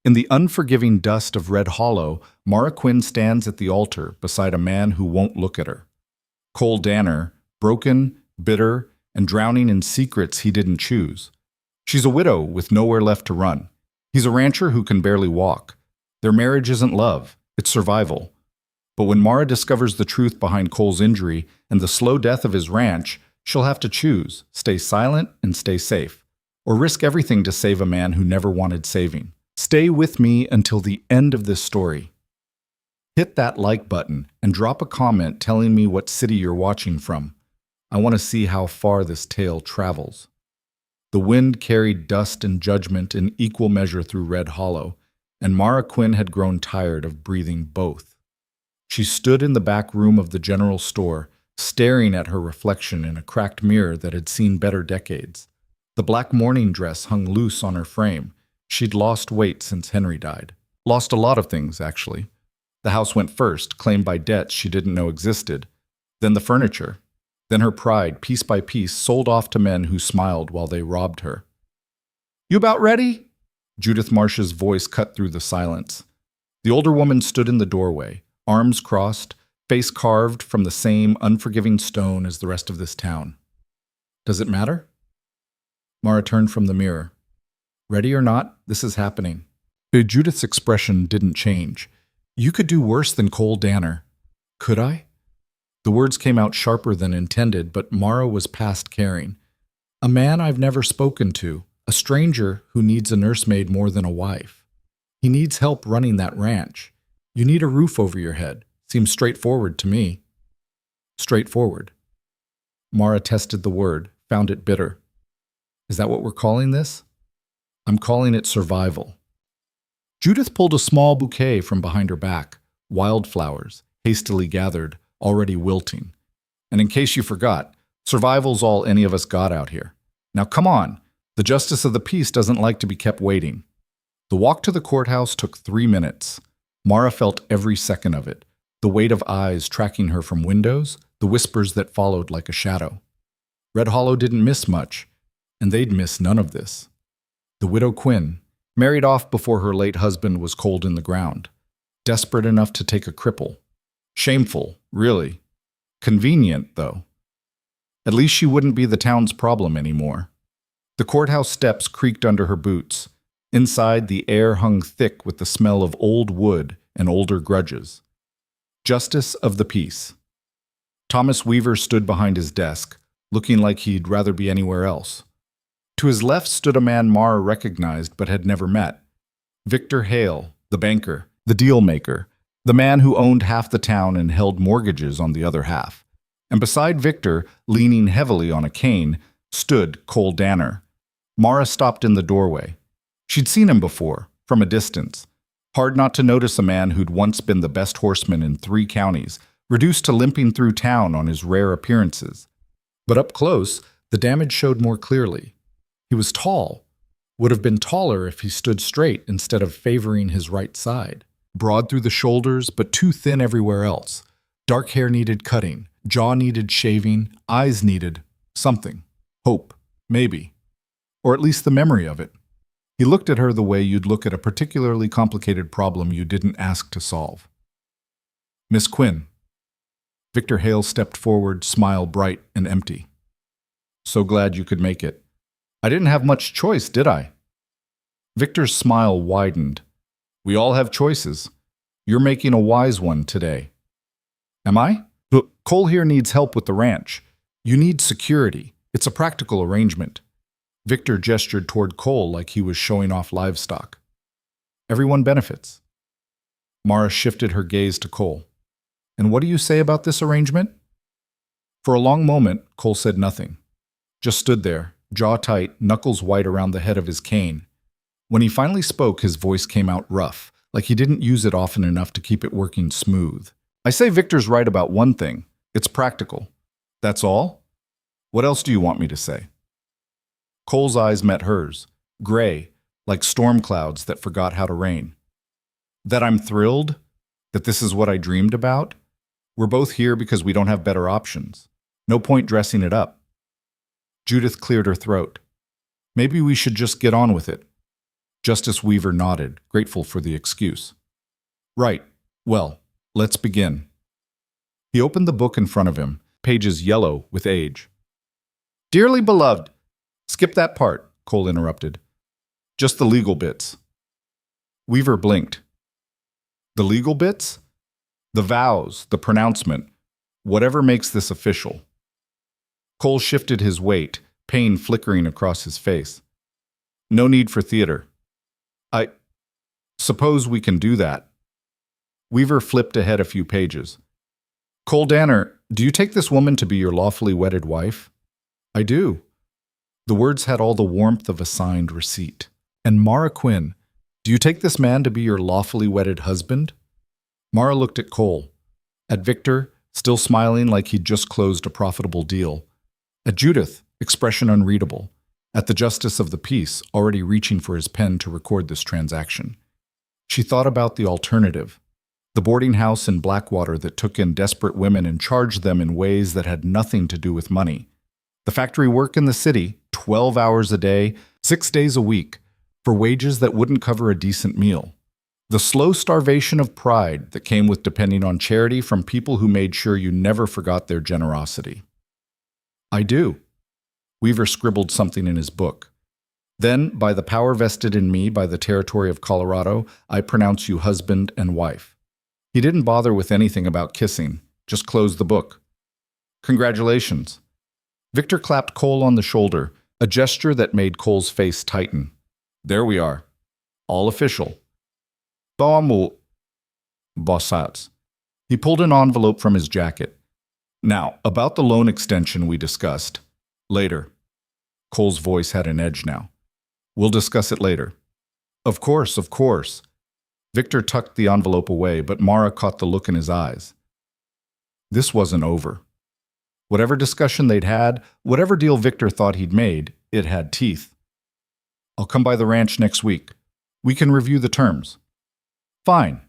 In the unforgiving dust of Red Hollow, Mara Quinn stands at the altar beside a man who won't look at her. Cole Danner, broken, bitter, and drowning in secrets he didn't choose. She's a widow with nowhere left to run. He's a rancher who can barely walk. Their marriage isn't love, it's survival. But when Mara discovers the truth behind Cole's injury and the slow death of his ranch, she'll have to choose, stay silent and stay safe, or risk everything to save a man who never wanted saving. Stay with me until the end of this story. Hit that like button and drop a comment telling me what city you're watching from. I want to see how far this tale travels. The wind carried dust and judgment in equal measure through Red Hollow, and Mara Quinn had grown tired of breathing both. She stood in the back room of the general store, staring at her reflection in a cracked mirror that had seen better decades. The black morning dress hung loose on her frame. She'd lost weight since Henry died. Lost a lot of things, actually. The house went first, claimed by debts she didn't know existed. Then the furniture. Then her pride, piece by piece, sold off to men who smiled while they robbed her. "You about ready?" Judith Marsh's voice cut through the silence. The older woman stood in the doorway, arms crossed, face carved from the same unforgiving stone as the rest of this town. "Does it matter?" Mara turned from the mirror. "Ready or not, this is happening." Judith's expression didn't change. "You could do worse than Cole Danner." "Could I?" The words came out sharper than intended, but Mara was past caring. "A man I've never spoken to, a stranger who needs a nursemaid more than a wife. He needs help running that ranch. You need a roof over your head. Seems straightforward to me." Straightforward. Mara tested the word, found it bitter. "Is that what we're calling this?" "I'm calling it survival." Judith pulled a small bouquet from behind her back, wildflowers, hastily gathered, already wilting. "And in case you forgot, survival's all any of us got out here. Now come on, the justice of the peace doesn't like to be kept waiting." The walk to the courthouse took 3 minutes. Mara felt every second of it, the weight of eyes tracking her from windows, the whispers that followed like a shadow. Red Hollow didn't miss much, and they'd miss none of this. The widow Quinn, married off before her late husband was cold in the ground, desperate enough to take a cripple. Shameful, really. Convenient, though. At least she wouldn't be the town's problem anymore. The courthouse steps creaked under her boots. Inside, the air hung thick with the smell of old wood and older grudges. Justice of the peace. Thomas Weaver stood behind his desk, looking like he'd rather be anywhere else. To his left stood a man Mara recognized but had never met. Victor Hale, the banker, the deal maker, the man who owned half the town and held mortgages on the other half. And beside Victor, leaning heavily on a cane, stood Cole Danner. Mara stopped in the doorway. She'd seen him before, from a distance. Hard not to notice a man who'd once been the best horseman in 3 counties, reduced to limping through town on his rare appearances. But up close, the damage showed more clearly. He was tall, would have been taller if he stood straight instead of favoring his right side. Broad through the shoulders, but too thin everywhere else. Dark hair needed cutting, jaw needed shaving, eyes needed something. Hope, maybe. Or at least the memory of it. He looked at her the way you'd look at a particularly complicated problem you didn't ask to solve. "Miss Quinn." Victor Hale stepped forward, smile bright and empty. "So glad you could make it. I didn't have much choice, did I?" Victor's smile widened. "We all have choices. You're making a wise one today." "Am I? Look, Cole here needs help with the ranch. You need security. It's a practical arrangement." Victor gestured toward Cole like he was showing off livestock. "Everyone benefits." Mara shifted her gaze to Cole. "And what do you say about this arrangement?" For a long moment, Cole said nothing. Just stood there, jaw tight, knuckles white around the head of his cane. When he finally spoke, his voice came out rough, like he didn't use it often enough to keep it working smooth. "I say Victor's right about one thing. It's practical. That's all? What else do you want me to say?" Cole's eyes met hers, gray, like storm clouds that forgot how to rain. "That I'm thrilled? That this is what I dreamed about? We're both here because we don't have better options. No point dressing it up." Judith cleared her throat. "Maybe we should just get on with it. Justice Weaver nodded, grateful for the excuse. Right. Well, let's begin. He opened the book in front of him, pages yellow with age. Dearly beloved. Skip that part, Cole interrupted. Just the legal bits. Weaver blinked. The legal bits? The vows, the pronouncement, whatever makes this official. Cole shifted his weight, pain flickering across his face. No need for theater. I suppose we can do that. Weaver flipped ahead a few pages. Cole Danner, do you take this woman to be your lawfully wedded wife? I do. The words had all the warmth of a signed receipt. And Mara Quinn, do you take this man to be your lawfully wedded husband? Mara looked at Cole, at Victor, still smiling like he'd just closed a profitable deal, at Judith, expression unreadable, at the justice of the peace, already reaching for his pen to record this transaction. She thought about the alternative, the boarding house in Blackwater that took in desperate women and charged them in ways that had nothing to do with money. The factory work in the city, 12 hours a day, 6 days a week, for wages that wouldn't cover a decent meal. The slow starvation of pride that came with depending on charity from people who made sure you never forgot their generosity. I do. Weaver scribbled something in his book. Then, by the power vested in me by the territory of Colorado, I pronounce you husband and wife. He didn't bother with anything about kissing, just closed the book. Congratulations. Victor clapped Cole on the shoulder, a gesture that made Cole's face tighten. There we are. All official. Bossats. He pulled an envelope from his jacket. Now, about the loan extension we discussed. Later. Cole's voice had an edge now. We'll discuss it later. Of course, of course. Victor tucked the envelope away, but Mara caught the look in his eyes. This wasn't over. Whatever discussion they'd had, whatever deal Victor thought he'd made, it had teeth. I'll come by the ranch next week. We can review the terms. Fine.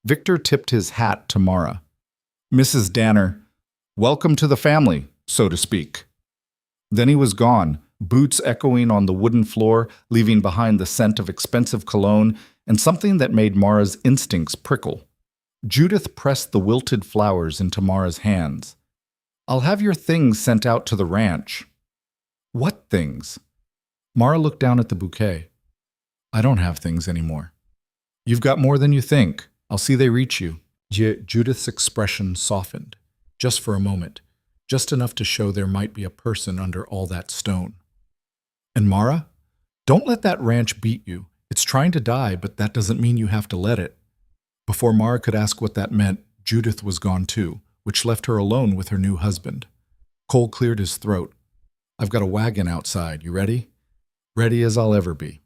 Victor tipped his hat to Mara. Mrs. Danner, welcome to the family, so to speak. Then he was gone, boots echoing on the wooden floor, leaving behind the scent of expensive cologne and something that made Mara's instincts prickle. Judith pressed the wilted flowers into Mara's hands. I'll have your things sent out to the ranch. What things? Mara looked down at the bouquet. I don't have things anymore. You've got more than you think. I'll see they reach you. Judith's expression softened, just for a moment, just enough to show there might be a person under all that stone. And Mara, don't let that ranch beat you. It's trying to die, but that doesn't mean you have to let it. Before Mara could ask what that meant, Judith was gone too, which left her alone with her new husband. Cole cleared his throat. I've got a wagon outside. You ready? Ready as I'll ever be.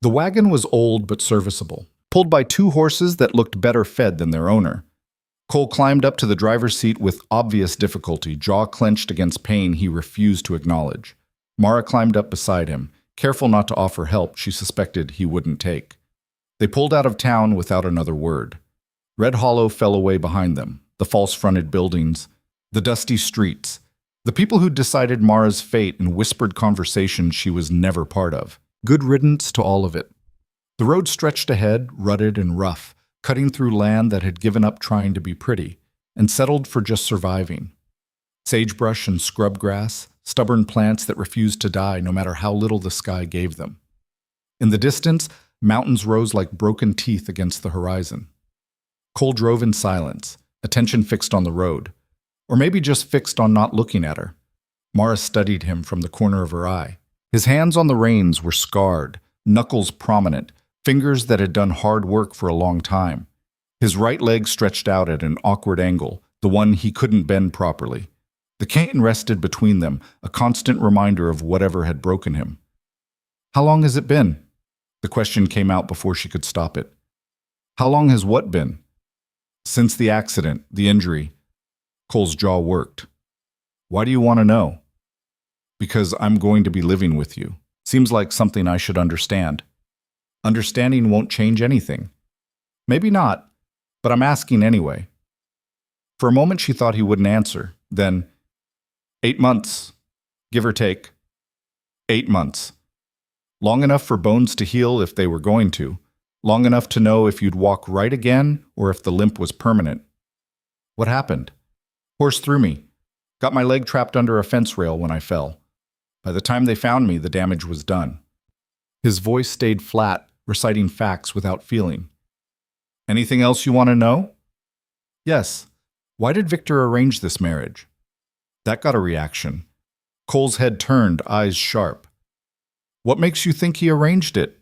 The wagon was old but serviceable, pulled by 2 horses that looked better fed than their owner. Cole climbed up to the driver's seat with obvious difficulty, jaw clenched against pain he refused to acknowledge. Mara climbed up beside him, careful not to offer help she suspected he wouldn't take. They pulled out of town without another word. Red Hollow fell away behind them, the false-fronted buildings, the dusty streets, the people who'd decided Mara's fate in whispered conversations she was never part of. Good riddance to all of it. The road stretched ahead, rutted and rough, cutting through land that had given up trying to be pretty, and settled for just surviving. Sagebrush and scrub grass, stubborn plants that refused to die no matter how little the sky gave them. In the distance, mountains rose like broken teeth against the horizon. Cole drove in silence, attention fixed on the road, or maybe just fixed on not looking at her. Mara studied him from the corner of her eye. His hands on the reins were scarred, knuckles prominent, fingers that had done hard work for a long time. His right leg stretched out at an awkward angle, the one he couldn't bend properly. The cane rested between them, a constant reminder of whatever had broken him. How long has it been? The question came out before she could stop it. How long has what been? Since the accident, the injury. Cole's jaw worked. Why do you want to know? Because I'm going to be living with you. Seems like something I should understand. Understanding won't change anything. Maybe not, but I'm asking anyway. For a moment she thought he wouldn't answer. Then, 8 months, give or take. 8 months. Long enough for bones to heal if they were going to. Long enough to know if you'd walk right again or if the limp was permanent. What happened? Horse threw me. Got my leg trapped under a fence rail when I fell. By the time they found me, the damage was done. His voice stayed flat, reciting facts without feeling. Anything else you want to know? Yes. Why did Victor arrange this marriage? That got a reaction. Cole's head turned, eyes sharp. What makes you think he arranged it?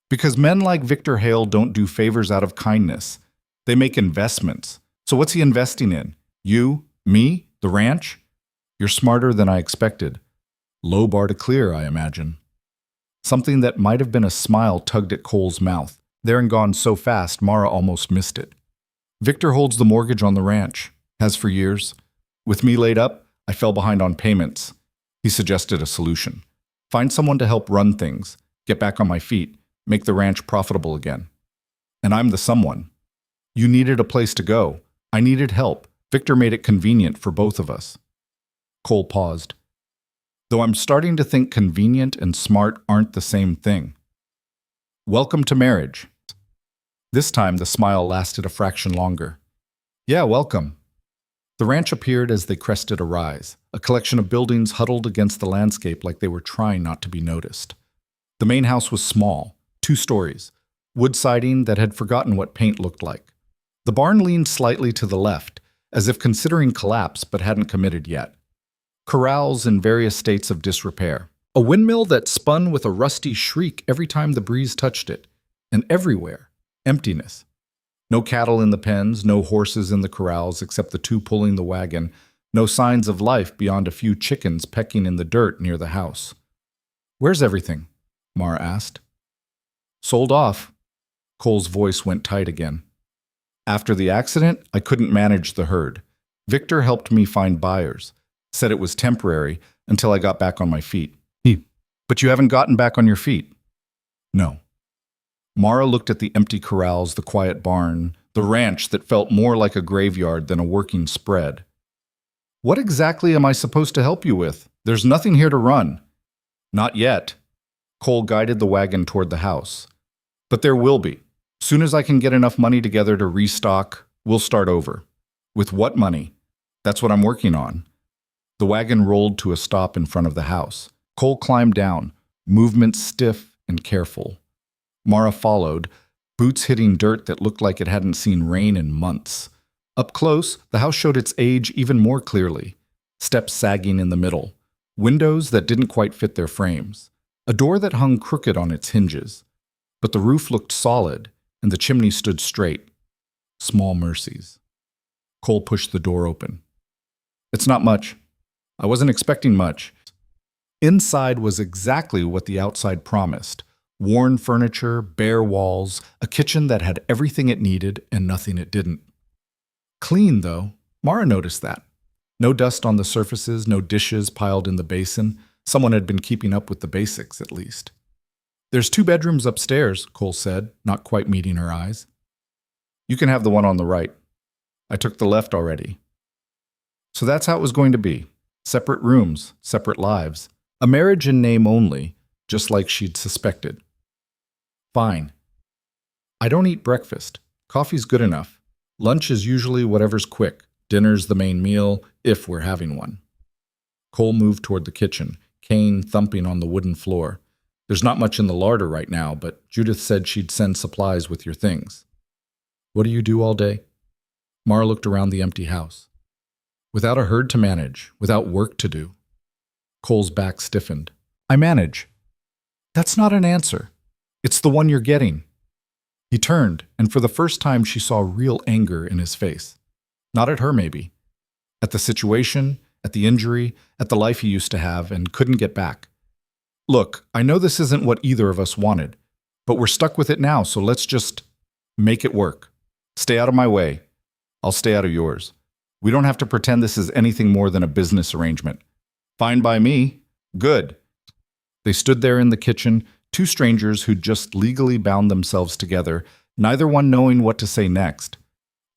Because men like Victor Hale don't do favors out of kindness. They make investments. So what's he investing in? You? Me? The ranch? You're smarter than I expected. Low bar to clear, I imagine. Something that might have been a smile tugged at Cole's mouth. There and gone so fast, Mara almost missed it. Victor holds the mortgage on the ranch. Has for years. With me laid up, I fell behind on payments. He suggested a solution. Find someone to help run things, get back on my feet, make the ranch profitable again. And I'm the someone. You needed a place to go. I needed help. Victor made it convenient for both of us. Cole paused. Though I'm starting to think convenient and smart aren't the same thing. Welcome to marriage. This time the smile lasted a fraction longer. Yeah, welcome. The ranch appeared as they crested a rise, a collection of buildings huddled against the landscape like they were trying not to be noticed. The main house was small, 2 stories, wood siding that had forgotten what paint looked like. The barn leaned slightly to the left, as if considering collapse but hadn't committed yet. Corrals in various states of disrepair. A windmill that spun with a rusty shriek every time the breeze touched it. And everywhere, emptiness. No cattle in the pens, no horses in the corrals except the 2 pulling the wagon, no signs of life beyond a few chickens pecking in the dirt near the house. Where's everything? Mara asked. Sold off. Cole's voice went tight again. After the accident, I couldn't manage the herd. Victor helped me find buyers. Said it was temporary until I got back on my feet. But you haven't gotten back on your feet? No. Mara looked at the empty corrals, the quiet barn, the ranch that felt more like a graveyard than a working spread. What exactly am I supposed to help you with? There's nothing here to run. Not yet. Cole guided the wagon toward the house. But there will be. Soon as I can get enough money together to restock, we'll start over. With what money? That's what I'm working on. The wagon rolled to a stop in front of the house. Cole climbed down, movements stiff and careful. Mara followed, boots hitting dirt that looked like it hadn't seen rain in months. Up close, the house showed its age even more clearly. Steps sagging in the middle, windows that didn't quite fit their frames, a door that hung crooked on its hinges. But the roof looked solid, and the chimney stood straight. Small mercies. Cole pushed the door open. It's not much. I wasn't expecting much. Inside was exactly what the outside promised. Worn furniture, bare walls, a kitchen that had everything it needed and nothing it didn't. Clean, though. Mara noticed that. No dust on the surfaces, no dishes piled in the basin. Someone had been keeping up with the basics, at least. There's 2 bedrooms upstairs, Cole said, not quite meeting her eyes. You can have the one on the right. I took the left already. So that's how it was going to be. Separate rooms, separate lives. A marriage in name only, just like she'd suspected. Fine. I don't eat breakfast. Coffee's good enough. Lunch is usually whatever's quick. Dinner's the main meal, if we're having one. Cole moved toward the kitchen, cane thumping on the wooden floor. There's not much in the larder right now, but Judith said she'd send supplies with your things. What do you do all day? Mara looked around the empty house. Without a herd to manage, without work to do. Cole's back stiffened. I manage. That's not an answer. It's the one you're getting. He turned, and for the first time she saw real anger in his face. Not at her, maybe. At the situation, at the injury, at the life he used to have and couldn't get back. Look, I know this isn't what either of us wanted, but we're stuck with it now, so let's just make it work. Stay out of my way. I'll stay out of yours. We don't have to pretend this is anything more than a business arrangement. Fine by me. Good. They stood there in the kitchen, 2 strangers who'd just legally bound themselves together, neither one knowing what to say next.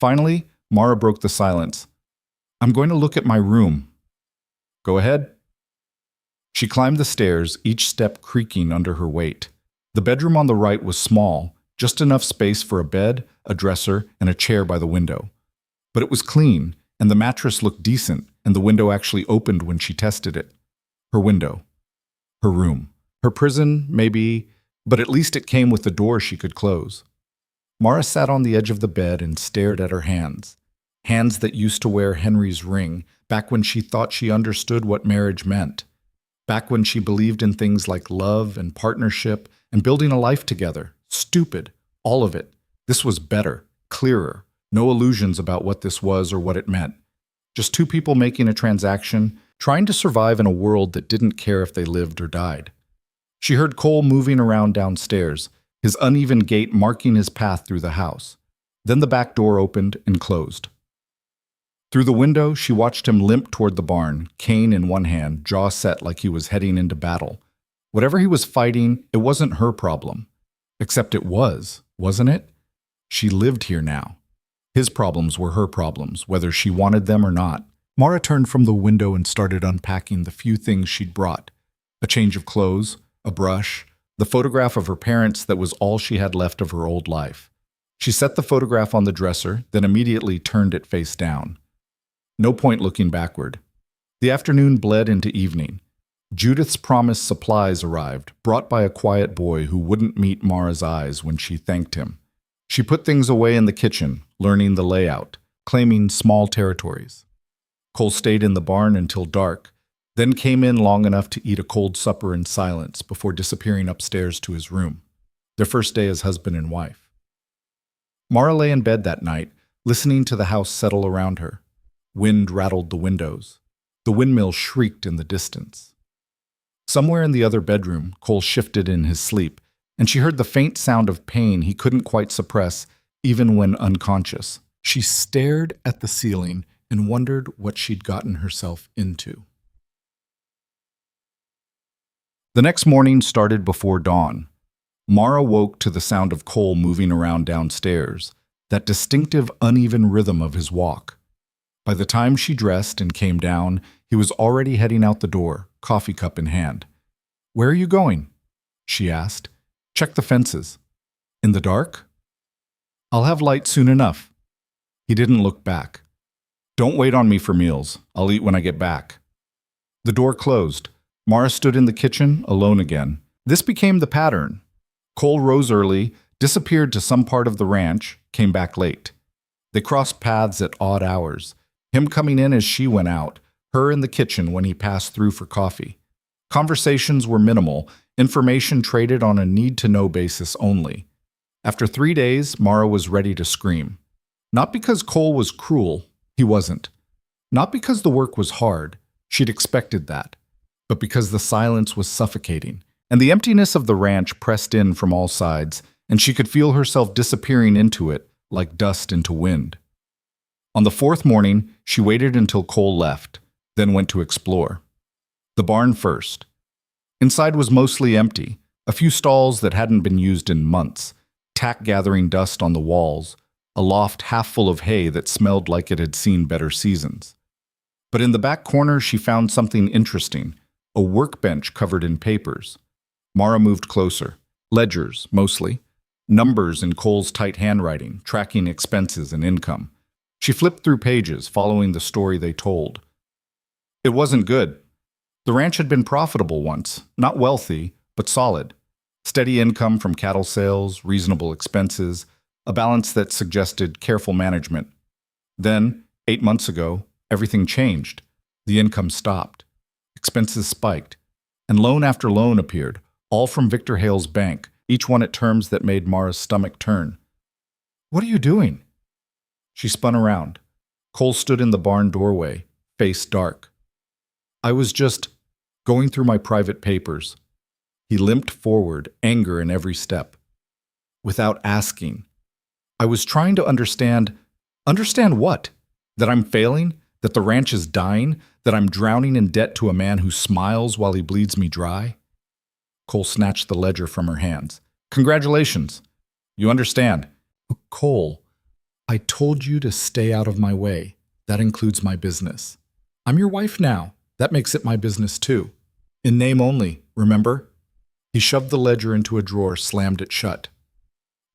Finally, Mara broke the silence. I'm going to look at my room. Go ahead. She climbed the stairs, each step creaking under her weight. The bedroom on the right was small, just enough space for a bed, a dresser, and a chair by the window. But it was clean, and the mattress looked decent, and the window actually opened when she tested it. Her window. Her room. Her prison, maybe, but at least it came with a door she could close. Mara sat on the edge of the bed and stared at her hands. Hands that used to wear Henry's ring, back when she thought she understood what marriage meant. Back when she believed in things like love and partnership and building a life together. Stupid. All of it. This was better, clearer. No illusions about what this was or what it meant. Just two people making a transaction, trying to survive in a world that didn't care if they lived or died. She heard Cole moving around downstairs, his uneven gait marking his path through the house. Then the back door opened and closed. Through the window, she watched him limp toward the barn, cane in one hand, jaw set like he was heading into battle. Whatever he was fighting, it wasn't her problem. Except it was, wasn't it? She lived here now. His problems were her problems, whether she wanted them or not. Mara turned from the window and started unpacking the few things she'd brought. A change of clothes, a brush, the photograph of her parents that was all she had left of her old life. She set the photograph on the dresser, then immediately turned it face down. No point looking backward. The afternoon bled into evening. Judith's promised supplies arrived, brought by a quiet boy who wouldn't meet Mara's eyes when she thanked him. She put things away in the kitchen, learning the layout, claiming small territories. Cole stayed in the barn until dark, then came in long enough to eat a cold supper in silence before disappearing upstairs to his room, their first day as husband and wife. Mara lay in bed that night, listening to the house settle around her. Wind rattled the windows. The windmill shrieked in the distance. Somewhere in the other bedroom, Cole shifted in his sleep, and she heard the faint sound of pain he couldn't quite suppress, even when unconscious. She stared at the ceiling and wondered what she'd gotten herself into. The next morning started before dawn. Mara woke to the sound of Cole moving around downstairs, that distinctive uneven rhythm of his walk. By the time she dressed and came down, he was already heading out the door, coffee cup in hand. "Where are you going?" she asked. "Check the fences." "In the dark?" "I'll have light soon enough." He didn't look back. "Don't wait on me for meals. I'll eat when I get back." The door closed. Mara stood in the kitchen, alone again. This became the pattern. Cole rose early, disappeared to some part of the ranch, came back late. They crossed paths at odd hours. Him coming in as she went out, her in the kitchen when he passed through for coffee. Conversations were minimal, information traded on a need-to-know basis only. After 3 days, Mara was ready to scream. Not because Cole was cruel, he wasn't. Not because the work was hard, she'd expected that. But because the silence was suffocating, and the emptiness of the ranch pressed in from all sides, and she could feel herself disappearing into it like dust into wind. On the 4th morning, she waited until Cole left, then went to explore. The barn first. Inside was mostly empty, a few stalls that hadn't been used in months, tack gathering dust on the walls, a loft half full of hay that smelled like it had seen better seasons. But in the back corner she found something interesting, a workbench covered in papers. Mara moved closer. Ledgers, mostly. Numbers in Cole's tight handwriting, tracking expenses and income. She flipped through pages, following the story they told. It wasn't good. The ranch had been profitable once, not wealthy, but solid. Steady income from cattle sales, reasonable expenses, a balance that suggested careful management. Then, 8 months ago, everything changed. The income stopped. Expenses spiked. And loan after loan appeared, all from Victor Hale's bank, each one at terms that made Mara's stomach turn. "What are you doing?" She spun around. Cole stood in the barn doorway, face dark. "I was just going through my private papers." He limped forward, anger in every step. "Without asking. I was trying to understand. Understand what? That I'm failing? That the ranch is dying? That I'm drowning in debt to a man who smiles while he bleeds me dry?" Cole snatched the ledger from her hands. "Congratulations. You understand." "Cole, I told you to stay out of my way. That includes my business. I'm your wife now. That makes it my business too." In name only, remember? He shoved the ledger into a drawer, slammed it shut.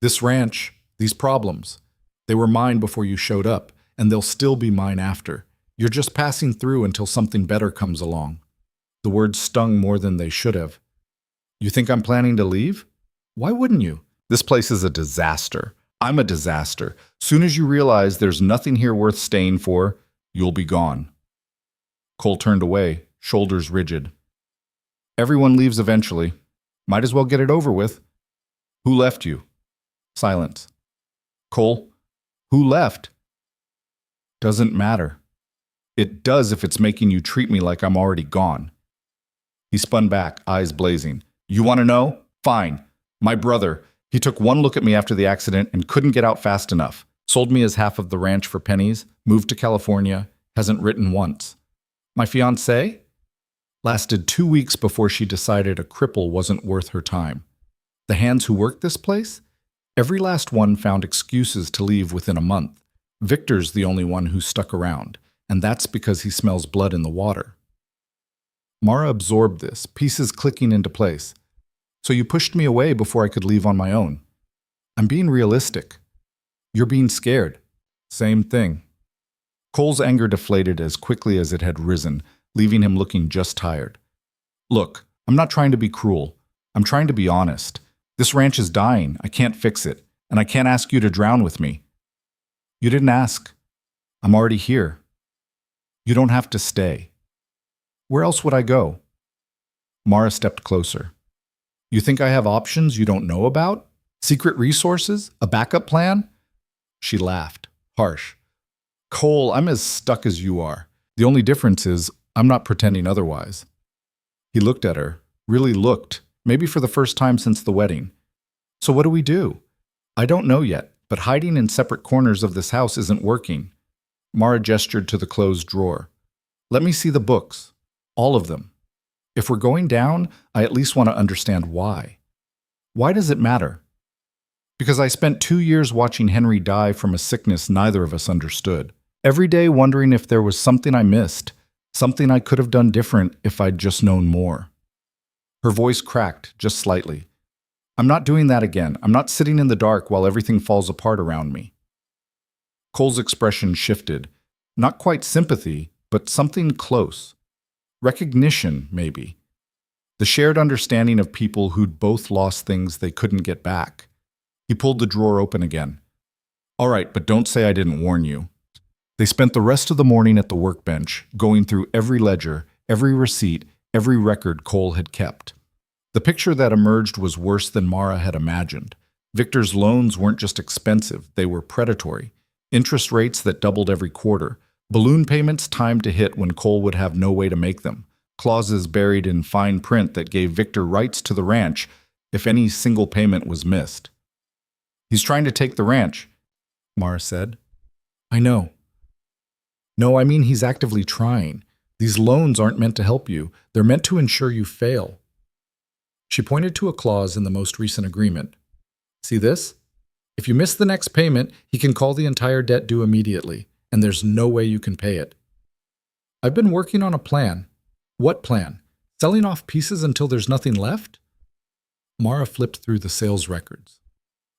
This ranch, these problems, they were mine before you showed up, and they'll still be mine after. You're just passing through until something better comes along. The words stung more than they should have. You think I'm planning to leave? Why wouldn't you? This place is a disaster. I'm a disaster. Soon as you realize there's nothing here worth staying for, you'll be gone. Cole turned away, shoulders rigid. Everyone leaves eventually. Might as well get it over with. Who left you? Silence. Cole, who left? Doesn't matter. It does if it's making you treat me like I'm already gone. He spun back, eyes blazing. You want to know? Fine. My brother. He took one look at me after the accident and couldn't get out fast enough. Sold me his half of the ranch for pennies, moved to California, hasn't written once. My fiancée? Lasted 2 weeks before she decided a cripple wasn't worth her time. The hands who worked this place? Every last one found excuses to leave within a month. Victor's the only one who stuck around, and that's because he smells blood in the water. Mara absorbed this, pieces clicking into place. So you pushed me away before I could leave on my own. I'm being realistic. You're being scared. Same thing. Cole's anger deflated as quickly as it had risen, leaving him looking just tired. Look, I'm not trying to be cruel. I'm trying to be honest. This ranch is dying. I can't fix it, and I can't ask you to drown with me. You didn't ask. I'm already here. You don't have to stay. Where else would I go? Mara stepped closer. You think I have options you don't know about? Secret resources? A backup plan? She laughed, harsh. Cole, I'm as stuck as you are. The only difference is I'm not pretending otherwise. He looked at her, really looked, maybe for the first time since the wedding. So what do we do? I don't know yet, but hiding in separate corners of this house isn't working. Mara gestured to the closed drawer. Let me see the books. All of them. If we're going down, I at least want to understand why. Why does it matter? Because I spent 2 years watching Henry die from a sickness neither of us understood. Every day wondering if there was something I missed, something I could have done different if I'd just known more. Her voice cracked, just slightly. I'm not doing that again. I'm not sitting in the dark while everything falls apart around me. Cole's expression shifted. Not quite sympathy, but something close. Recognition, maybe. The shared understanding of people who'd both lost things they couldn't get back. He pulled the drawer open again. All right, but don't say I didn't warn you. They spent the rest of the morning at the workbench, going through every ledger, every receipt, every record Cole had kept. The picture that emerged was worse than Mara had imagined. Victor's loans weren't just expensive, they were predatory. Interest rates that doubled every quarter. Balloon payments timed to hit when Cole would have no way to make them. Clauses buried in fine print that gave Victor rights to the ranch if any single payment was missed. He's trying to take the ranch, Mara said. I know. No, I mean he's actively trying. These loans aren't meant to help you. They're meant to ensure you fail. She pointed to a clause in the most recent agreement. See this? If you miss the next payment, he can call the entire debt due immediately, and there's no way you can pay it. I've been working on a plan. What plan? Selling off pieces until there's nothing left? Mara flipped through the sales records.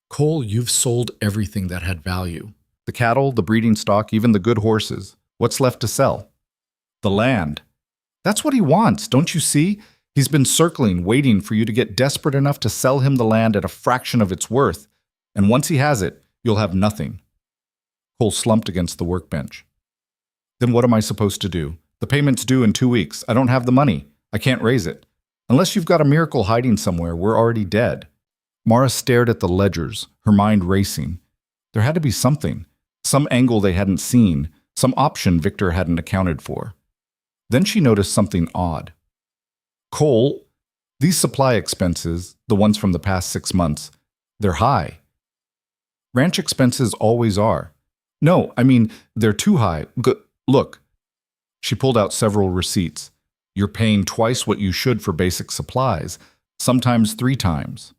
Cole, you've sold everything that had value. The cattle, the breeding stock, even the good horses. What's left to sell? The land. That's what he wants, don't you see? He's been circling, waiting for you to get desperate enough to sell him the land at a fraction of its worth. And once he has it, you'll have nothing. Cole slumped against the workbench. Then what am I supposed to do? The payment's due in 2 weeks. I don't have the money. I can't raise it. Unless you've got a miracle hiding somewhere, we're already dead. Mara stared at the ledgers, her mind racing. There had to be something, some angle they hadn't seen, some option Victor hadn't accounted for. Then she noticed something odd. Cole, these supply expenses, the ones from the past 6 months, they're high. Ranch expenses always are. No, I mean, they're too high. Look. She pulled out several receipts. You're paying twice what you should for basic supplies, sometimes 3 times.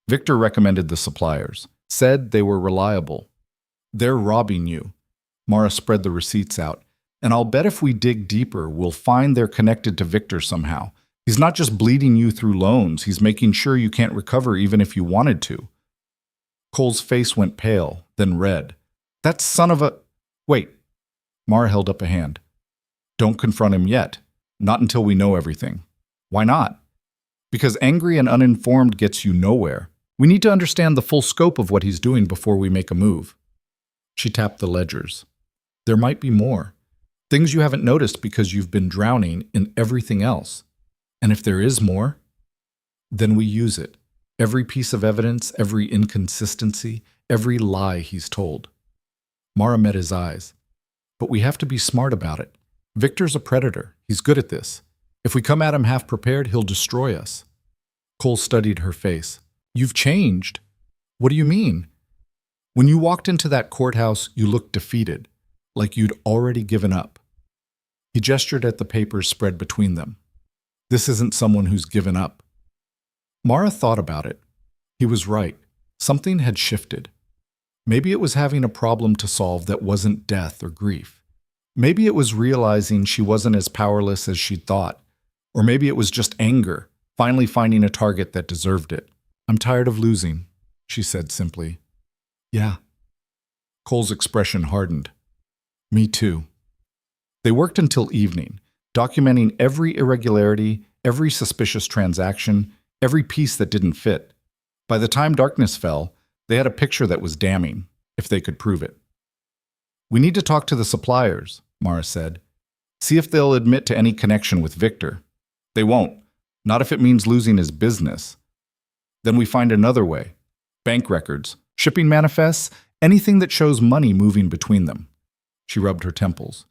Victor recommended the suppliers, said they were reliable. They're robbing you. Mara spread the receipts out. And I'll bet if we dig deeper, we'll find they're connected to Victor somehow. He's not just bleeding you through loans, he's making sure you can't recover even if you wanted to. Cole's face went pale, then red. That son of a... Wait. Mara held up a hand. Don't confront him yet. Not until we know everything. Why not? Because angry and uninformed gets you nowhere. We need to understand the full scope of what he's doing before we make a move. She tapped the ledgers. There might be more. Things you haven't noticed because you've been drowning in everything else. And if there is more, then we use it. Every piece of evidence, every inconsistency, every lie he's told. Mara met his eyes. But we have to be smart about it. Victor's a predator. He's good at this. If we come at him half prepared, he'll destroy us. Cole studied her face. You've changed. What do you mean? When you walked into that courthouse, you looked defeated, like you'd already given up. He gestured at the papers spread between them. This isn't someone who's given up. Mara thought about it. He was right. Something had shifted. Maybe it was having a problem to solve that wasn't death or grief. Maybe it was realizing she wasn't as powerless as she'd thought. Or maybe it was just anger, finally finding a target that deserved it. I'm tired of losing, she said simply. Yeah. Cole's expression hardened. Me too. They worked until evening, documenting every irregularity, every suspicious transaction, every piece that didn't fit. By the time darkness fell, they had a picture that was damning, if they could prove it. We need to talk to the suppliers, Mara said. See if they'll admit to any connection with Victor. They won't, not if it means losing his business. Then we find another way. Bank records, shipping manifests, anything that shows money moving between them. She rubbed her temples.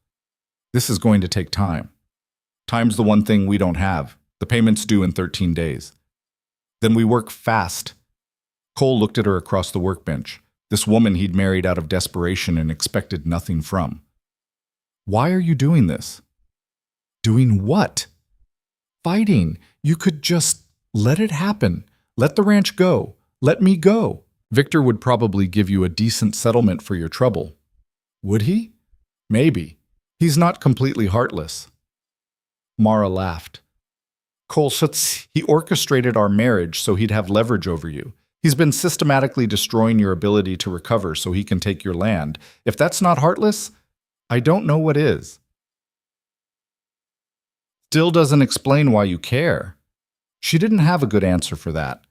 This is going to take time. Time's the one thing we don't have. The payment's due in 13 days. Then we work fast. Cole looked at her across the workbench, this woman he'd married out of desperation and expected nothing from. Why are you doing this? Doing what? Fighting. You could just let it happen. Let the ranch go. Let me go. Victor would probably give you a decent settlement for your trouble. Would he? Maybe. He's not completely heartless. Mara laughed. Cole, he orchestrated our marriage so he'd have leverage over you. He's been systematically destroying your ability to recover so he can take your land. If that's not heartless, I don't know what is. Still doesn't explain why you care. She didn't have a good answer for that.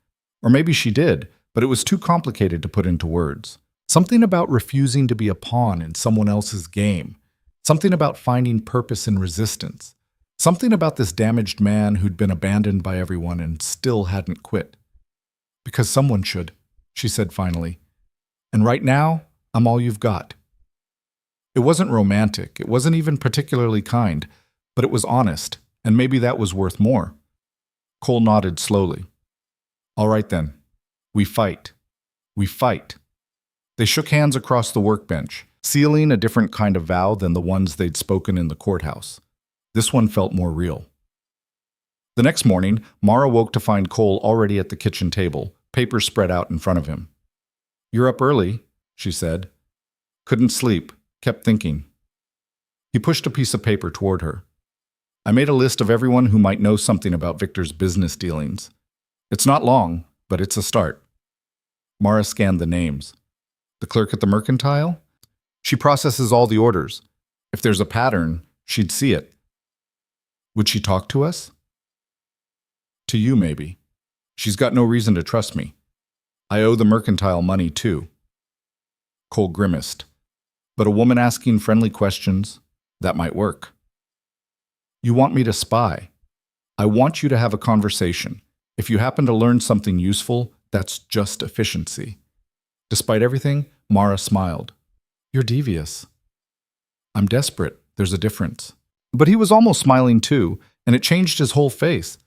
Or maybe she did, but it was too complicated to put into words. Something about refusing to be a pawn in someone else's game. Something about finding purpose in resistance. Something about this damaged man who'd been abandoned by everyone and still hadn't quit. Because someone should, she said finally. And right now, I'm all you've got. It wasn't romantic, it wasn't even particularly kind, but it was honest, and maybe that was worth more. Cole nodded slowly. All right then. We fight. We fight. They shook hands across the workbench, sealing a different kind of vow than the ones they'd spoken in the courthouse. This one felt more real. The next morning, Mara woke to find Cole already at the kitchen table, papers spread out in front of him. You're up early, she said. Couldn't sleep, kept thinking. He pushed a piece of paper toward her. I made a list of everyone who might know something about Victor's business dealings. It's not long, but it's a start. Mara scanned the names. The clerk at the mercantile? She processes all the orders. If there's a pattern, she'd see it. Would she talk to us? To you, maybe. She's got no reason to trust me. I owe the mercantile money, too. Cole grimaced. But a woman asking friendly questions, that might work. You want me to spy. I want you to have a conversation. If you happen to learn something useful, that's just efficiency. Despite everything, Mara smiled. You're devious. I'm desperate. There's a difference. But he was almost smiling too, and it changed his whole face,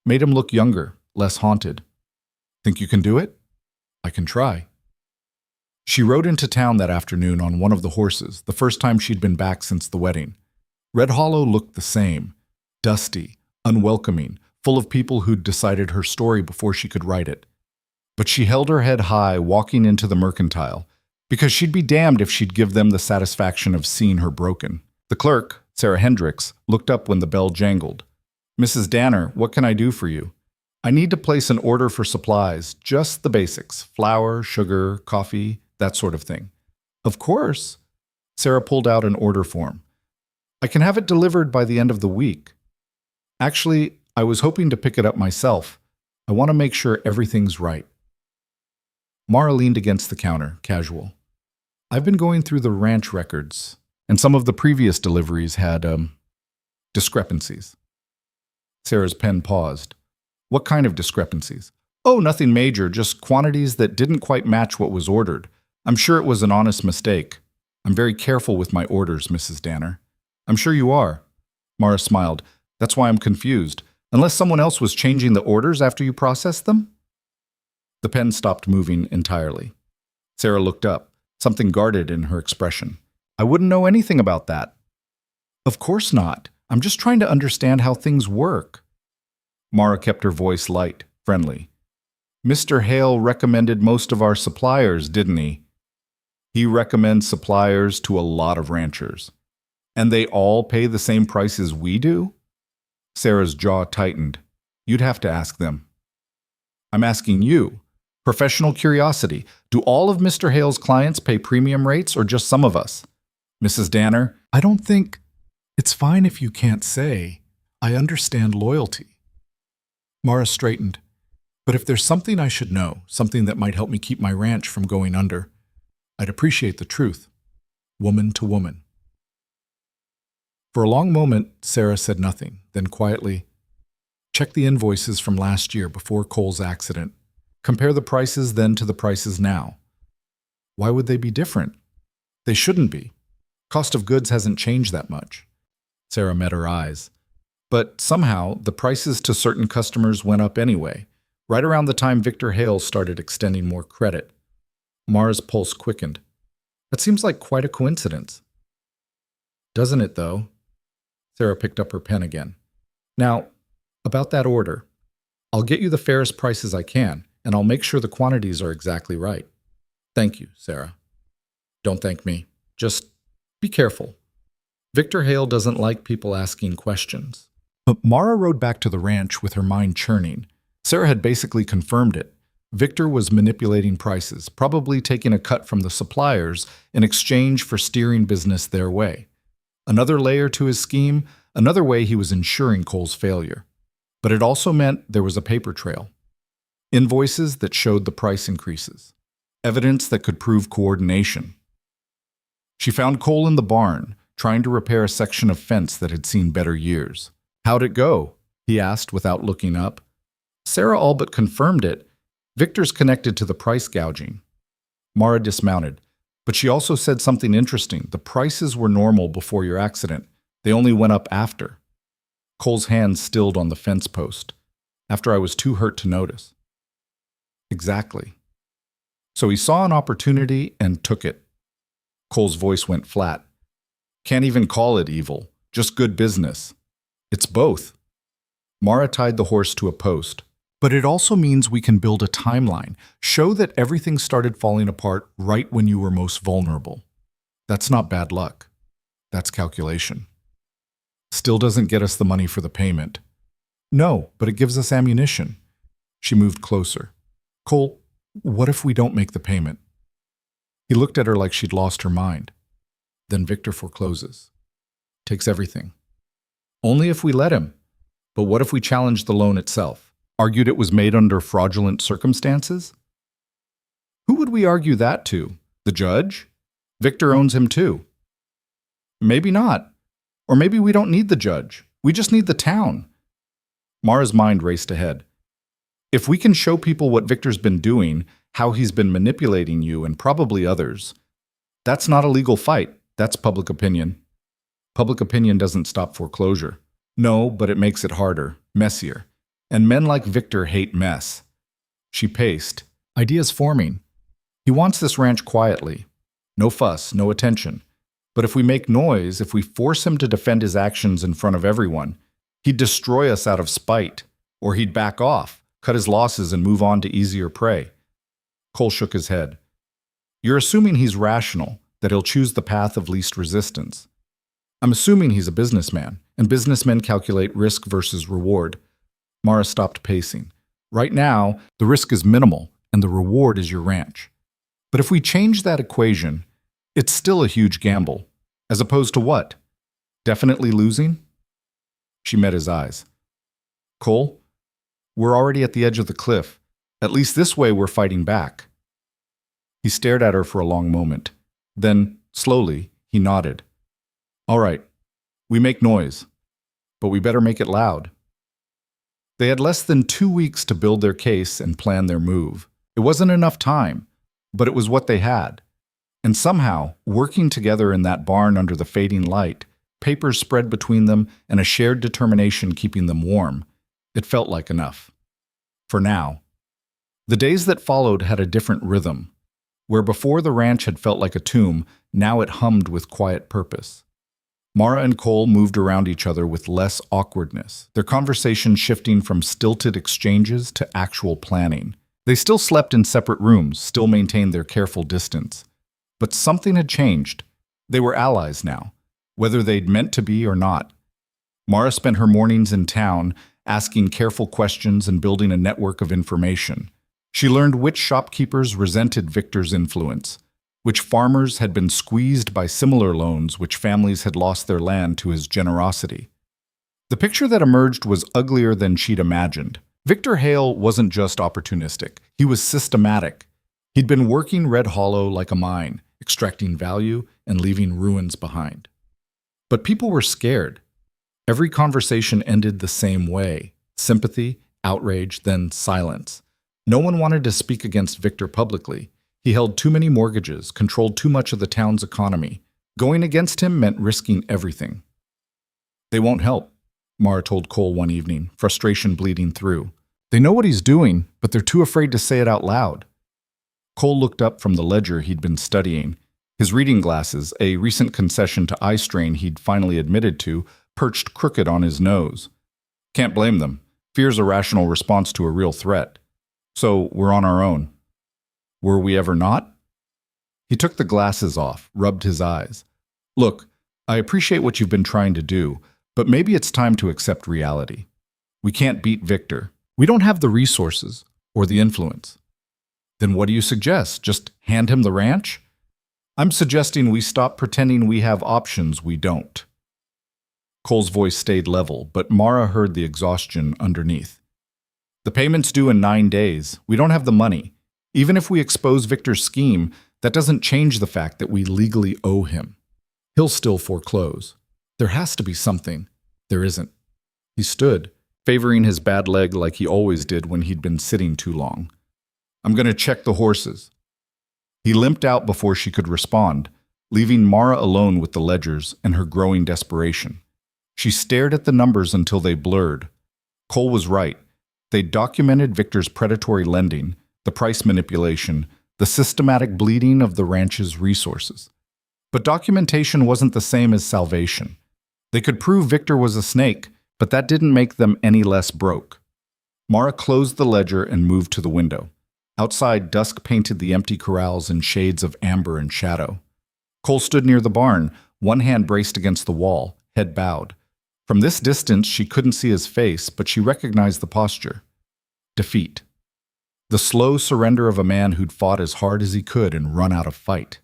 made him look younger, less haunted. Think you can do it? I can try. She rode into town that afternoon on one of the horses, the first time she'd been back since the wedding. Red Hollow looked the same, dusty, unwelcoming, full of people who'd decided her story before she could write it. But she held her head high walking into the mercantile, because she'd be damned if she'd give them the satisfaction of seeing her broken. The clerk, Sarah Hendricks, looked up when the bell jangled. Mrs. Danner, what can I do for you? I need to place an order for supplies, just the basics, flour, sugar, coffee, that sort of thing. Of course. Sarah pulled out an order form. I can have it delivered by the end of the week. Actually, I was hoping to pick it up myself. I want to make sure everything's right. Mara leaned against the counter, casual. I've been going through the ranch records, and some of the previous deliveries had, discrepancies. Sarah's pen paused. What kind of discrepancies? Oh, nothing major, just quantities that didn't quite match what was ordered. I'm sure it was an honest mistake. I'm very careful with my orders, Mrs. Danner. I'm sure you are. Mara smiled. That's why I'm confused. Unless someone else was changing the orders after you processed them? The pen stopped moving entirely. Sarah looked up, something guarded in her expression. I wouldn't know anything about that. Of course not. I'm just trying to understand how things work. Mara kept her voice light, friendly. Mr. Hale recommended most of our suppliers, didn't he? He recommends suppliers to a lot of ranchers. And they all pay the same price as we do? Sarah's jaw tightened. You'd have to ask them. I'm asking you. Professional curiosity. Do all of Mr. Hale's clients pay premium rates or just some of us? Mrs. Danner, I don't think... It's fine if you can't say. I understand loyalty. Mara straightened. But if there's something I should know, something that might help me keep my ranch from going under, I'd appreciate the truth. Woman to woman. For a long moment, Sarah said nothing, then quietly, check the invoices from last year before Cole's accident. Compare the prices then to the prices now. Why would they be different? They shouldn't be. Cost of goods hasn't changed that much. Sarah met her eyes. But somehow, the prices to certain customers went up anyway, right around the time Victor Hale started extending more credit. Mara's pulse quickened. That seems like quite a coincidence. Doesn't it, though? Sarah picked up her pen again. Now, about that order. I'll get you the fairest prices I can, and I'll make sure the quantities are exactly right. Thank you, Sarah. Don't thank me. Just be careful. Victor Hale doesn't like people asking questions. But Mara rode back to the ranch with her mind churning. Sarah had basically confirmed it. Victor was manipulating prices, probably taking a cut from the suppliers in exchange for steering business their way. Another layer to his scheme, another way he was ensuring Cole's failure. But it also meant there was a paper trail. Invoices that showed the price increases. Evidence that could prove coordination. She found Cole in the barn, trying to repair a section of fence that had seen better years. How'd it go? He asked without looking up. Sarah all but confirmed it. Victor's connected to the price gouging. Mara dismounted, but she also said something interesting. The prices were normal before your accident. They only went up after. Cole's hand stilled on the fence post, after I was too hurt to notice. Exactly. So he saw an opportunity and took it. Cole's voice went flat. Can't even call it evil, just good business. It's both. Mara tied the horse to a post. But it also means we can build a timeline, show that everything started falling apart right when you were most vulnerable. That's not bad luck. That's calculation. Still doesn't get us the money for the payment. No, but it gives us ammunition. She moved closer. Cole, what if we don't make the payment? He looked at her like she'd lost her mind. Then Victor forecloses. Takes everything. Only if we let him. But what if we challenged the loan itself? Argued it was made under fraudulent circumstances? Who would we argue that to? The judge? Victor owns him too. Maybe not. Or maybe we don't need the judge. We just need the town. Mara's mind raced ahead. If we can show people what Victor's been doing, how he's been manipulating you and probably others, that's not a legal fight. That's public opinion. Public opinion doesn't stop foreclosure. No, but it makes it harder, messier. And men like Victor hate mess. She paced. Ideas forming. He wants this ranch quietly. No fuss, no attention. But if we make noise, if we force him to defend his actions in front of everyone, he'd destroy us out of spite. Or he'd back off, cut his losses and move on to easier prey. Cole shook his head. You're assuming he's rational, that he'll choose the path of least resistance. I'm assuming he's a businessman, and businessmen calculate risk versus reward. Mara stopped pacing. Right now, the risk is minimal, and the reward is your ranch. But if we change that equation, it's still a huge gamble. As opposed to what? Definitely losing? She met his eyes. Cole, we're already at the edge of the cliff. At least this way we're fighting back. He stared at her for a long moment. Then, slowly, he nodded. All right, we make noise, but we better make it loud. They had less than 2 weeks to build their case and plan their move. It wasn't enough time, but it was what they had. And somehow, working together in that barn under the fading light, papers spread between them and a shared determination keeping them warm, it felt like enough. For now. The days that followed had a different rhythm. Where before the ranch had felt like a tomb, now it hummed with quiet purpose. Mara and Cole moved around each other with less awkwardness, their conversation shifting from stilted exchanges to actual planning. They still slept in separate rooms, still maintained their careful distance. But something had changed. They were allies now, whether they'd meant to be or not. Mara spent her mornings in town, asking careful questions and building a network of information. She learned which shopkeepers resented Victor's influence, which farmers had been squeezed by similar loans, which families had lost their land to his generosity. The picture that emerged was uglier than she'd imagined. Victor Hale wasn't just opportunistic, he was systematic. He'd been working Red Hollow like a mine, extracting value and leaving ruins behind. But people were scared. Every conversation ended the same way: sympathy, outrage, then silence. No one wanted to speak against Victor publicly. He held too many mortgages, controlled too much of the town's economy. Going against him meant risking everything. They won't help, Mara told Cole one evening, frustration bleeding through. They know what he's doing, but they're too afraid to say it out loud. Cole looked up from the ledger he'd been studying. His reading glasses, a recent concession to eye strain he'd finally admitted to, perched crooked on his nose. Can't blame them. Fear's a rational response to a real threat. So we're on our own. Were we ever not? He took the glasses off, rubbed his eyes. Look, I appreciate what you've been trying to do, but maybe it's time to accept reality. We can't beat Victor. We don't have the resources or the influence. Then what do you suggest? Just hand him the ranch? I'm suggesting we stop pretending we have options we don't. Cole's voice stayed level, but Mara heard the exhaustion underneath. The payment's due in 9 days. We don't have the money. Even if we expose Victor's scheme, that doesn't change the fact that we legally owe him. He'll still foreclose. There has to be something. There isn't. He stood, favoring his bad leg like he always did when he'd been sitting too long. I'm going to check the horses. He limped out before she could respond, leaving Mara alone with the ledgers and her growing desperation. She stared at the numbers until they blurred. Cole was right. They documented Victor's predatory lending, the price manipulation, the systematic bleeding of the ranch's resources. But documentation wasn't the same as salvation. They could prove Victor was a snake, but that didn't make them any less broke. Mara closed the ledger and moved to the window. Outside, dusk painted the empty corrals in shades of amber and shadow. Cole stood near the barn, one hand braced against the wall, head bowed. From this distance, she couldn't see his face, but she recognized the posture. Defeat. The slow surrender of a man who'd fought as hard as he could and run out of fight.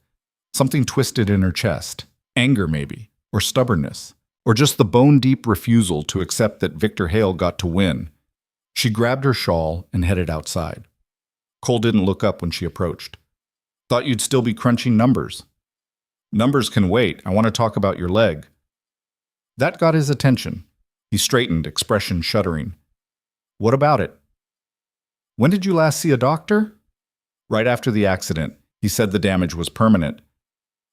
Something twisted in her chest. Anger, maybe, or stubbornness, or just the bone-deep refusal to accept that Victor Hale got to win. She grabbed her shawl and headed outside. Cole didn't look up when she approached. Thought you'd still be crunching numbers. Numbers can wait. I want to talk about your leg. That got his attention. He straightened, expression shuddering. What about it? When did you last see a doctor? Right after the accident. He said the damage was permanent.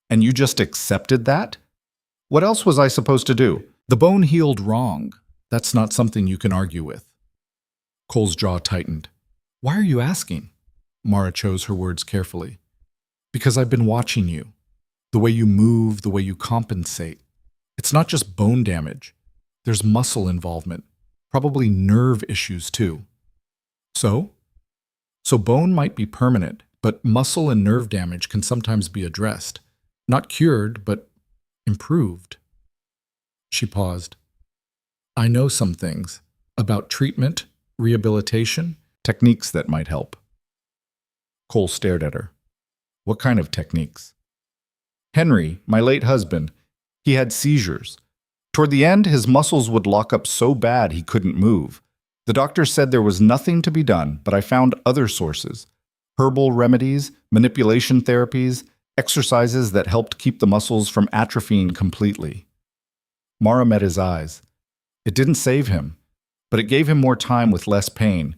And you just accepted that? What else was I supposed to do? The bone healed wrong. That's not something you can argue with. Cole's jaw tightened. Why are you asking? Mara chose her words carefully. Because I've been watching you. The way you move, the way you compensate. It's not just bone damage. There's muscle involvement. Probably nerve issues too. So bone might be permanent, but muscle and nerve damage can sometimes be addressed. Not cured, but improved. She paused. I know some things about treatment, rehabilitation, techniques that might help. Cole stared at her. What kind of techniques? Henry, my late husband, he had seizures. Toward the end, his muscles would lock up so bad he couldn't move. The doctor said there was nothing to be done, but I found other sources. Herbal remedies, manipulation therapies, exercises that helped keep the muscles from atrophying completely. Mara met his eyes. It didn't save him, but it gave him more time with less pain,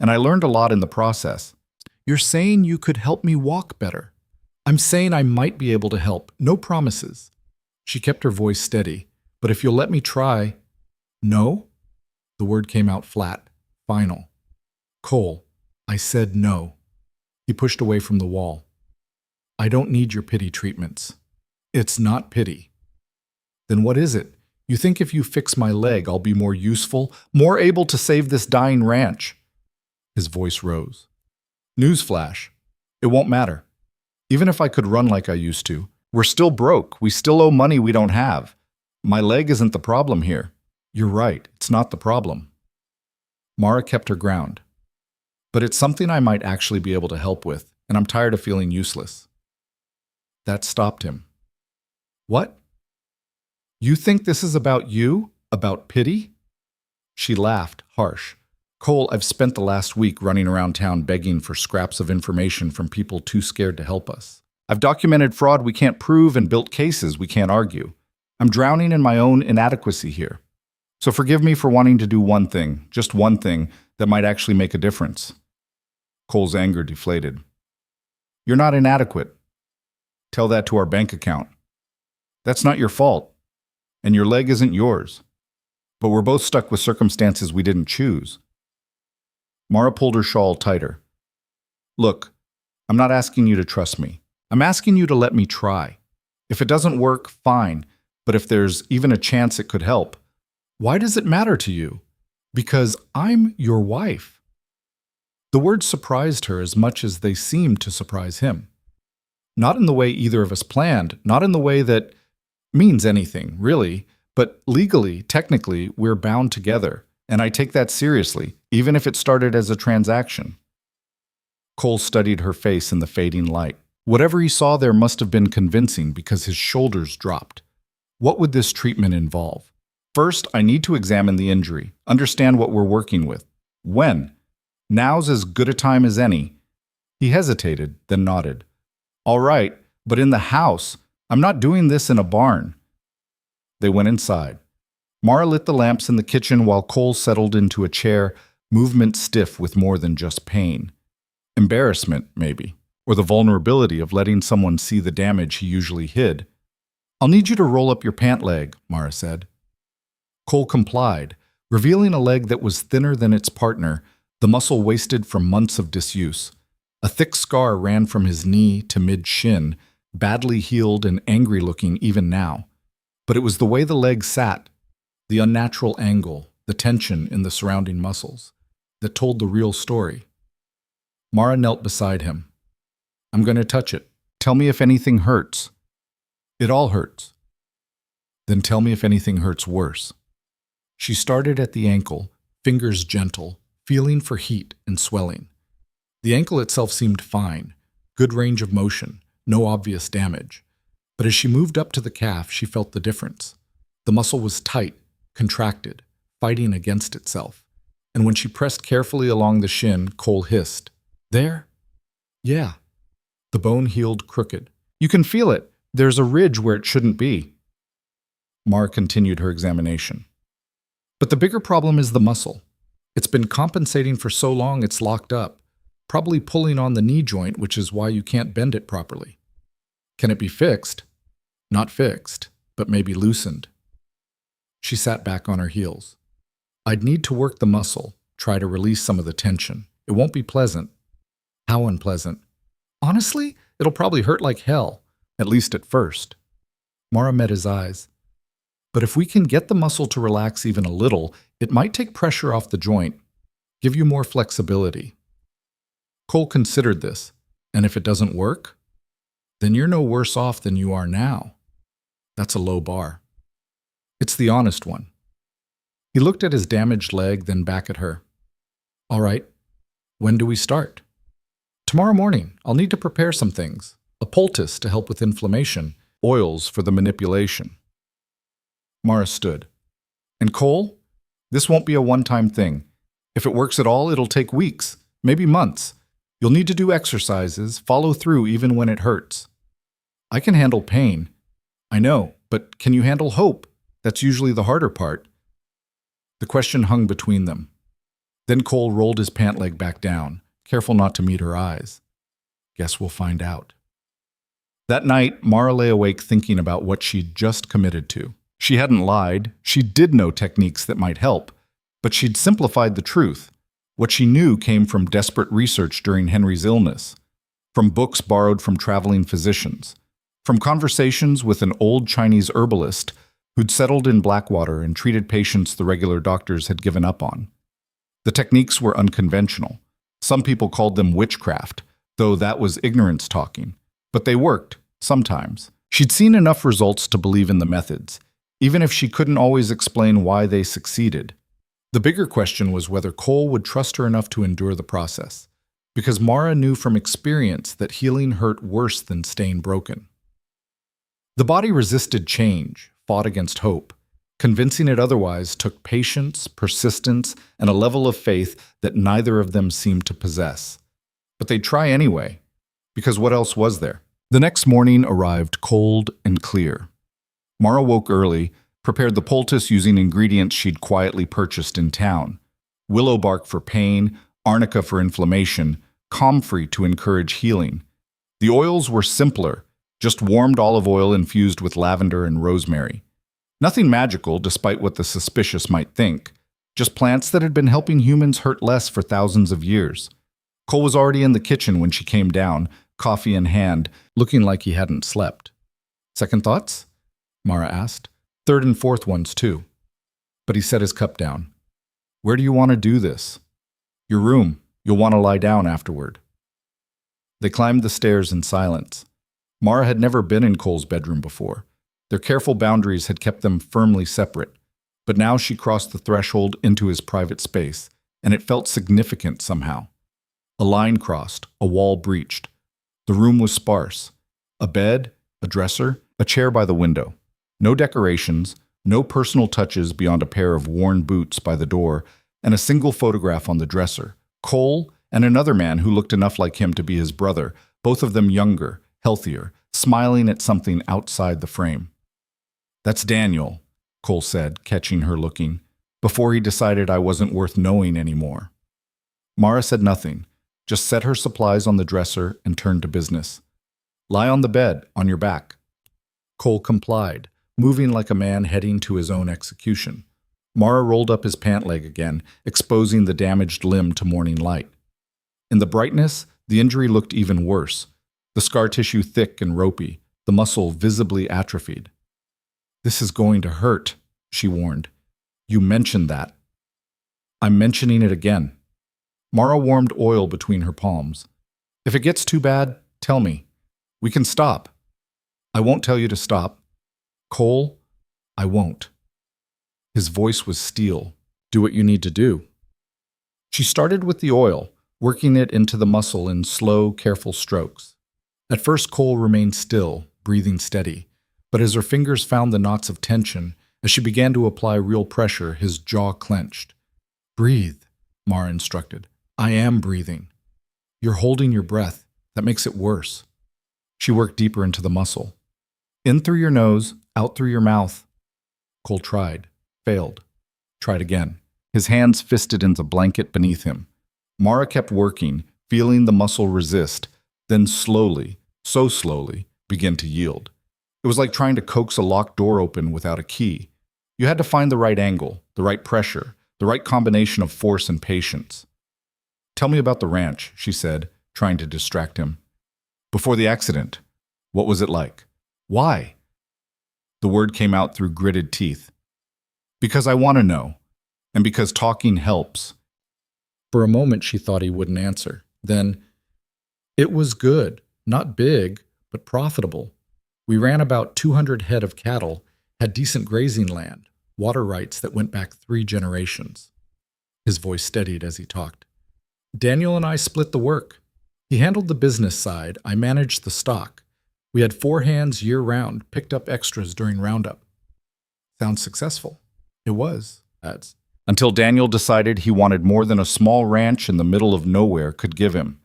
and I learned a lot in the process. You're saying you could help me walk better. I'm saying I might be able to help. No promises. She kept her voice steady. But if you'll let me try... No? The word came out flat, final. Cole, I said no. He pushed away from the wall. I don't need your pity treatments. It's not pity. Then what is it? You think if you fix my leg, I'll be more useful, more able to save this dying ranch? His voice rose. Newsflash. It won't matter. Even if I could run like I used to, we're still broke. We still owe money we don't have. My leg isn't the problem here. You're right. It's not the problem. Mara kept her ground. But it's something I might actually be able to help with, and I'm tired of feeling useless. That stopped him. What? You think this is about you? About pity? She laughed, harsh. Cole, I've spent the last week running around town begging for scraps of information from people too scared to help us. I've documented fraud we can't prove and built cases we can't argue. I'm drowning in my own inadequacy here. So forgive me for wanting to do one thing, just one thing, that might actually make a difference. Cole's anger deflated. You're not inadequate. Tell that to our bank account. That's not your fault. And your leg isn't yours. But we're both stuck with circumstances we didn't choose. Mara pulled her shawl tighter. Look, I'm not asking you to trust me. I'm asking you to let me try. If it doesn't work, fine. But if there's even a chance it could help, why does it matter to you? Because I'm your wife. The words surprised her as much as they seemed to surprise him. Not in the way either of us planned, not in the way that means anything, really, but legally, technically, we're bound together, and I take that seriously, even if it started as a transaction. Cole studied her face in the fading light. Whatever he saw there must have been convincing because his shoulders dropped. What would this treatment involve? First, I need to examine the injury, understand what we're working with. When? Now's as good a time as any. He hesitated, then nodded. All right, but in the house. I'm not doing this in a barn. They went inside. Mara lit the lamps in the kitchen while Cole settled into a chair, movement stiff with more than just pain. Embarrassment, maybe, or the vulnerability of letting someone see the damage he usually hid. I'll need you to roll up your pant leg, Mara said. Cole complied, revealing a leg that was thinner than its partner, the muscle wasted from months of disuse. A thick scar ran from his knee to mid-shin, badly healed and angry-looking even now. But it was the way the leg sat, the unnatural angle, the tension in the surrounding muscles, that told the real story. Mara knelt beside him. I'm going to touch it. Tell me if anything hurts. It all hurts. Then tell me if anything hurts worse. She started at the ankle, fingers gentle, feeling for heat and swelling. The ankle itself seemed fine, good range of motion, no obvious damage. But as she moved up to the calf, she felt the difference. The muscle was tight, contracted, fighting against itself. And when she pressed carefully along the shin, Cole hissed, There? Yeah. The bone healed crooked. You can feel it. There's a ridge where it shouldn't be. Mara continued her examination. But the bigger problem is the muscle. It's been compensating for so long it's locked up, probably pulling on the knee joint, which is why you can't bend it properly. Can it be fixed? Not fixed, but maybe loosened. She sat back on her heels. I'd need to work the muscle, try to release some of the tension. It won't be pleasant. How unpleasant? Honestly, it'll probably hurt like hell, at least at first. Mara met his eyes. But if we can get the muscle to relax even a little, it might take pressure off the joint, give you more flexibility. Cole considered this, and if it doesn't work, then you're no worse off than you are now. That's a low bar. It's the honest one. He looked at his damaged leg, then back at her. All right, when do we start? Tomorrow morning. I'll need to prepare some things. A poultice to help with inflammation, oils for the manipulation. Mara stood. And Cole? This won't be a one-time thing. If it works at all, it'll take weeks, maybe months. You'll need to do exercises, follow through even when it hurts. I can handle pain. I know, but can you handle hope? That's usually the harder part. The question hung between them. Then Cole rolled his pant leg back down, careful not to meet her eyes. Guess we'll find out. That night, Mara lay awake thinking about what she'd just committed to. She hadn't lied. She did know techniques that might help, but she'd simplified the truth. What she knew came from desperate research during Henry's illness, from books borrowed from traveling physicians, from conversations with an old Chinese herbalist who'd settled in Blackwater and treated patients the regular doctors had given up on. The techniques were unconventional. Some people called them witchcraft, though that was ignorance talking. But they worked, sometimes. She'd seen enough results to believe in the methods, even if she couldn't always explain why they succeeded. The bigger question was whether Cole would trust her enough to endure the process, because Mara knew from experience that healing hurt worse than staying broken. The body resisted change, fought against hope. Convincing it otherwise took patience, persistence, and a level of faith that neither of them seemed to possess. But they'd try anyway, because what else was there? The next morning arrived cold and clear. Mara woke early, prepared the poultice using ingredients she'd quietly purchased in town. Willow bark for pain, arnica for inflammation, comfrey to encourage healing. The oils were simpler, just warmed olive oil infused with lavender and rosemary. Nothing magical, despite what the suspicious might think. Just plants that had been helping humans hurt less for thousands of years. Cole was already in the kitchen when she came down, coffee in hand, looking like he hadn't slept. Second thoughts? Mara asked. Third and fourth ones, too. But he set his cup down. Where do you want to do this? Your room. You'll want to lie down afterward. They climbed the stairs in silence. Mara had never been in Cole's bedroom before. Their careful boundaries had kept them firmly separate, but now she crossed the threshold into his private space, and it felt significant somehow. A line crossed, a wall breached. The room was sparse. A bed, a dresser, a chair by the window. No decorations, no personal touches beyond a pair of worn boots by the door, and a single photograph on the dresser. Cole and another man who looked enough like him to be his brother, both of them younger, healthier, smiling at something outside the frame. That's Daniel, Cole said, catching her looking, before he decided I wasn't worth knowing anymore. Mara said nothing, just set her supplies on the dresser and turned to business. Lie on the bed, on your back. Cole complied, moving like a man heading to his own execution. Mara rolled up his pant leg again, exposing the damaged limb to morning light. In the brightness, the injury looked even worse, the scar tissue thick and ropey, the muscle visibly atrophied. This is going to hurt, she warned. You mentioned that. I'm mentioning it again. Mara warmed oil between her palms. If it gets too bad, tell me. We can stop. I won't tell you to stop. Cole, I won't. His voice was steel. Do what you need to do. She started with the oil, working it into the muscle in slow, careful strokes. At first, Cole remained still, breathing steady, but as her fingers found the knots of tension, as she began to apply real pressure, his jaw clenched. Breathe, Mara instructed. I am breathing. You're holding your breath. That makes it worse. She worked deeper into the muscle. In through your nose, out through your mouth. Cole tried, failed, tried again. His hands fisted in the blanket beneath him. Mara kept working, feeling the muscle resist, then slowly, so slowly, begin to yield. It was like trying to coax a locked door open without a key. You had to find the right angle, the right pressure, the right combination of force and patience. Tell me about the ranch, she said, trying to distract him. Before the accident, what was it like? Why? The word came out through gritted teeth. Because I want to know, and because talking helps. For a moment she thought he wouldn't answer. Then, it was good, not big, but profitable. We ran about 200 head of cattle, had decent grazing land, water rights that went back 3 generations. His voice steadied as he talked. Daniel and I split the work. He handled the business side, I managed the stock. We had 4 hands year-round, picked up extras during Roundup. Sounds successful. It was, adds. Until Daniel decided he wanted more than a small ranch in the middle of nowhere could give him.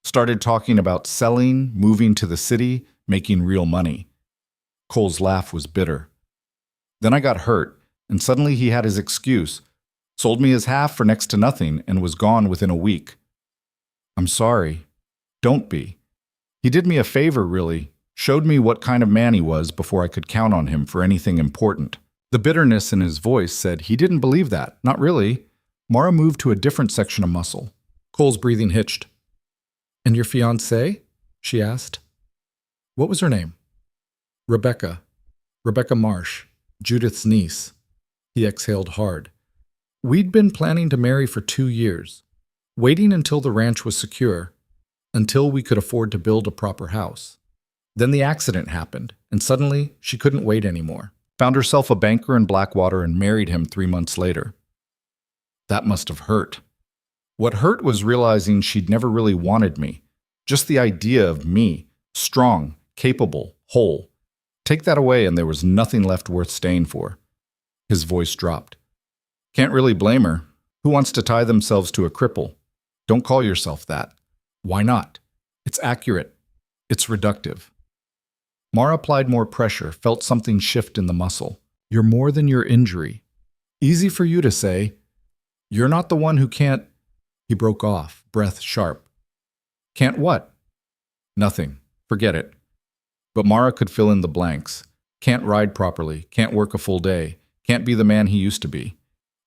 Started talking about selling, moving to the city, making real money. Cole's laugh was bitter. Then I got hurt, and suddenly he had his excuse. Sold me his half for next to nothing and was gone within a week. I'm sorry. Don't be. He did me a favor, really. Showed me what kind of man he was before I could count on him for anything important. The bitterness in his voice said he didn't believe that. Not really. Mara moved to a different section of muscle. Cole's breathing hitched. And your fiancée? She asked. What was her name? Rebecca. Rebecca Marsh, Judith's niece. He exhaled hard. We'd been planning to marry for 2 years, waiting until the ranch was secure, until we could afford to build a proper house. Then the accident happened, and suddenly she couldn't wait anymore. Found herself a banker in Blackwater and married him 3 months later. That must have hurt. What hurt was realizing she'd never really wanted me. Just the idea of me, strong, capable, whole. Take that away and there was nothing left worth staying for. His voice dropped. Can't really blame her. Who wants to tie themselves to a cripple? Don't call yourself that. Why not? It's accurate. It's reductive. Mara applied more pressure, felt something shift in the muscle. You're more than your injury. Easy for you to say. You're not the one who can't... He broke off, breath sharp. Can't what? Nothing. Forget it. But Mara could fill in the blanks. Can't ride properly, can't work a full day, can't be the man he used to be.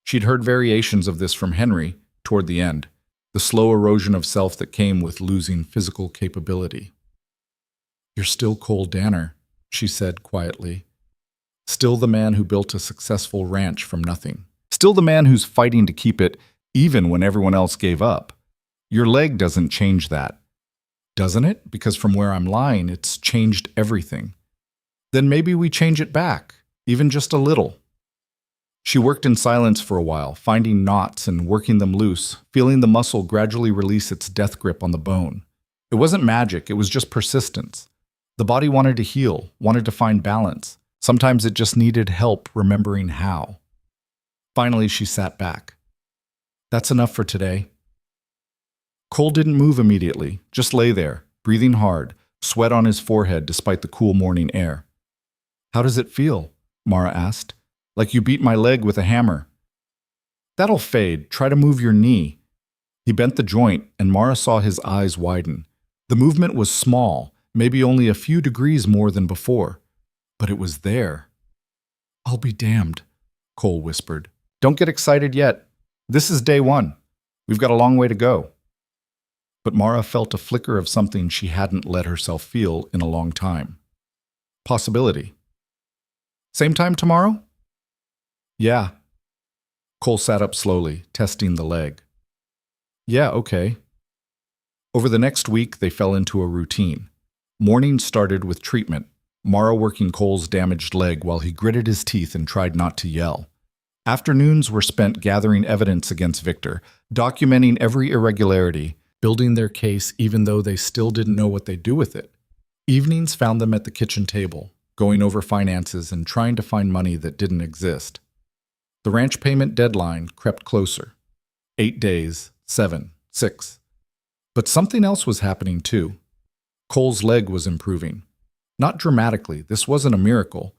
She'd heard variations of this from Henry toward the end, the slow erosion of self that came with losing physical capability. You're still Cole Danner, she said quietly. Still the man who built a successful ranch from nothing. Still the man who's fighting to keep it even when everyone else gave up. Your leg doesn't change that. Doesn't it? Because from where I'm lying, it's changed everything. Then maybe we change it back, even just a little. She worked in silence for a while, finding knots and working them loose, feeling the muscle gradually release its death grip on the bone. It wasn't magic, it was just persistence. The body wanted to heal, wanted to find balance. Sometimes it just needed help remembering how. Finally, she sat back. That's enough for today. Cole didn't move immediately, just lay there, breathing hard, sweat on his forehead despite the cool morning air. How does it feel? Mara asked. Like you beat my leg with a hammer. That'll fade. Try to move your knee. He bent the joint, and Mara saw his eyes widen. The movement was small, maybe only a few degrees more than before. But it was there. I'll be damned, Cole whispered. Don't get excited yet. This is day 1. We've got a long way to go. But Mara felt a flicker of something she hadn't let herself feel in a long time. Possibility. Same time tomorrow? Yeah. Cole sat up slowly, testing the leg. Yeah, okay. Over the next week, they fell into a routine. Mornings started with treatment, Mara working Cole's damaged leg while he gritted his teeth and tried not to yell. Afternoons were spent gathering evidence against Victor, documenting every irregularity, building their case even though they still didn't know what they'd do with it. Evenings found them at the kitchen table, going over finances and trying to find money that didn't exist. The ranch payment deadline crept closer. 8 days, 7, 6. But something else was happening too. Cole's leg was improving. Not dramatically, this wasn't a miracle,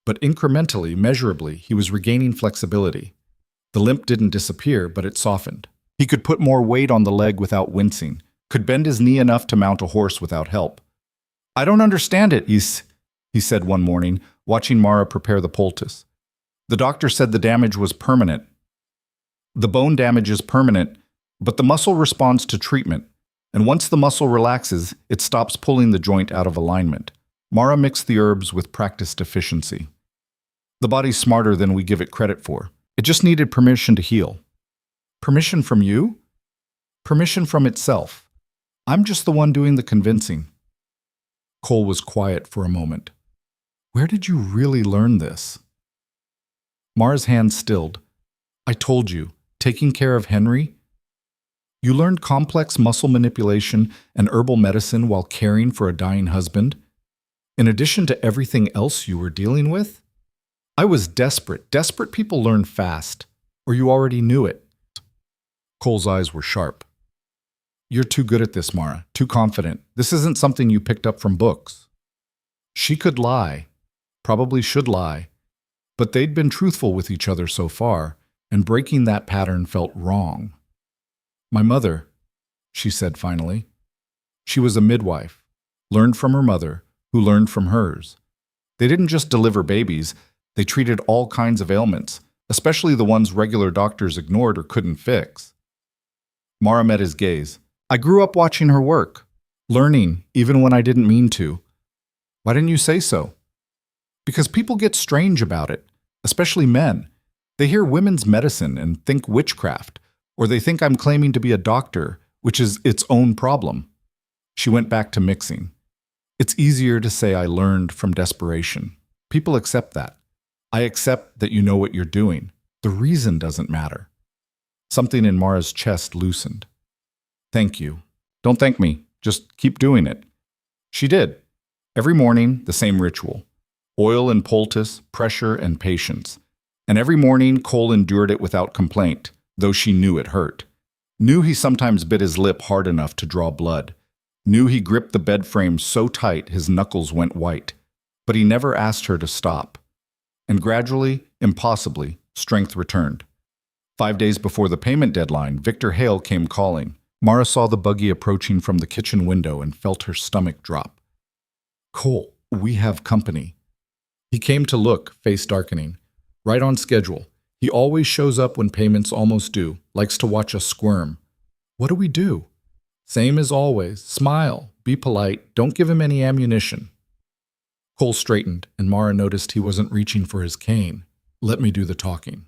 but incrementally, measurably, he was regaining flexibility. The limp didn't disappear, but it softened. He could put more weight on the leg without wincing, could bend his knee enough to mount a horse without help. I don't understand it, he said one morning, watching Mara prepare the poultice. The doctor said the damage was permanent. The bone damage is permanent, but the muscle responds to treatment, and once the muscle relaxes, it stops pulling the joint out of alignment. Mara mixed the herbs with practiced efficiency. The body's smarter than we give it credit for. It just needed permission to heal. Permission from you? Permission from itself. I'm just the one doing the convincing. Cole was quiet for a moment. Where did you really learn this? Mara's hand stilled. I told you, taking care of Henry? You learned complex muscle manipulation and herbal medicine while caring for a dying husband? In addition to everything else you were dealing with? I was desperate. Desperate people learn fast. Or you already knew it. Cole's eyes were sharp. You're too good at this, Mara. Too confident. This isn't something you picked up from books. She could lie. Probably should lie. But they'd been truthful with each other so far, and breaking that pattern felt wrong. My mother, she said finally. She was a midwife, learned from her mother, who learned from hers. They didn't just deliver babies, they treated all kinds of ailments, especially the ones regular doctors ignored or couldn't fix. Mara met his gaze. I grew up watching her work, learning even when I didn't mean to. Why didn't you say so? Because people get strange about it, especially men. They hear women's medicine and think witchcraft, or they think I'm claiming to be a doctor, which is its own problem. She went back to mixing. It's easier to say I learned from desperation. People accept that. I accept that you know what you're doing. The reason doesn't matter. Something in Mara's chest loosened. Thank you. Don't thank me. Just keep doing it. She did. Every morning, the same ritual. Oil and poultice, pressure and patience. And every morning, Cole endured it without complaint, though she knew it hurt. Knew he sometimes bit his lip hard enough to draw blood. Knew he gripped the bed frame so tight his knuckles went white. But he never asked her to stop. And gradually, impossibly, strength returned. 5 days before the payment deadline, Victor Hale came calling. Mara saw the buggy approaching from the kitchen window and felt her stomach drop. Cole, we have company. He came to look, face darkening. Right on schedule. He always shows up when payments almost due, likes to watch us squirm. What do we do? Same as always. Smile, be polite, don't give him any ammunition. Cole straightened, and Mara noticed he wasn't reaching for his cane. Let me do the talking.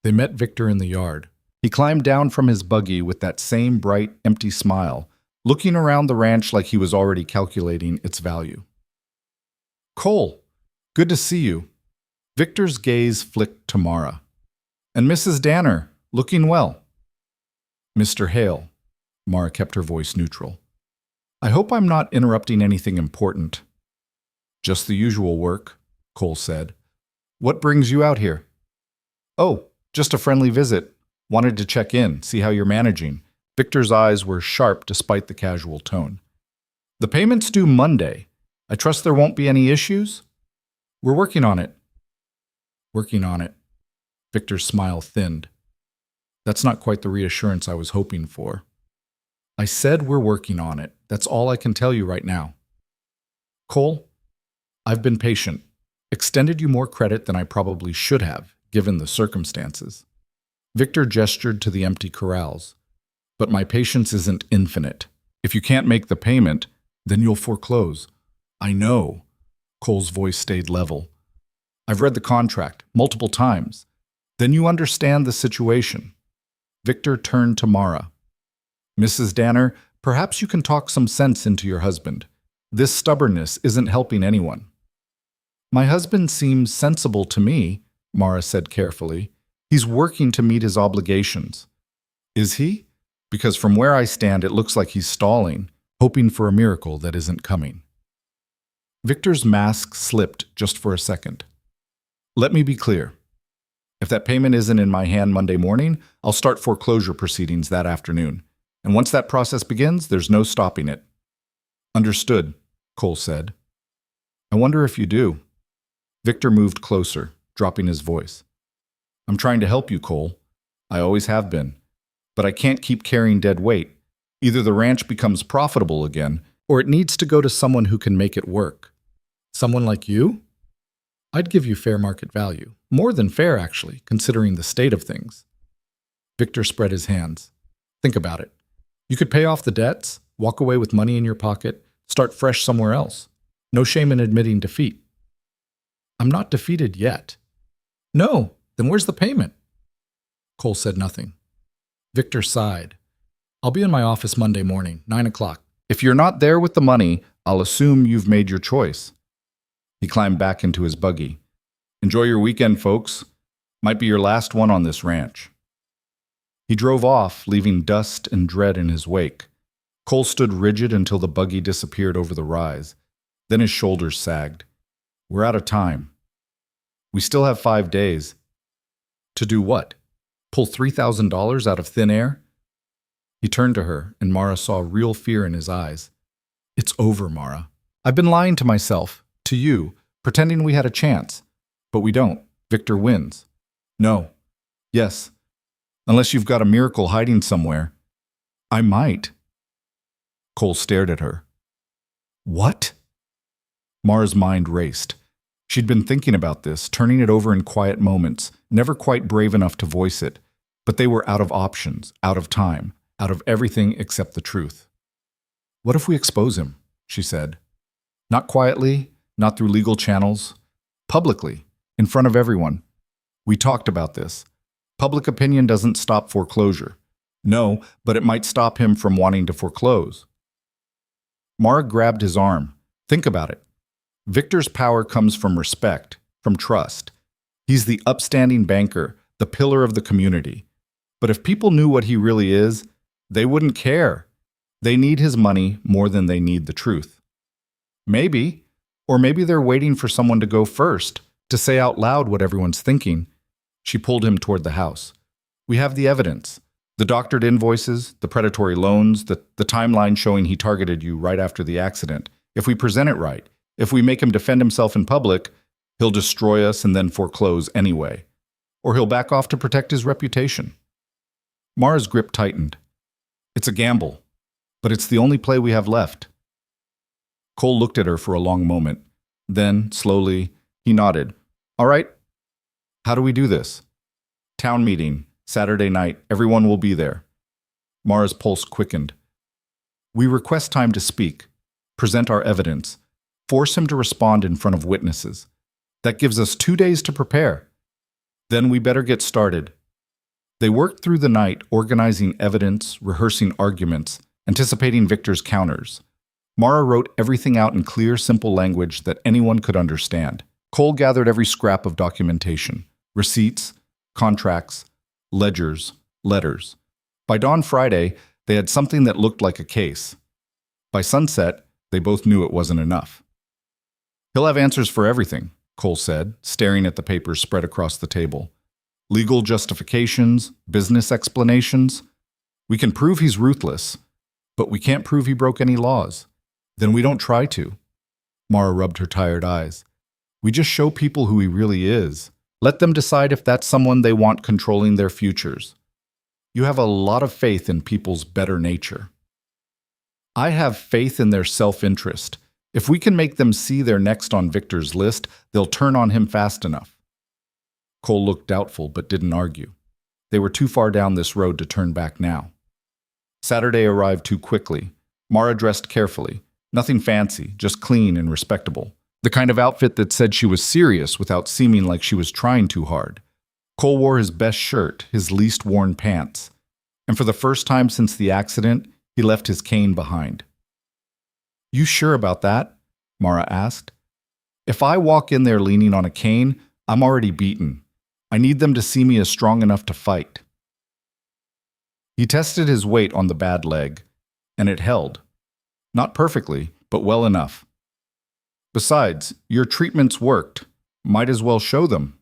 They met Victor in the yard. He climbed down from his buggy with that same bright, empty smile, looking around the ranch like he was already calculating its value. Cole, good to see you. Victor's gaze flicked to Mara. And Mrs. Danner, looking well. Mr. Hale. Mara kept her voice neutral. I hope I'm not interrupting anything important. Just the usual work, Cole said. What brings you out here? Oh, just a friendly visit. Wanted to check in, see how you're managing. Victor's eyes were sharp despite the casual tone. The payment's due Monday. I trust there won't be any issues? We're working on it. Working on it. Victor's smile thinned. That's not quite the reassurance I was hoping for. I said we're working on it. That's all I can tell you right now. Cole, I've been patient. Extended you more credit than I probably should have, given the circumstances. Victor gestured to the empty corrals. But my patience isn't infinite. If you can't make the payment, then you'll foreclose. I know. Cole's voice stayed level. I've read the contract multiple times. Then you understand the situation. Victor turned to Mara. Mrs. Danner, perhaps you can talk some sense into your husband. This stubbornness isn't helping anyone. My husband seems sensible to me, Mara said carefully. He's working to meet his obligations. Is he? Because from where I stand, it looks like he's stalling, hoping for a miracle that isn't coming. Victor's mask slipped just for a second. Let me be clear. If that payment isn't in my hand Monday morning, I'll start foreclosure proceedings that afternoon. And once that process begins, there's no stopping it. Understood, Cole said. I wonder if you do. Victor moved closer, dropping his voice. I'm trying to help you, Cole. I always have been. But I can't keep carrying dead weight. Either the ranch becomes profitable again, or it needs to go to someone who can make it work. Someone like you? I'd give you fair market value. More than fair, actually, considering the state of things. Victor spread his hands. Think about it. You could pay off the debts, walk away with money in your pocket, start fresh somewhere else. No shame in admitting defeat. I'm not defeated yet. No, then where's the payment? Cole said nothing. Victor sighed. I'll be in my office Monday morning, 9 o'clock. If you're not there with the money, I'll assume you've made your choice. He climbed back into his buggy. Enjoy your weekend, folks. Might be your last one on this ranch." He drove off, leaving dust and dread in his wake. Cole stood rigid until the buggy disappeared over the rise. Then his shoulders sagged. "We're out of time. We still have 5 days." "To do what? Pull $3,000 out of thin air?" He turned to her, and Mara saw real fear in his eyes. "It's over, Mara. I've been lying to myself, to you, pretending we had a chance. But we don't. Victor wins." "No. Yes. Unless you've got a miracle hiding somewhere." "I might." Cole stared at her. "What?" Mara's mind raced. She'd been thinking about this, turning it over in quiet moments, never quite brave enough to voice it. But they were out of options, out of time, out of everything except the truth. "What if we expose him?" she said. "Not quietly, not through legal channels. Publicly, in front of everyone. We talked about this. Public opinion doesn't stop foreclosure. No, but it might stop him from wanting to foreclose." Mara grabbed his arm. "Think about it. Victor's power comes from respect, from trust. He's the upstanding banker, the pillar of the community. But if people knew what he really is, they wouldn't care. They need his money more than they need the truth. Maybe, or maybe they're waiting for someone to go first, to say out loud what everyone's thinking." She pulled him toward the house. "We have the evidence. The doctored invoices, the predatory loans, the timeline showing he targeted you right after the accident. If we present it right, if we make him defend himself in public, he'll destroy us and then foreclose anyway. Or he'll back off to protect his reputation." Mara's grip tightened. "It's a gamble, but it's the only play we have left." Cole looked at her for a long moment. Then, slowly, he nodded. "All right. How do we do this?" "Town meeting, Saturday night. Everyone will be there." Mara's pulse quickened. "We request time to speak, present our evidence, force him to respond in front of witnesses. That gives us 2 days to prepare. Then we better get started." They worked through the night, organizing evidence, rehearsing arguments, anticipating Victor's counters. Mara wrote everything out in clear, simple language that anyone could understand. Cole gathered every scrap of documentation, receipts, contracts, ledgers, letters. By dawn Friday, they had something that looked like a case. By sunset, they both knew it wasn't enough. "He'll have answers for everything," Cole said, staring at the papers spread across the table. "Legal justifications, business explanations. We can prove he's ruthless, but we can't prove he broke any laws. Then we don't try to." Mara rubbed her tired eyes. "We just show people who he really is. Let them decide if that's someone they want controlling their futures. You have a lot of faith in people's better nature. I have faith in their self-interest. If we can make them see they're next on Victor's list, they'll turn on him fast enough." Cole looked doubtful but didn't argue. They were too far down this road to turn back now. Saturday arrived too quickly. Mara dressed carefully. Nothing fancy, just clean and respectable. The kind of outfit that said she was serious without seeming like she was trying too hard. Cole wore his best shirt, his least worn pants. And for the first time since the accident, he left his cane behind. "You sure about that?" Mara asked. "If I walk in there leaning on a cane, I'm already beaten. I need them to see me as strong enough to fight." He tested his weight on the bad leg, and it held. Not perfectly, but well enough. "Besides, your treatments worked. Might as well show them."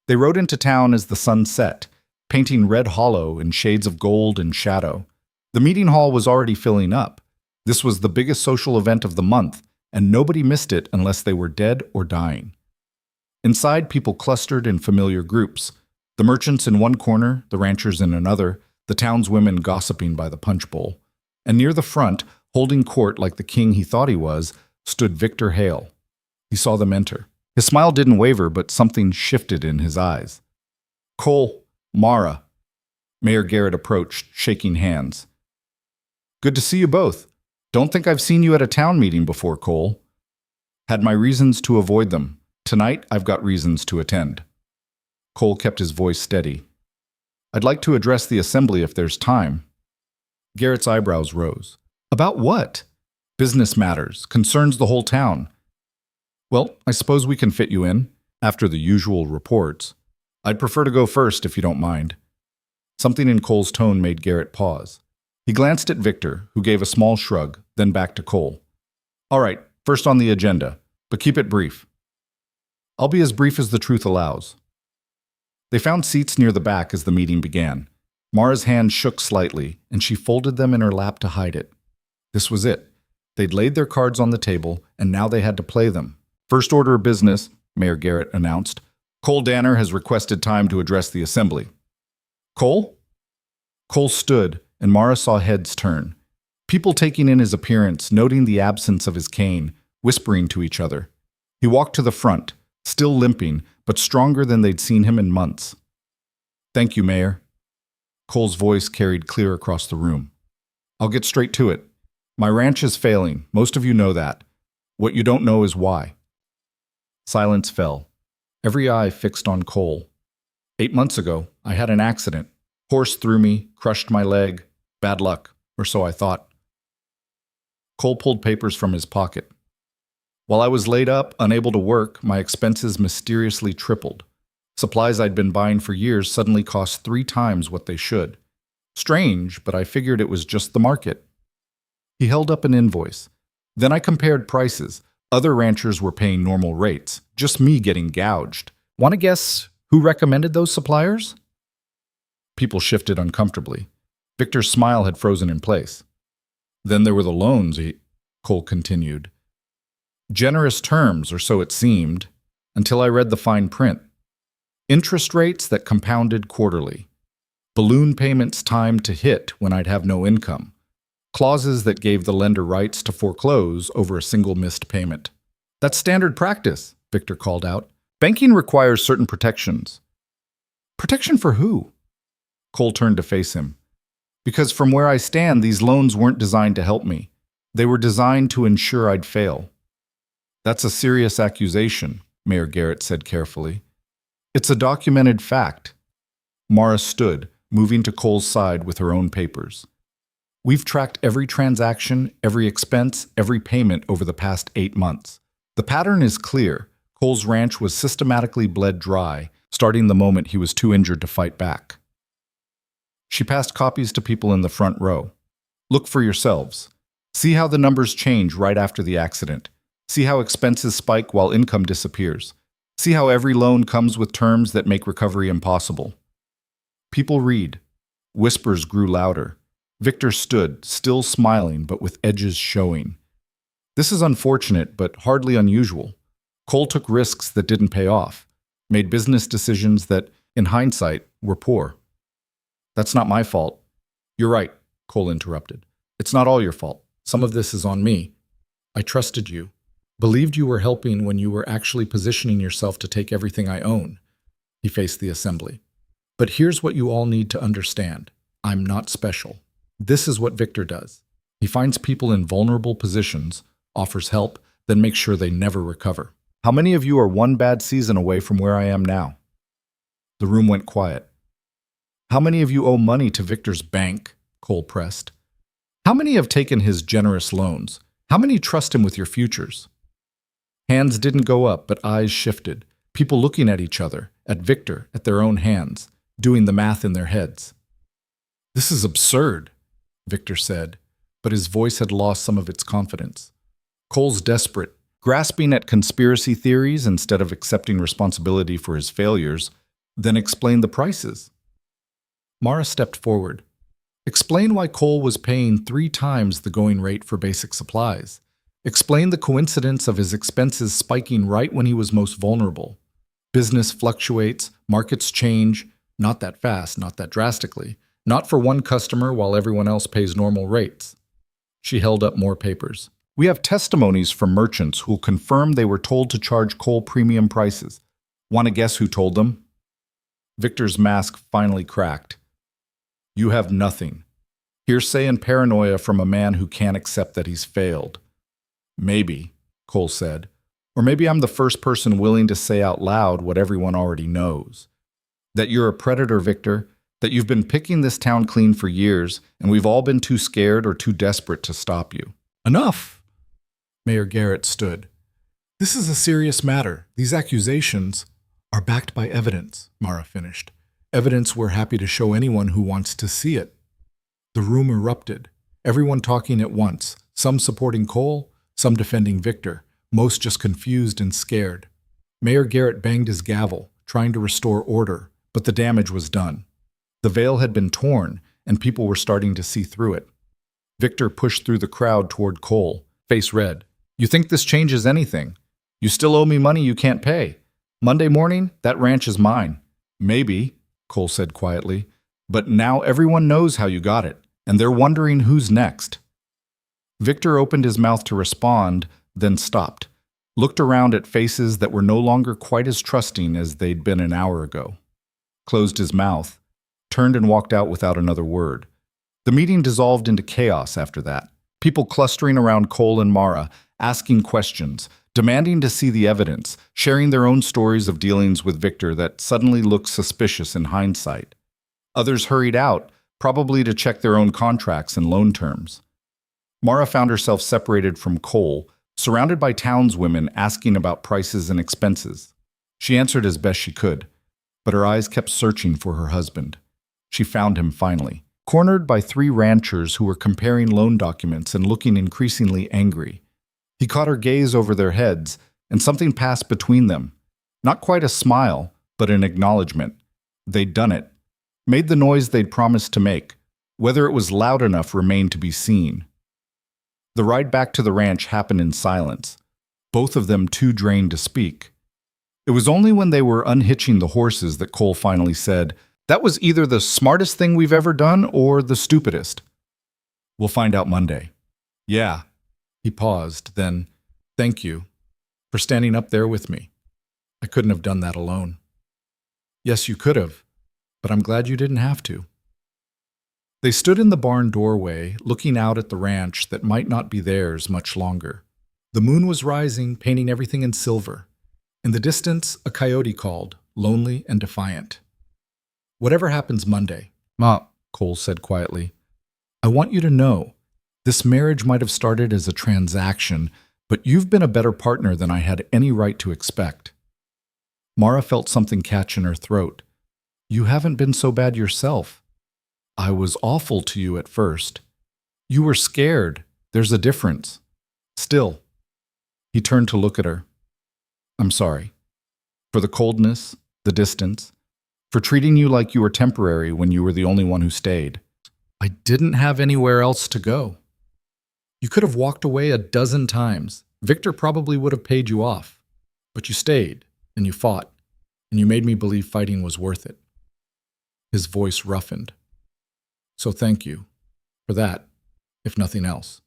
They rode into town as the sun set, painting Red Hollow in shades of gold and shadow. The meeting hall was already filling up. This was the biggest social event of the month, and nobody missed it unless they were dead or dying. Inside, people clustered in familiar groups. The merchants in one corner, the ranchers in another, the townswomen gossiping by the punch bowl. And near the front, holding court like the king he thought he was, stood Victor Hale. He saw them enter. His smile didn't waver, but something shifted in his eyes. "Cole, Mara." Mayor Garrett approached, shaking hands. "Good to see you both. Don't think I've seen you at a town meeting before, Cole." "Had my reasons to avoid them. Tonight, I've got reasons to attend." Cole kept his voice steady. "I'd like to address the assembly if there's time." Garrett's eyebrows rose. "About what?" "Business matters, concerns the whole town." "Well, I suppose we can fit you in, after the usual reports." I'd prefer to go first if you don't mind. Something in Cole's tone made Garrett pause. He glanced at Victor, who gave a small shrug, then back to Cole. All right, first on the agenda, but keep it brief. I'll be as brief as the truth allows. They found seats near the back as the meeting began. Mara's hand shook slightly, and she folded them in her lap to hide it. This was it. They'd laid their cards on the table, and now they had to play them. First order of business, Mayor Garrett announced. Cole Danner has requested time to address the assembly. Cole? Cole stood, and Mara saw heads turn. People taking in his appearance, noting the absence of his cane, whispering to each other. He walked to the front, still limping, but stronger than they'd seen him in months. Thank you, Mayor. Cole's voice carried clear across the room. I'll get straight to it. My ranch is failing. Most of you know that. What you don't know is why. Silence fell. Every eye fixed on Cole. 8 months ago, I had an accident. Horse threw me, crushed my leg. Bad luck, or so I thought. Cole pulled papers from his pocket. While I was laid up, unable to work, my expenses mysteriously tripled. Supplies I'd been buying for years suddenly cost 3 times what they should. Strange, but I figured it was just the market. He held up an invoice. Then I compared prices. Other ranchers were paying normal rates, just me getting gouged. Want to guess who recommended those suppliers? People shifted uncomfortably. Victor's smile had frozen in place. Then there were the loans, Cole continued. Generous terms, or so it seemed, until I read the fine print. Interest rates that compounded quarterly. Balloon payments timed to hit when I'd have no income. Clauses that gave the lender rights to foreclose over a single missed payment. That's standard practice, Victor called out. Banking requires certain protections. Protection for who? Cole turned to face him. Because from where I stand, these loans weren't designed to help me. They were designed to ensure I'd fail. That's a serious accusation, Mayor Garrett said carefully. It's a documented fact. Mara stood, moving to Cole's side with her own papers. We've tracked every transaction, every expense, every payment over the past 8 months. The pattern is clear. Cole's ranch was systematically bled dry, starting the moment he was too injured to fight back. She passed copies to people in the front row. Look for yourselves. See how the numbers change right after the accident. See how expenses spike while income disappears. See how every loan comes with terms that make recovery impossible. People read. Whispers grew louder. Victor stood, still smiling but with edges showing. This is unfortunate but hardly unusual. Cole took risks that didn't pay off, made business decisions that, in hindsight, were poor. That's not my fault. You're right, Cole interrupted. It's not all your fault. Some of this is on me. I trusted you. Believed you were helping when you were actually positioning yourself to take everything I own. He faced the assembly. But here's what you all need to understand. I'm not special. This is what Victor does. He finds people in vulnerable positions, offers help, then makes sure they never recover. How many of you are one bad season away from where I am now? The room went quiet. How many of you owe money to Victor's bank? Cole pressed. How many have taken his generous loans? How many trust him with your futures? Hands didn't go up, but eyes shifted. People looking at each other, at Victor, at their own hands, doing the math in their heads. This is absurd, Victor said, but his voice had lost some of its confidence. Cole's desperate, grasping at conspiracy theories instead of accepting responsibility for his failures, then explained the prices. Mara stepped forward. Explain why Cole was paying 3 times the going rate for basic supplies. Explain the coincidence of his expenses spiking right when he was most vulnerable. Business fluctuates, markets change, not that fast, not that drastically, not for one customer while everyone else pays normal rates. She held up more papers. We have testimonies from merchants who'll confirm they were told to charge Cole premium prices. Want to guess who told them? Victor's mask finally cracked. You have nothing. Hearsay and paranoia from a man who can't accept that he's failed. Maybe, Cole said. Or maybe I'm the first person willing to say out loud what everyone already knows. That you're a predator, Victor. That you've been picking this town clean for years, and we've all been too scared or too desperate to stop you. Enough! Mayor Garrett stood. This is a serious matter. These accusations. are backed by evidence, Mara finished. Evidence we're happy to show anyone who wants to see it. The room erupted, everyone talking at once, some supporting Cole, some defending Victor, most just confused and scared. Mayor Garrett banged his gavel, trying to restore order, but the damage was done. The veil had been torn, and people were starting to see through it. Victor pushed through the crowd toward Cole, face red. "You think this changes anything? You still owe me money you can't pay. Monday morning, that ranch is mine." "Maybe," Cole said quietly, "but now everyone knows how you got it, and they're wondering who's next." Victor opened his mouth to respond, then stopped, looked around at faces that were no longer quite as trusting as they'd been an hour ago, closed his mouth, turned and walked out without another word. The meeting dissolved into chaos after that, people clustering around Cole and Mara, asking questions, demanding to see the evidence, sharing their own stories of dealings with Victor that suddenly looked suspicious in hindsight. Others hurried out, probably to check their own contracts and loan terms. Mara found herself separated from Cole, surrounded by townswomen asking about prices and expenses. She answered as best she could, but her eyes kept searching for her husband. She found him finally, cornered by 3 ranchers who were comparing loan documents and looking increasingly angry. He caught her gaze over their heads, and something passed between them. Not quite a smile, but an acknowledgement. They'd done it, made the noise they'd promised to make. Whether it was loud enough remained to be seen. The ride back to the ranch happened in silence, both of them too drained to speak. It was only when they were unhitching the horses that Cole finally said, "That was either the smartest thing we've ever done or the stupidest. We'll find out Monday." "Yeah." He paused, then, "Thank you for standing up there with me. I couldn't have done that alone." "Yes, you could have, but I'm glad you didn't have to." They stood in the barn doorway, looking out at the ranch that might not be theirs much longer. The moon was rising, painting everything in silver. In the distance, a coyote called, lonely and defiant. "Whatever happens Monday," "Ma," Cole said quietly, "I want you to know, this marriage might have started as a transaction, but you've been a better partner than I had any right to expect." Mara felt something catch in her throat. "You haven't been so bad yourself. I was awful to you at first. You were scared. There's a difference. Still." He turned to look at her. "I'm sorry. For the coldness, the distance, for treating you like you were temporary when you were the only one who stayed. I didn't have anywhere else to go. You could have walked away a dozen times. Victor probably would have paid you off. But you stayed, and you fought, and you made me believe fighting was worth it." His voice roughened. "So thank you for that, if nothing else."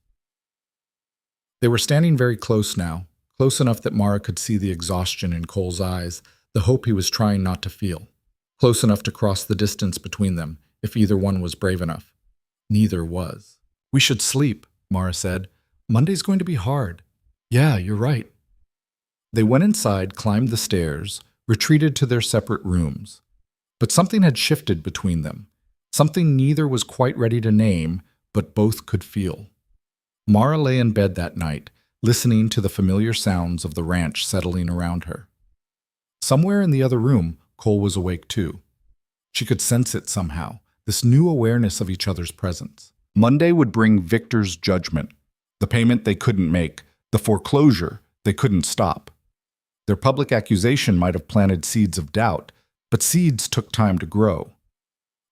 They were standing very close now, close enough that Mara could see the exhaustion in Cole's eyes, the hope he was trying not to feel. Close enough to cross the distance between them, if either one was brave enough. Neither was. "We should sleep," Mara said. "Monday's going to be hard." "Yeah, you're right." They went inside, climbed the stairs, retreated to their separate rooms. But something had shifted between them. Something neither was quite ready to name, but both could feel. Mara lay in bed that night, listening to the familiar sounds of the ranch settling around her. Somewhere in the other room, Cole was awake too. She could sense it somehow, this new awareness of each other's presence. Monday would bring Victor's judgment, the payment they couldn't make, the foreclosure they couldn't stop. Their public accusation might have planted seeds of doubt, but seeds took time to grow.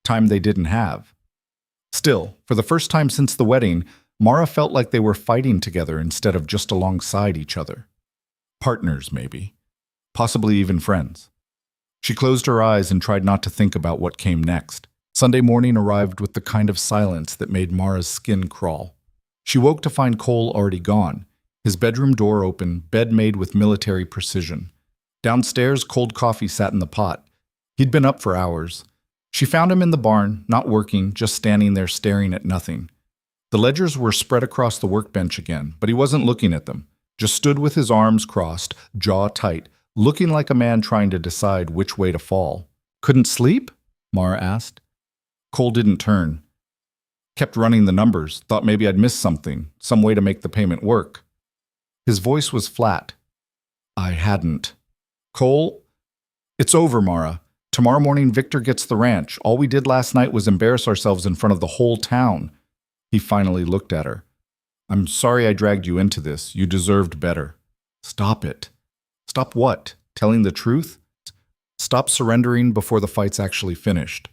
Time they didn't have. Still, for the first time since the wedding, Mara felt like they were fighting together instead of just alongside each other. Partners, maybe. Possibly even friends. She closed her eyes and tried not to think about what came next. Sunday morning arrived with the kind of silence that made Mara's skin crawl. She woke to find Cole already gone, his bedroom door open, bed made with military precision. Downstairs, cold coffee sat in the pot. He'd been up for hours. She found him in the barn, not working, just standing there staring at nothing. The ledgers were spread across the workbench again, but he wasn't looking at them, just stood with his arms crossed, jaw tight, looking like a man trying to decide which way to fall. "Couldn't sleep?" Mara asked. Cole didn't turn. Kept running the numbers, thought maybe I'd missed something, some way to make the payment work. His voice was flat. "I hadn't." "Cole, It's over, Mara. Tomorrow morning, Victor gets the ranch. All we did last night was embarrass ourselves in front of the whole town. He finally looked at her. I'm sorry I dragged you into this. You deserved better. Stop it. Stop what? Telling the truth? Stop surrendering before the fight's actually finished.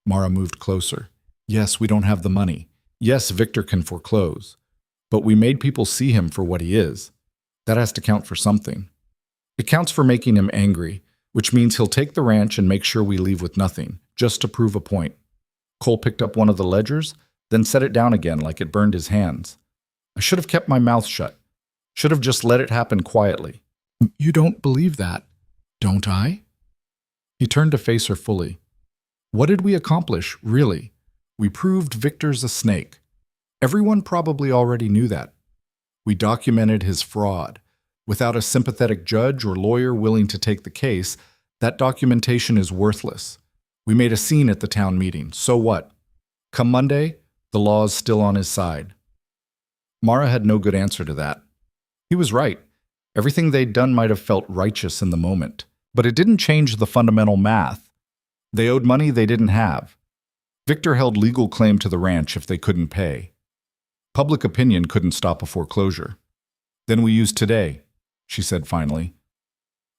Mara moved closer. Yes, we don't have the money. Yes, Victor can foreclose. But we made people see him for what he is. That has to count for something. It counts for making him angry, which means he'll take the ranch and make sure we leave with nothing, just to prove a point. Cole picked up one of the ledgers, then set it down again like it burned his hands. I should have kept my mouth shut. Should have just let it happen quietly. You don't believe that, don't I? He turned to face her fully. What did we accomplish, really? We proved Victor's a snake. Everyone probably already knew that. We documented his fraud. Without a sympathetic judge or lawyer willing to take the case, that documentation is worthless. We made a scene at the town meeting. So what? Come Monday, the law's still on his side. Mara had no good answer to that. He was right. Everything they'd done might have felt righteous in the moment, but it didn't change the fundamental math. They owed money they didn't have. Victor held legal claim to the ranch if they couldn't pay. Public opinion couldn't stop a foreclosure. Then we use today, she said finally.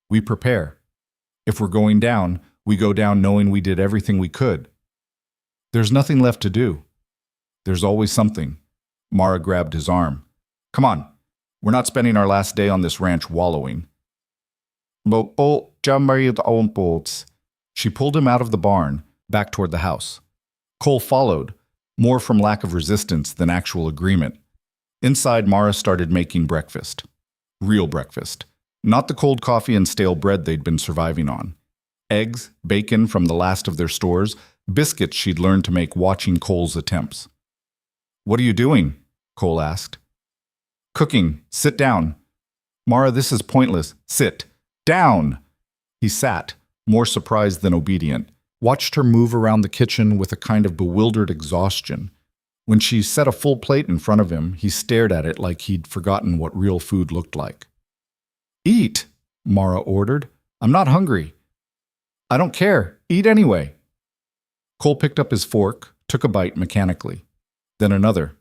We prepare. If we're going down, we go down knowing we did everything we could. There's nothing left to do. There's always something. Mara grabbed his arm. Come on. We're not spending our last day on this ranch wallowing. She pulled him out of the barn, back toward the house. Cole followed, more from lack of resistance than actual agreement. Inside, Mara started making breakfast. Real breakfast. Not the cold coffee and stale bread they'd been surviving on. Eggs, bacon from the last of their stores, biscuits she'd learned to make watching Cole's attempts. What are you doing? Cole asked. Cooking. Sit down. Mara, this is pointless. Sit. Down! He sat, more surprised than obedient, watched her move around the kitchen with a kind of bewildered exhaustion. When she set a full plate in front of him, he stared at it like he'd forgotten what real food looked like. Eat, Mara ordered. I'm not hungry. I don't care. Eat anyway. Cole picked up his fork, took a bite mechanically. Then another.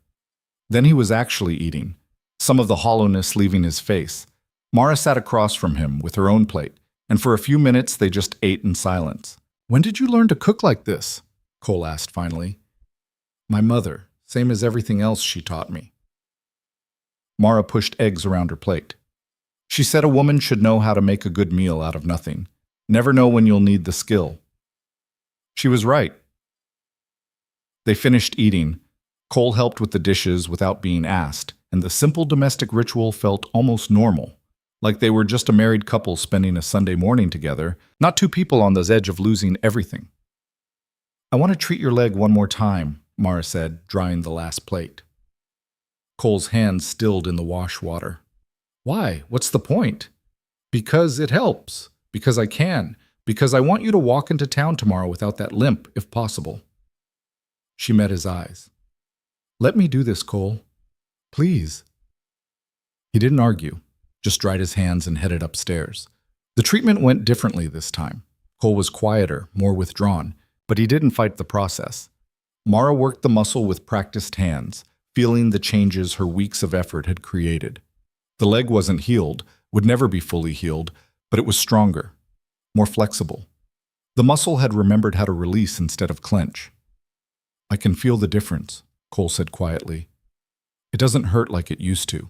Then he was actually eating, some of the hollowness leaving his face. Mara sat across from him with her own plate, and for a few minutes they just ate in silence. When did you learn to cook like this? Cole asked finally. My mother, same as everything else she taught me. Mara pushed eggs around her plate. She said a woman should know how to make a good meal out of nothing. Never know when you'll need the skill. She was right. They finished eating. Cole helped with the dishes without being asked, and the simple domestic ritual felt almost normal, like they were just a married couple spending a Sunday morning together, not two people on the edge of losing everything. I want to treat your leg one more time, Mara said, drying the last plate. Cole's hands stilled in the wash water. Why? What's the point? Because it helps. Because I can. Because I want you to walk into town tomorrow without that limp, if possible. She met his eyes. Let me do this, Cole. Please. He didn't argue, just dried his hands and headed upstairs. The treatment went differently this time. Cole was quieter, more withdrawn, but he didn't fight the process. Mara worked the muscle with practiced hands, feeling the changes her weeks of effort had created. The leg wasn't healed, would never be fully healed, but it was stronger, more flexible. The muscle had remembered how to release instead of clench. I can feel the difference, Cole said quietly. It doesn't hurt like it used to.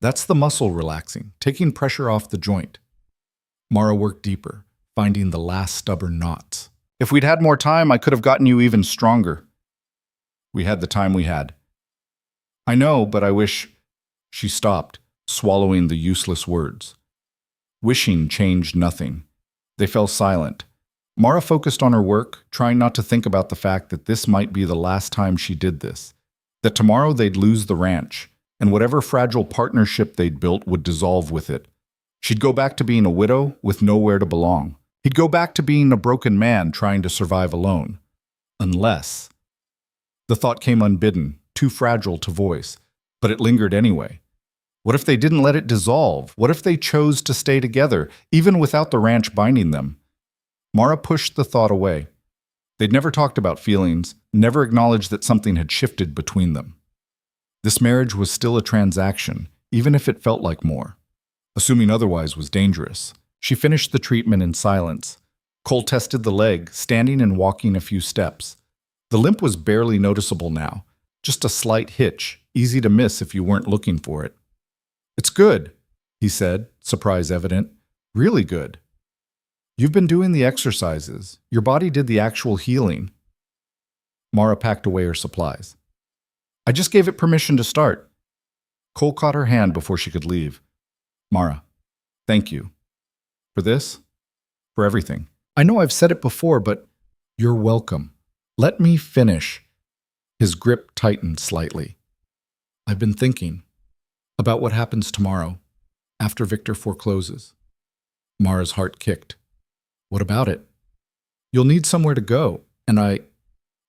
That's the muscle relaxing, taking pressure off the joint. Mara worked deeper, finding the last stubborn knots. If we'd had more time, I could have gotten you even stronger. We had the time we had. I know, but I wish... She stopped, swallowing the useless words. Wishing changed nothing. They fell silent. Mara focused on her work, trying not to think about the fact that this might be the last time she did this. That tomorrow they'd lose the ranch, and whatever fragile partnership they'd built would dissolve with it. She'd go back to being a widow with nowhere to belong. He'd go back to being a broken man trying to survive alone. Unless... The thought came unbidden, too fragile to voice, but it lingered anyway. What if they didn't let it dissolve? What if they chose to stay together, even without the ranch binding them? Mara pushed the thought away. They'd never talked about feelings, never acknowledged that something had shifted between them. This marriage was still a transaction, even if it felt like more. Assuming otherwise was dangerous. She finished the treatment in silence. Cole tested the leg, standing and walking a few steps. The limp was barely noticeable now, just a slight hitch, easy to miss if you weren't looking for it. "It's good," he said, surprise evident. "Really good. You've been doing the exercises. Your body did the actual healing." Mara packed away her supplies. "I just gave it permission to start." Cole caught her hand before she could leave. "Mara, thank you. For this? For everything. I know I've said it before, but you're welcome. Let me finish." His grip tightened slightly. "I've been thinking about what happens tomorrow, after Victor forecloses." Mara's heart kicked. "What about it?" "You'll need somewhere to go, and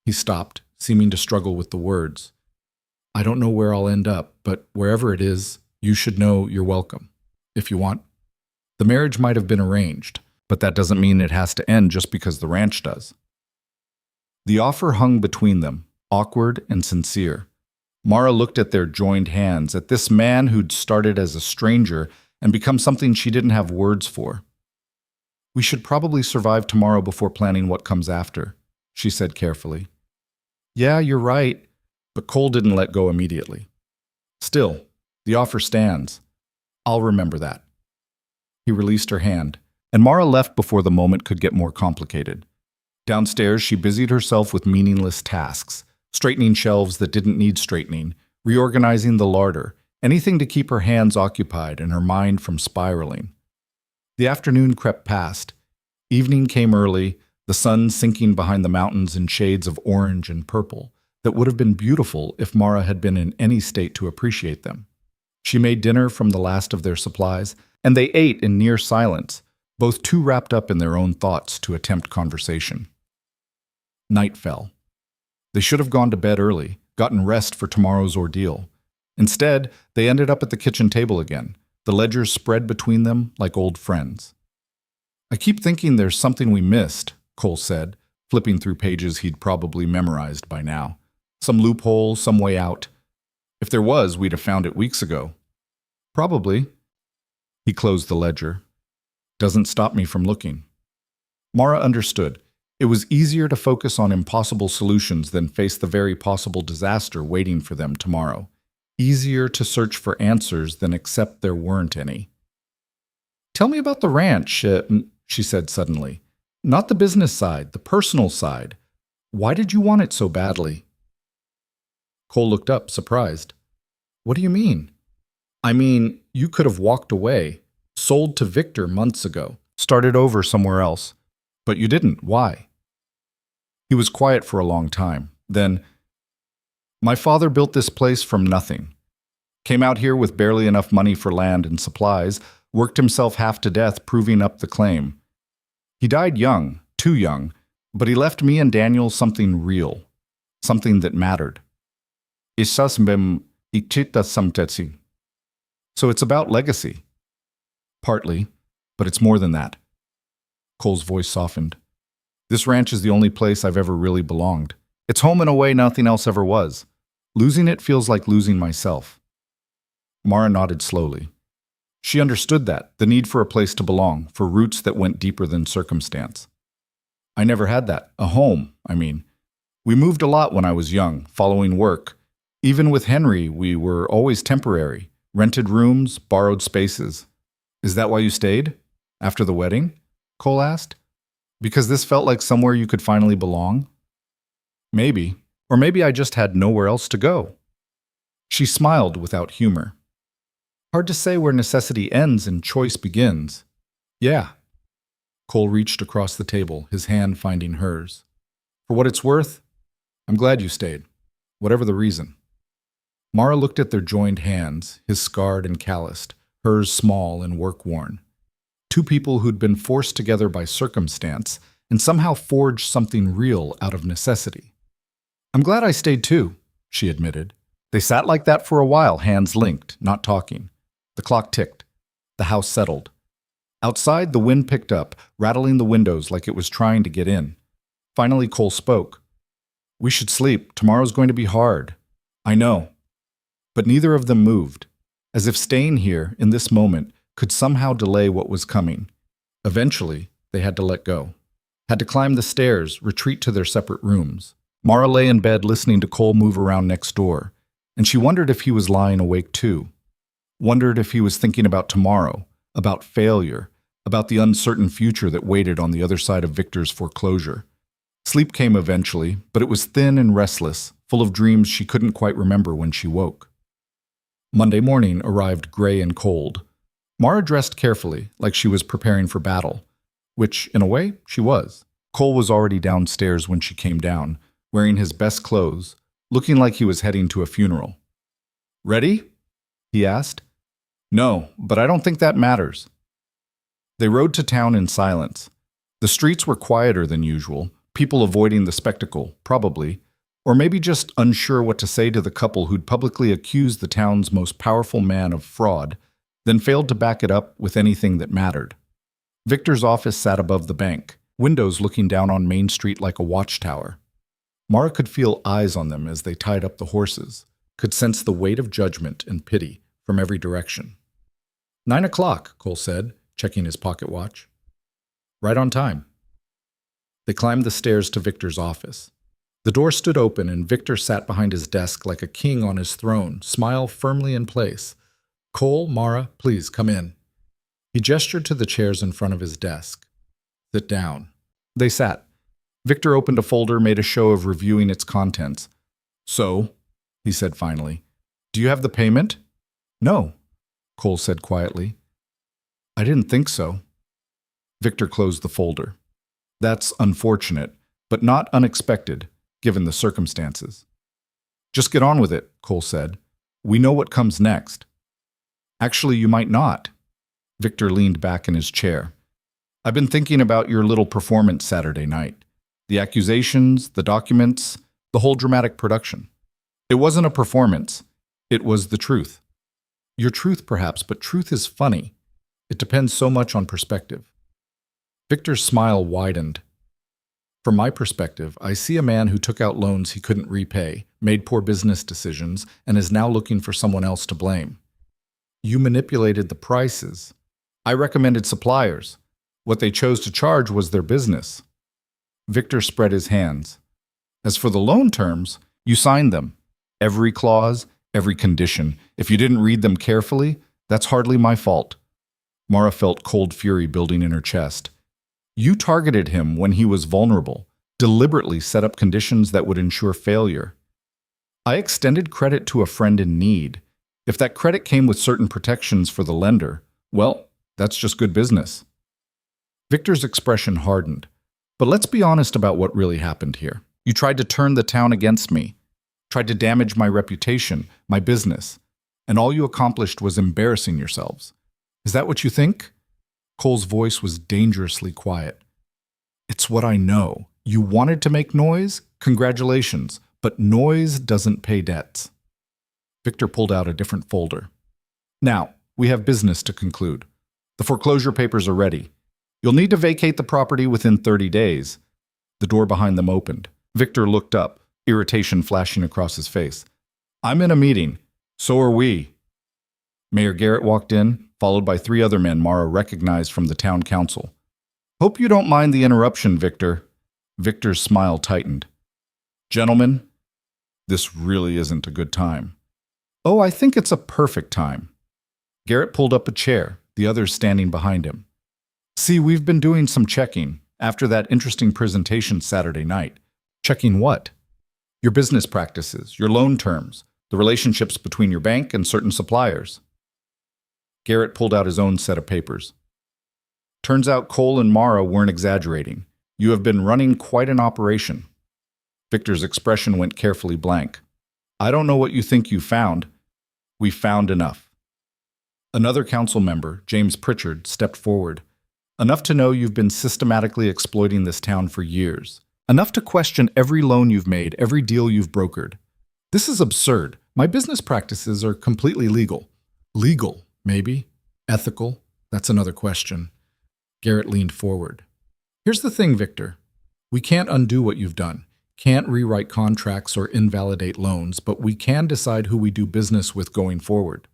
He stopped, seeming to struggle with the words. "I don't know where I'll end up, but wherever it is, you should know you're welcome, if you want." The marriage might have been arranged, but that doesn't mean it has to end just because the ranch does. The offer hung between them, awkward and sincere. Mara looked at their joined hands, at this man who'd started as a stranger and become something she didn't have words for. "We should probably survive tomorrow before planning what comes after," she said carefully. "Yeah, you're right," but Cole didn't let go immediately. "Still, the offer stands. I'll remember that." He released her hand, and Mara left before the moment could get more complicated. Downstairs, she busied herself with meaningless tasks, straightening shelves that didn't need straightening, reorganizing the larder, anything to keep her hands occupied and her mind from spiraling. The afternoon crept past. Evening came early, the sun sinking behind the mountains in shades of orange and purple that would have been beautiful if Mara had been in any state to appreciate them. She made dinner from the last of their supplies, and they ate in near silence, both too wrapped up in their own thoughts to attempt conversation. Night fell. They should have gone to bed early, gotten rest for tomorrow's ordeal. Instead, they ended up at the kitchen table again, the ledgers spread between them like old friends. "I keep thinking there's something we missed," Cole said, flipping through pages he'd probably memorized by now. "Some loophole, some way out. If there was, we'd have found it weeks ago." "Probably." He closed the ledger. "Doesn't stop me from looking." Mara understood. It was easier to focus on impossible solutions than face the very possible disaster waiting for them tomorrow. Easier to search for answers than accept there weren't any. "Tell me about the ranch," she said suddenly. "Not the business side, the personal side. Why did you want it so badly?" Cole looked up, surprised. "What do you mean?" "I mean, you could have walked away, sold to Victor months ago, started over somewhere else. But you didn't. Why?" He was quiet for a long time. Then, "My father built this place from nothing. Came out here with barely enough money for land and supplies, worked himself half to death proving up the claim. He died young, too young, but he left me and Daniel something real, something that mattered. So it's about legacy." "Partly, but it's more than that." Cole's voice softened. "This ranch is the only place I've ever really belonged. It's home in a way nothing else ever was. Losing it feels like losing myself." Mara nodded slowly. She understood that, the need for a place to belong, for roots that went deeper than circumstance. "I never had that. A home, I mean. We moved a lot when I was young, following work. Even with Henry, we were always temporary. Rented rooms, borrowed spaces." "Is that why you stayed? After the wedding?" Cole asked. "Because this felt like somewhere you could finally belong?" "Maybe. Or maybe I just had nowhere else to go." She smiled without humor. "Hard to say where necessity ends and choice begins." "Yeah." Cole reached across the table, his hand finding hers. "For what it's worth, I'm glad you stayed, whatever the reason." Mara looked at their joined hands, his scarred and calloused, hers small and work-worn. Two people who'd been forced together by circumstance and somehow forged something real out of necessity. "I'm glad I stayed too," she admitted. They sat like that for a while, hands linked, not talking. The clock ticked. The house settled. Outside, the wind picked up, rattling the windows like it was trying to get in. Finally, Cole spoke. "We should sleep. Tomorrow's going to be hard." "I know." But neither of them moved, as if staying here, in this moment, could somehow delay what was coming. Eventually, they had to let go. Had to climb the stairs, retreat to their separate rooms. Mara lay in bed listening to Cole move around next door, and she wondered if he was lying awake too. Wondered if he was thinking about tomorrow, about failure, about the uncertain future that waited on the other side of Victor's foreclosure. Sleep came eventually, but it was thin and restless, full of dreams she couldn't quite remember when she woke. Monday morning arrived gray and cold. Mara dressed carefully, like she was preparing for battle, which, in a way, she was. Cole was already downstairs when she came down, wearing his best clothes, looking like he was heading to a funeral. "Ready?" he asked. "No, but I don't think that matters." They rode to town in silence. The streets were quieter than usual, people avoiding the spectacle, probably, or maybe just unsure what to say to the couple who'd publicly accused the town's most powerful man of fraud, then failed to back it up with anything that mattered. Victor's office sat above the bank, windows looking down on Main Street like a watchtower. Mara could feel eyes on them as they tied up the horses, could sense the weight of judgment and pity from every direction. 9 o'clock, Cole said, checking his pocket watch. Right on time. They climbed the stairs to Victor's office. The door stood open and Victor sat behind his desk like a king on his throne, smile firmly in place. "Cole, Mara, please come in." He gestured to the chairs in front of his desk. "Sit down." They sat. Victor opened a folder, made a show of reviewing its contents. "So," he said finally, "do you have the payment?" "No," Cole said quietly. "I didn't think so." Victor closed the folder. "That's unfortunate, but not unexpected, given the circumstances." "Just get on with it," Cole said. "We know what comes next." "Actually, you might not." Victor leaned back in his chair. "I've been thinking about your little performance Saturday night. The accusations, the documents, the whole dramatic production. It wasn't a performance. It was the truth. Your truth, perhaps, but truth is funny. It depends so much on perspective." Victor's smile widened. "From my perspective, I see a man who took out loans he couldn't repay, made poor business decisions, and is now looking for someone else to blame. You manipulated the prices. I recommended suppliers. What they chose to charge was their business." Victor spread his hands. "As for the loan terms, you signed them. Every clause, every condition. If you didn't read them carefully, that's hardly my fault." Mara felt cold fury building in her chest. "You targeted him when he was vulnerable, deliberately set up conditions that would ensure failure. I extended credit to a friend in need. If that credit came with certain protections for the lender, well, that's just good business." Victor's expression hardened. "But let's be honest about what really happened here. You tried to turn the town against me, tried to damage my reputation, my business, and all you accomplished was embarrassing yourselves. Is that what you think?" Cole's voice was dangerously quiet. "It's what I know. You wanted to make noise? Congratulations, but noise doesn't pay debts." Victor pulled out a different folder. "Now, we have business to conclude. The foreclosure papers are ready. You'll need to vacate the property within 30 days. The door behind them opened. Victor looked up, irritation flashing across his face. "I'm in a meeting. So are we." Mayor Garrett walked in, followed by 3 other men Mara recognized from the town council. "Hope you don't mind the interruption, Victor." Victor's smile tightened. "Gentlemen, this really isn't a good time." "Oh, I think it's a perfect time." Garrett pulled up a chair, the others standing behind him. "See, we've been doing some checking after that interesting presentation Saturday night." "Checking what?" "Your business practices, your loan terms, the relationships between your bank and certain suppliers." Garrett pulled out his own set of papers. "Turns out Cole and Mara weren't exaggerating. You have been running quite an operation." Victor's expression went carefully blank. "I don't know what you think you found. We found enough." Another council member, James Pritchard, stepped forward. "Enough to know you've been systematically exploiting this town for years. Enough to question every loan you've made, every deal you've brokered. This is absurd. My business practices are completely legal." "Legal," Maybe. Ethical? That's another question. Garrett leaned forward. Here's the thing, Victor. We can't undo what you've done. Can't rewrite contracts or invalidate loans, but we can decide who we do business with going forward.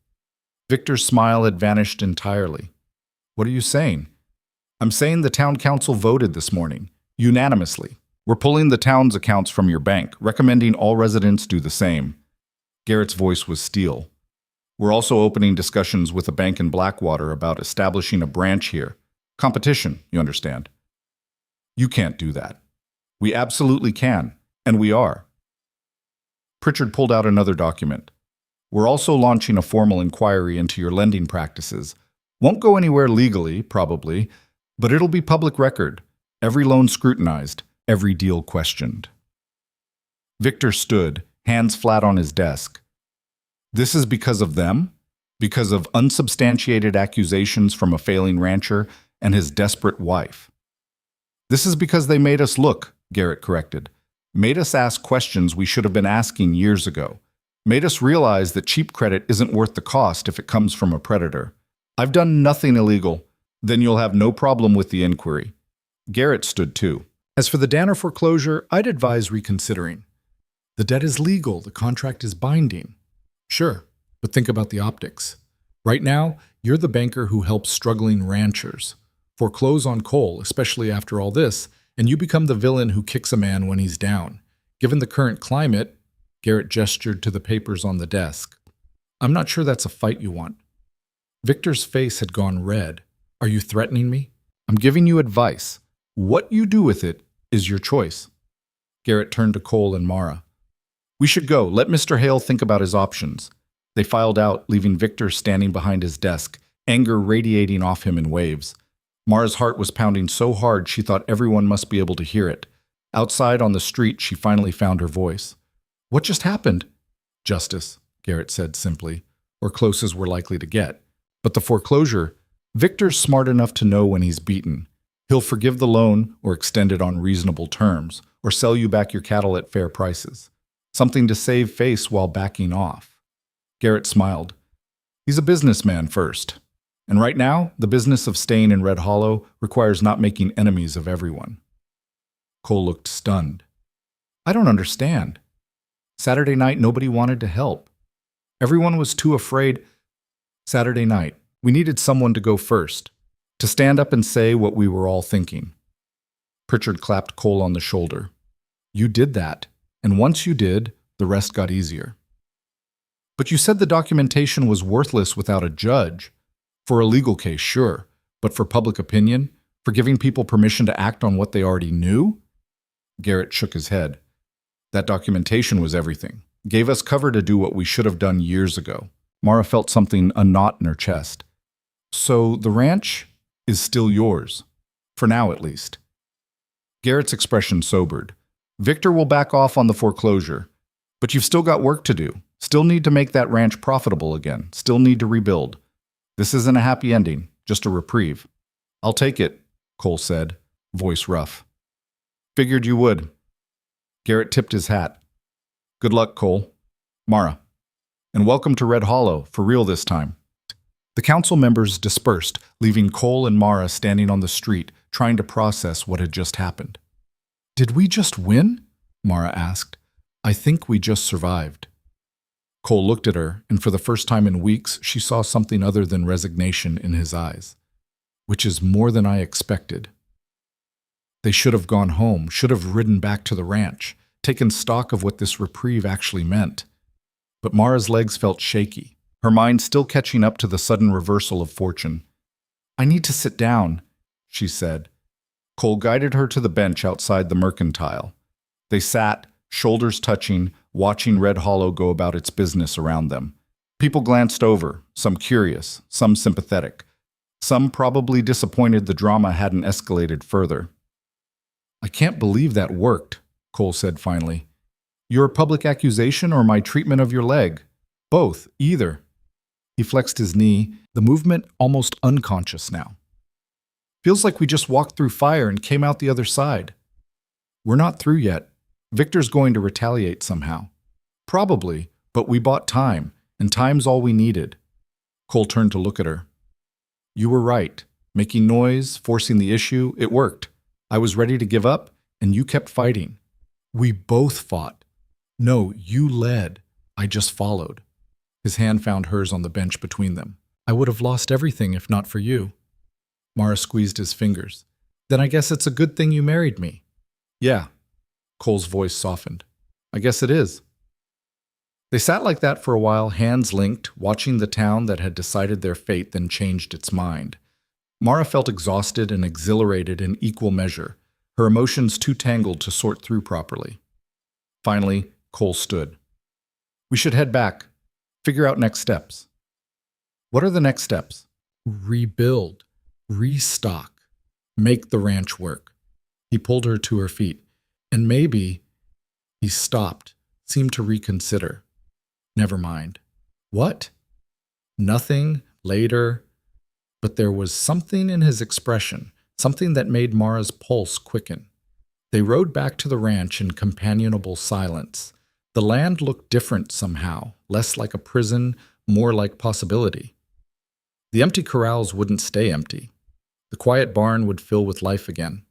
Victor's smile had vanished entirely. What are you saying? I'm saying the town council voted this morning, unanimously. We're pulling the town's accounts from your bank, recommending all residents do the same. Garrett's voice was steel. We're also opening discussions with a bank in Blackwater about establishing a branch here. Competition, you understand. You can't do that. We absolutely can, and we are. Pritchard pulled out another document. We're also launching a formal inquiry into your lending practices. Won't go anywhere legally, probably, but it'll be public record. Every loan scrutinized, every deal questioned. Victor stood, hands flat on his desk. This is because of them? Because of unsubstantiated accusations from a failing rancher and his desperate wife? This is because they made us look, Garrett corrected. Made us ask questions we should have been asking years ago. Made us realize that cheap credit isn't worth the cost if it comes from a predator. I've done nothing illegal. Then you'll have no problem with the inquiry. Garrett stood too. As for the Danner foreclosure, I'd advise reconsidering. The debt is legal, the contract is binding. Sure, but think about the optics. Right now, you're the banker who helps struggling ranchers. Foreclose on coal, especially after all this, and you become the villain who kicks a man when he's down. Given the current climate, Garrett gestured to the papers on the desk. I'm not sure that's a fight you want. Victor's face had gone red. Are you threatening me? I'm giving you advice. What you do with it is your choice. Garrett turned to Cole and Mara. We should go. Let Mr. Hale think about his options. They filed out, leaving Victor standing behind his desk, anger radiating off him in waves. Mara's heart was pounding so hard she thought everyone must be able to hear it. Outside on the street, she finally found her voice. What just happened? Justice, Garrett said simply, or close as we're likely to get. But the foreclosure, Victor's smart enough to know when he's beaten. He'll forgive the loan or extend it on reasonable terms, or sell you back your cattle at fair prices. Something to save face while backing off. Garrett smiled. He's a businessman first. And right now, the business of staying in Red Hollow requires not making enemies of everyone. Cole looked stunned. I don't understand. Saturday night, nobody wanted to help. Everyone was too afraid. Saturday night, we needed someone to go first, to stand up and say what we were all thinking. Pritchard clapped Cole on the shoulder. You did that, and once you did, the rest got easier. But you said the documentation was worthless without a judge. For a legal case, sure, but for public opinion, for giving people permission to act on what they already knew? Garrett shook his head. That documentation was everything. Gave us cover to do what we should have done years ago. Mara felt something a knot in her chest. So the ranch is still yours. For now, at least. Garrett's expression sobered. Victor will back off on the foreclosure. But you've still got work to do. Still need to make that ranch profitable again. Still need to rebuild. This isn't a happy ending, just a reprieve. I'll take it, Cole said, voice rough. Figured you would. Garrett tipped his hat. Good luck, Cole. Mara. And welcome to Red Hollow, for real this time. The council members dispersed, leaving Cole and Mara standing on the street, trying to process what had just happened. Did we just win? Mara asked. I think we just survived. Cole looked at her, and for the first time in weeks, she saw something other than resignation in his eyes. Which is more than I expected. They should have gone home, should have ridden back to the ranch, taken stock of what this reprieve actually meant. But Mara's legs felt shaky, her mind still catching up to the sudden reversal of fortune. I need to sit down, she said. Cole guided her to the bench outside the mercantile. They sat, shoulders touching, watching Red Hollow go about its business around them. People glanced over, some curious, some sympathetic. Some probably disappointed the drama hadn't escalated further. I can't believe that worked, Cole said finally. Your public accusation or my treatment of your leg? Both, either. He flexed his knee, the movement almost unconscious now. Feels like we just walked through fire and came out the other side. We're not through yet. Victor's going to retaliate somehow. Probably, but we bought time, and time's all we needed. Cole turned to look at her. You were right. Making noise, forcing the issue, it worked. I was ready to give up, and you kept fighting. We both fought. No, you led. I just followed. His hand found hers on the bench between them. I would have lost everything if not for you. Mara squeezed his fingers. Then I guess it's a good thing you married me. Yeah. Cole's voice softened. I guess it is. They sat like that for a while, hands linked, watching the town that had decided their fate then changed its mind. Mara felt exhausted and exhilarated in equal measure, her emotions too tangled to sort through properly. Finally, Cole stood. We should head back, figure out next steps. What are the next steps? Rebuild, restock, make the ranch work. He pulled her to her feet, and maybe he stopped, seemed to reconsider. Never mind. What? Nothing, later. But there was something in his expression, something that made Mara's pulse quicken. They rode back to the ranch in companionable silence. The land looked different somehow, less like a prison, more like possibility. The empty corrals wouldn't stay empty. The quiet barn would fill with life again.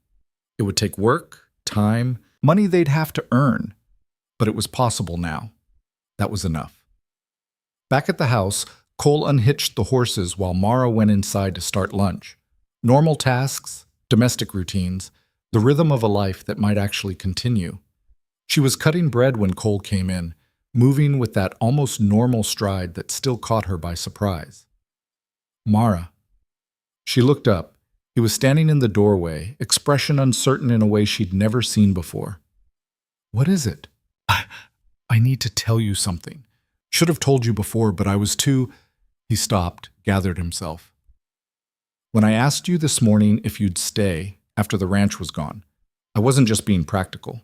It would take work, time, money they'd have to earn. But it was possible now. That was enough. Back at the house, Cole unhitched the horses while Mara went inside to start lunch. Normal tasks, domestic routines, the rhythm of a life that might actually continue. She was cutting bread when Cole came in, moving with that almost normal stride that still caught her by surprise. Mara. She looked up. He was standing in the doorway, expression uncertain in a way she'd never seen before. What is it? I need to tell you something. Should have told you before, but I was too... He stopped, gathered himself. When I asked you this morning if you'd stay after the ranch was gone, I wasn't just being practical.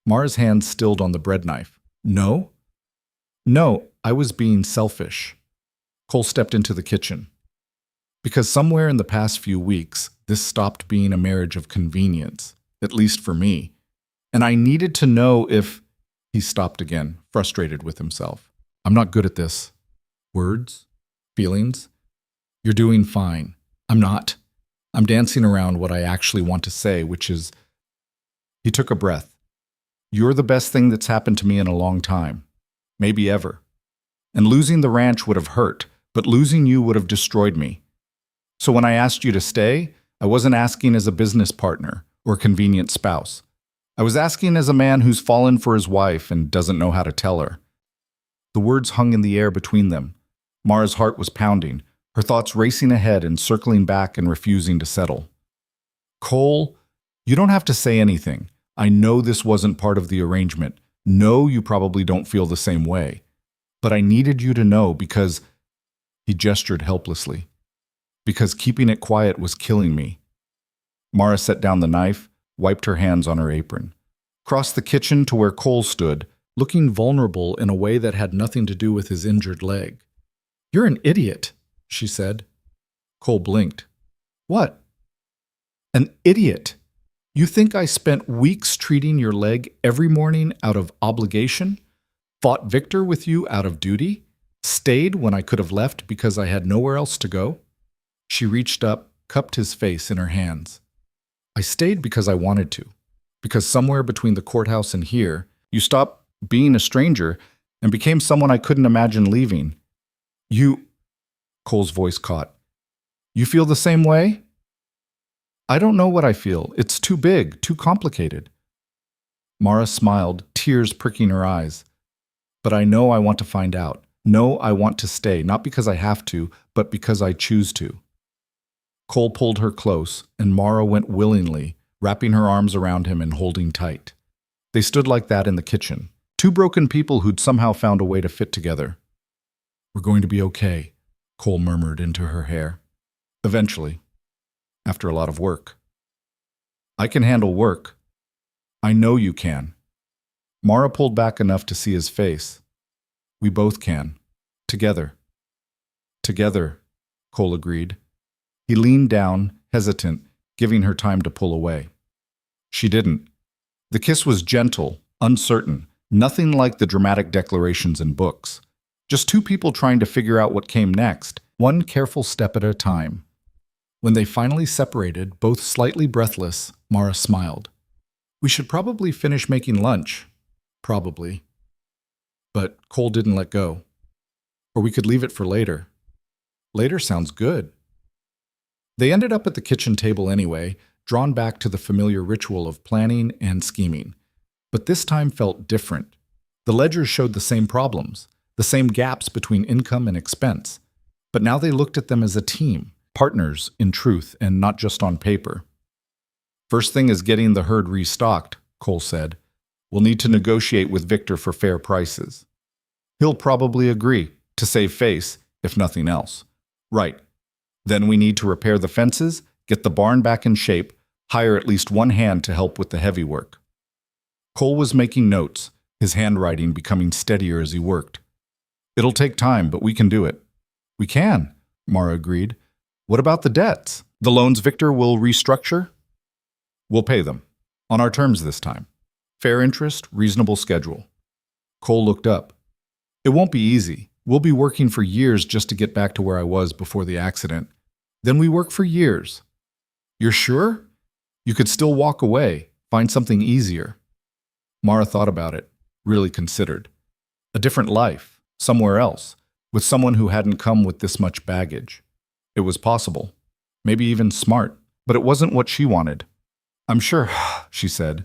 Mara's hand stilled on the bread knife. No? No, I was being selfish. Cole stepped into the kitchen. Because somewhere in the past few weeks, this stopped being a marriage of convenience, at least for me. And I needed to know if... He stopped again, frustrated with himself. I'm not good at this. Words? Feelings? You're doing fine. I'm not. I'm dancing around what I actually want to say, which is... He took a breath. You're the best thing that's happened to me in a long time. Maybe ever. And losing the ranch would have hurt, but losing you would have destroyed me. So when I asked you to stay, I wasn't asking as a business partner or a convenient spouse. I was asking as a man who's fallen for his wife and doesn't know how to tell her. The words hung in the air between them. Mara's heart was pounding, her thoughts racing ahead and circling back and refusing to settle. Cole, you don't have to say anything. I know this wasn't part of the arrangement. No, you probably don't feel the same way. But I needed you to know because... He gestured helplessly. Because keeping it quiet was killing me. Mara set down the knife, wiped her hands on her apron, crossed the kitchen to where Cole stood, looking vulnerable in a way that had nothing to do with his injured leg. You're an idiot, she said. Cole blinked. What? An idiot. You think I spent weeks treating your leg every morning out of obligation? Fought Victor with you out of duty? Stayed when I could have left because I had nowhere else to go? She reached up, cupped his face in her hands. I stayed because I wanted to. Because somewhere between the courthouse and here, you stopped being a stranger and became someone I couldn't imagine leaving. You... Cole's voice caught. You feel the same way? I don't know what I feel. It's too big, too complicated. Mara smiled, tears pricking her eyes. But I know I want to find out. No, I want to stay, not because I have to, but because I choose to. Cole pulled her close, and Mara went willingly, wrapping her arms around him and holding tight. They stood like that in the kitchen, two broken people who'd somehow found a way to fit together. We're going to be okay, Cole murmured into her hair. Eventually, after a lot of work. I can handle work. I know you can. Mara pulled back enough to see his face. We both can. Together. Together, Cole agreed. He leaned down, hesitant, giving her time to pull away. She didn't. The kiss was gentle, uncertain, nothing like the dramatic declarations in books. Just two people trying to figure out what came next, one careful step at a time. When they finally separated, both slightly breathless, Mara smiled. We should probably finish making lunch. Probably. But Cole didn't let go. Or we could leave it for later. Later sounds good. They ended up at the kitchen table anyway, drawn back to the familiar ritual of planning and scheming. But this time felt different. The ledgers showed the same problems, the same gaps between income and expense. But now they looked at them as a team, partners in truth and not just on paper. First thing is getting the herd restocked, Cole said. We'll need to negotiate with Victor for fair prices. He'll probably agree, to save face, if nothing else. Right. Then we need to repair the fences, get the barn back in shape, hire at least one hand to help with the heavy work. Cole was making notes, his handwriting becoming steadier as he worked. It'll take time, but we can do it. We can, Mara agreed. What about the debts? The loans Victor will restructure? We'll pay them. On our terms this time. Fair interest, reasonable schedule. Cole looked up. It won't be easy. We'll be working for years just to get back to where I was before the accident. Then we work for years. You're sure? You could still walk away, find something easier. Mara thought about it, really considered. A different life, somewhere else, with someone who hadn't come with this much baggage. It was possible, maybe even smart, but it wasn't what she wanted. I'm sure, she said.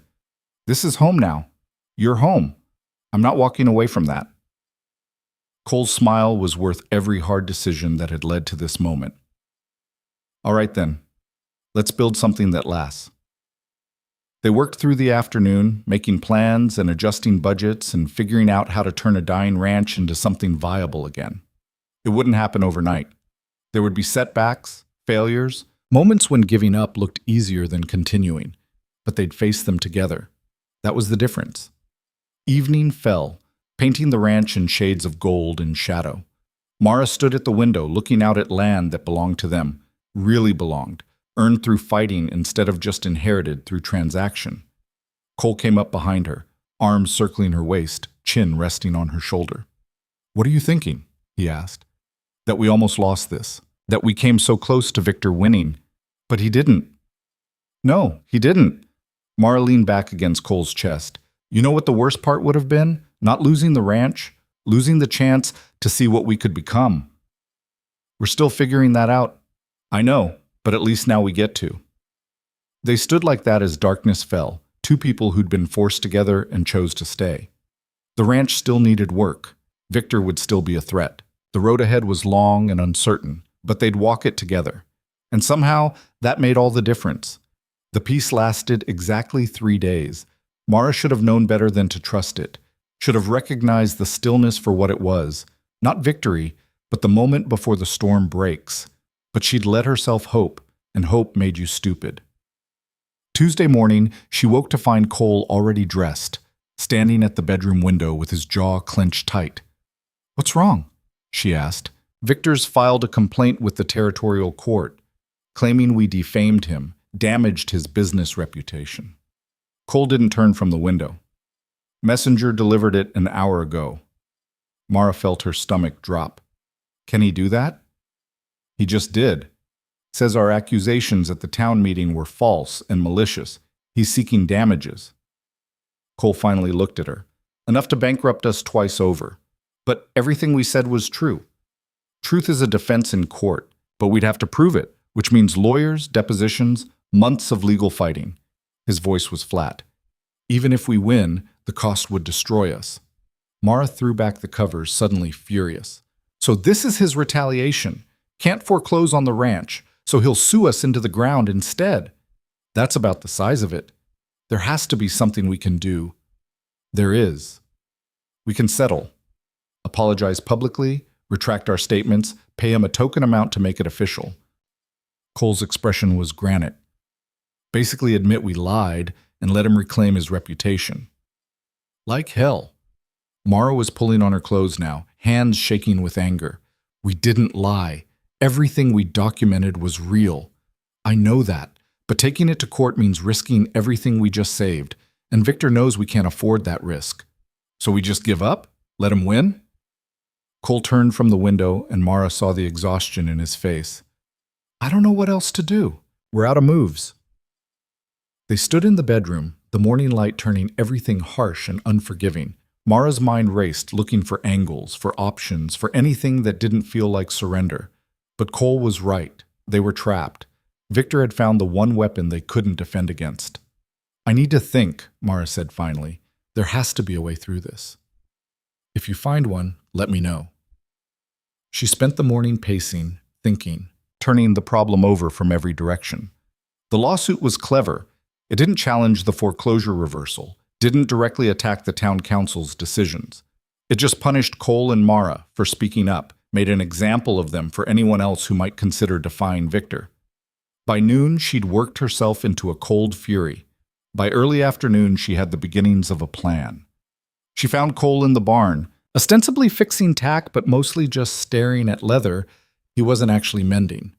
This is home now. You're home. I'm not walking away from that. Cole's smile was worth every hard decision that had led to this moment. All right then, let's build something that lasts. They worked through the afternoon, making plans and adjusting budgets and figuring out how to turn a dying ranch into something viable again. It wouldn't happen overnight. There would be setbacks, failures, moments when giving up looked easier than continuing, but they'd face them together. That was the difference. Evening fell, painting the ranch in shades of gold and shadow. Mara stood at the window, looking out at land that belonged to them, really belonged, earned through fighting instead of just inherited through transaction. Cole came up behind her, arms circling her waist, chin resting on her shoulder. What are you thinking? He asked. That we almost lost this. That we came so close to Victor winning. But he didn't. No, he didn't. Mara leaned back against Cole's chest. You know what the worst part would have been? Not losing the ranch, losing the chance to see what we could become. We're still figuring that out. I know, but at least now we get to. They stood like that as darkness fell, two people who'd been forced together and chose to stay. The ranch still needed work. Victor would still be a threat. The road ahead was long and uncertain, but they'd walk it together. And somehow, that made all the difference. The peace lasted exactly 3 days. Mara should have known better than to trust it, should have recognized the stillness for what it was, not victory, but the moment before the storm breaks. But she'd let herself hope, and hope made you stupid. Tuesday morning, she woke to find Cole already dressed, standing at the bedroom window with his jaw clenched tight. What's wrong? She asked. Victor's filed a complaint with the territorial court, claiming we defamed him, damaged his business reputation. Cole didn't turn from the window. Messenger delivered it an hour ago. Mara felt her stomach drop. Can he do that? He just did. Says our accusations at the town meeting were false and malicious. He's seeking damages. Cole finally looked at her. Enough to bankrupt us twice over. But everything we said was true. Truth is a defense in court, but we'd have to prove it, which means lawyers, depositions, months of legal fighting. His voice was flat. Even if we win, the cost would destroy us. Mara threw back the covers, suddenly furious. So this is his retaliation. Can't foreclose on the ranch, so he'll sue us into the ground instead. That's about the size of it. There has to be something we can do. There is. We can settle. Apologize publicly, retract our statements, pay him a token amount to make it official. Cole's expression was granite. Basically admit we lied and let him reclaim his reputation. Like hell. Mara was pulling on her clothes now, hands shaking with anger. We didn't lie. Everything we documented was real. I know that, but taking it to court means risking everything we just saved, and Victor knows we can't afford that risk. So we just give up? Let him win? Cole turned from the window and Mara saw the exhaustion in his face. I don't know what else to do. We're out of moves. They stood in the bedroom, the morning light turning everything harsh and unforgiving. Mara's mind raced, looking for angles, for options, for anything that didn't feel like surrender. But Cole was right. They were trapped. Victor had found the one weapon they couldn't defend against. I need to think, Mara said finally. There has to be a way through this. If you find one, let me know. She spent the morning pacing, thinking, turning the problem over from every direction. The lawsuit was clever. It didn't challenge the foreclosure reversal, didn't directly attack the town council's decisions. It just punished Cole and Mara for speaking up, made an example of them for anyone else who might consider defying Victor. By noon, she'd worked herself into a cold fury. By early afternoon, she had the beginnings of a plan. She found Cole in the barn, ostensibly fixing tack but mostly just staring at leather he wasn't actually mending.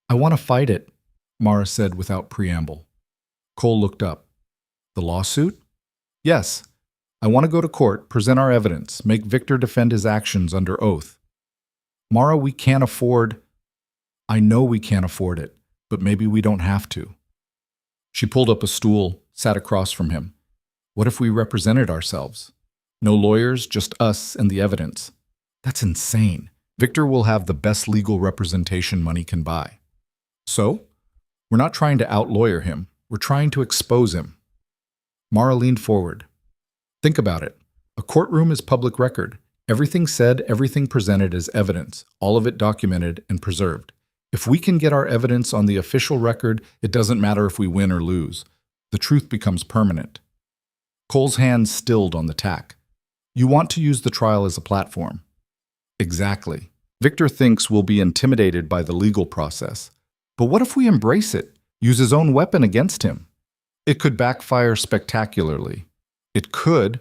I want to fight it, Mara said without preamble. Cole looked up. The lawsuit? Yes. I want to go to court, present our evidence, make Victor defend his actions under oath. Mara, we can't afford... I know we can't afford it, but maybe we don't have to. She pulled up a stool, sat across from him. What if we represented ourselves? No lawyers, just us and the evidence. That's insane. Victor will have the best legal representation money can buy. So, we're not trying to out-lawyer him. We're trying to expose him. Mara leaned forward. Think about it. A courtroom is public record. Everything said, everything presented as evidence, all of it documented and preserved. If we can get our evidence on the official record, it doesn't matter if we win or lose. The truth becomes permanent. Cole's hands stilled on the tack. You want to use the trial as a platform. Exactly. Victor thinks we'll be intimidated by the legal process. But what if we embrace it, use his own weapon against him? It could backfire spectacularly. It could,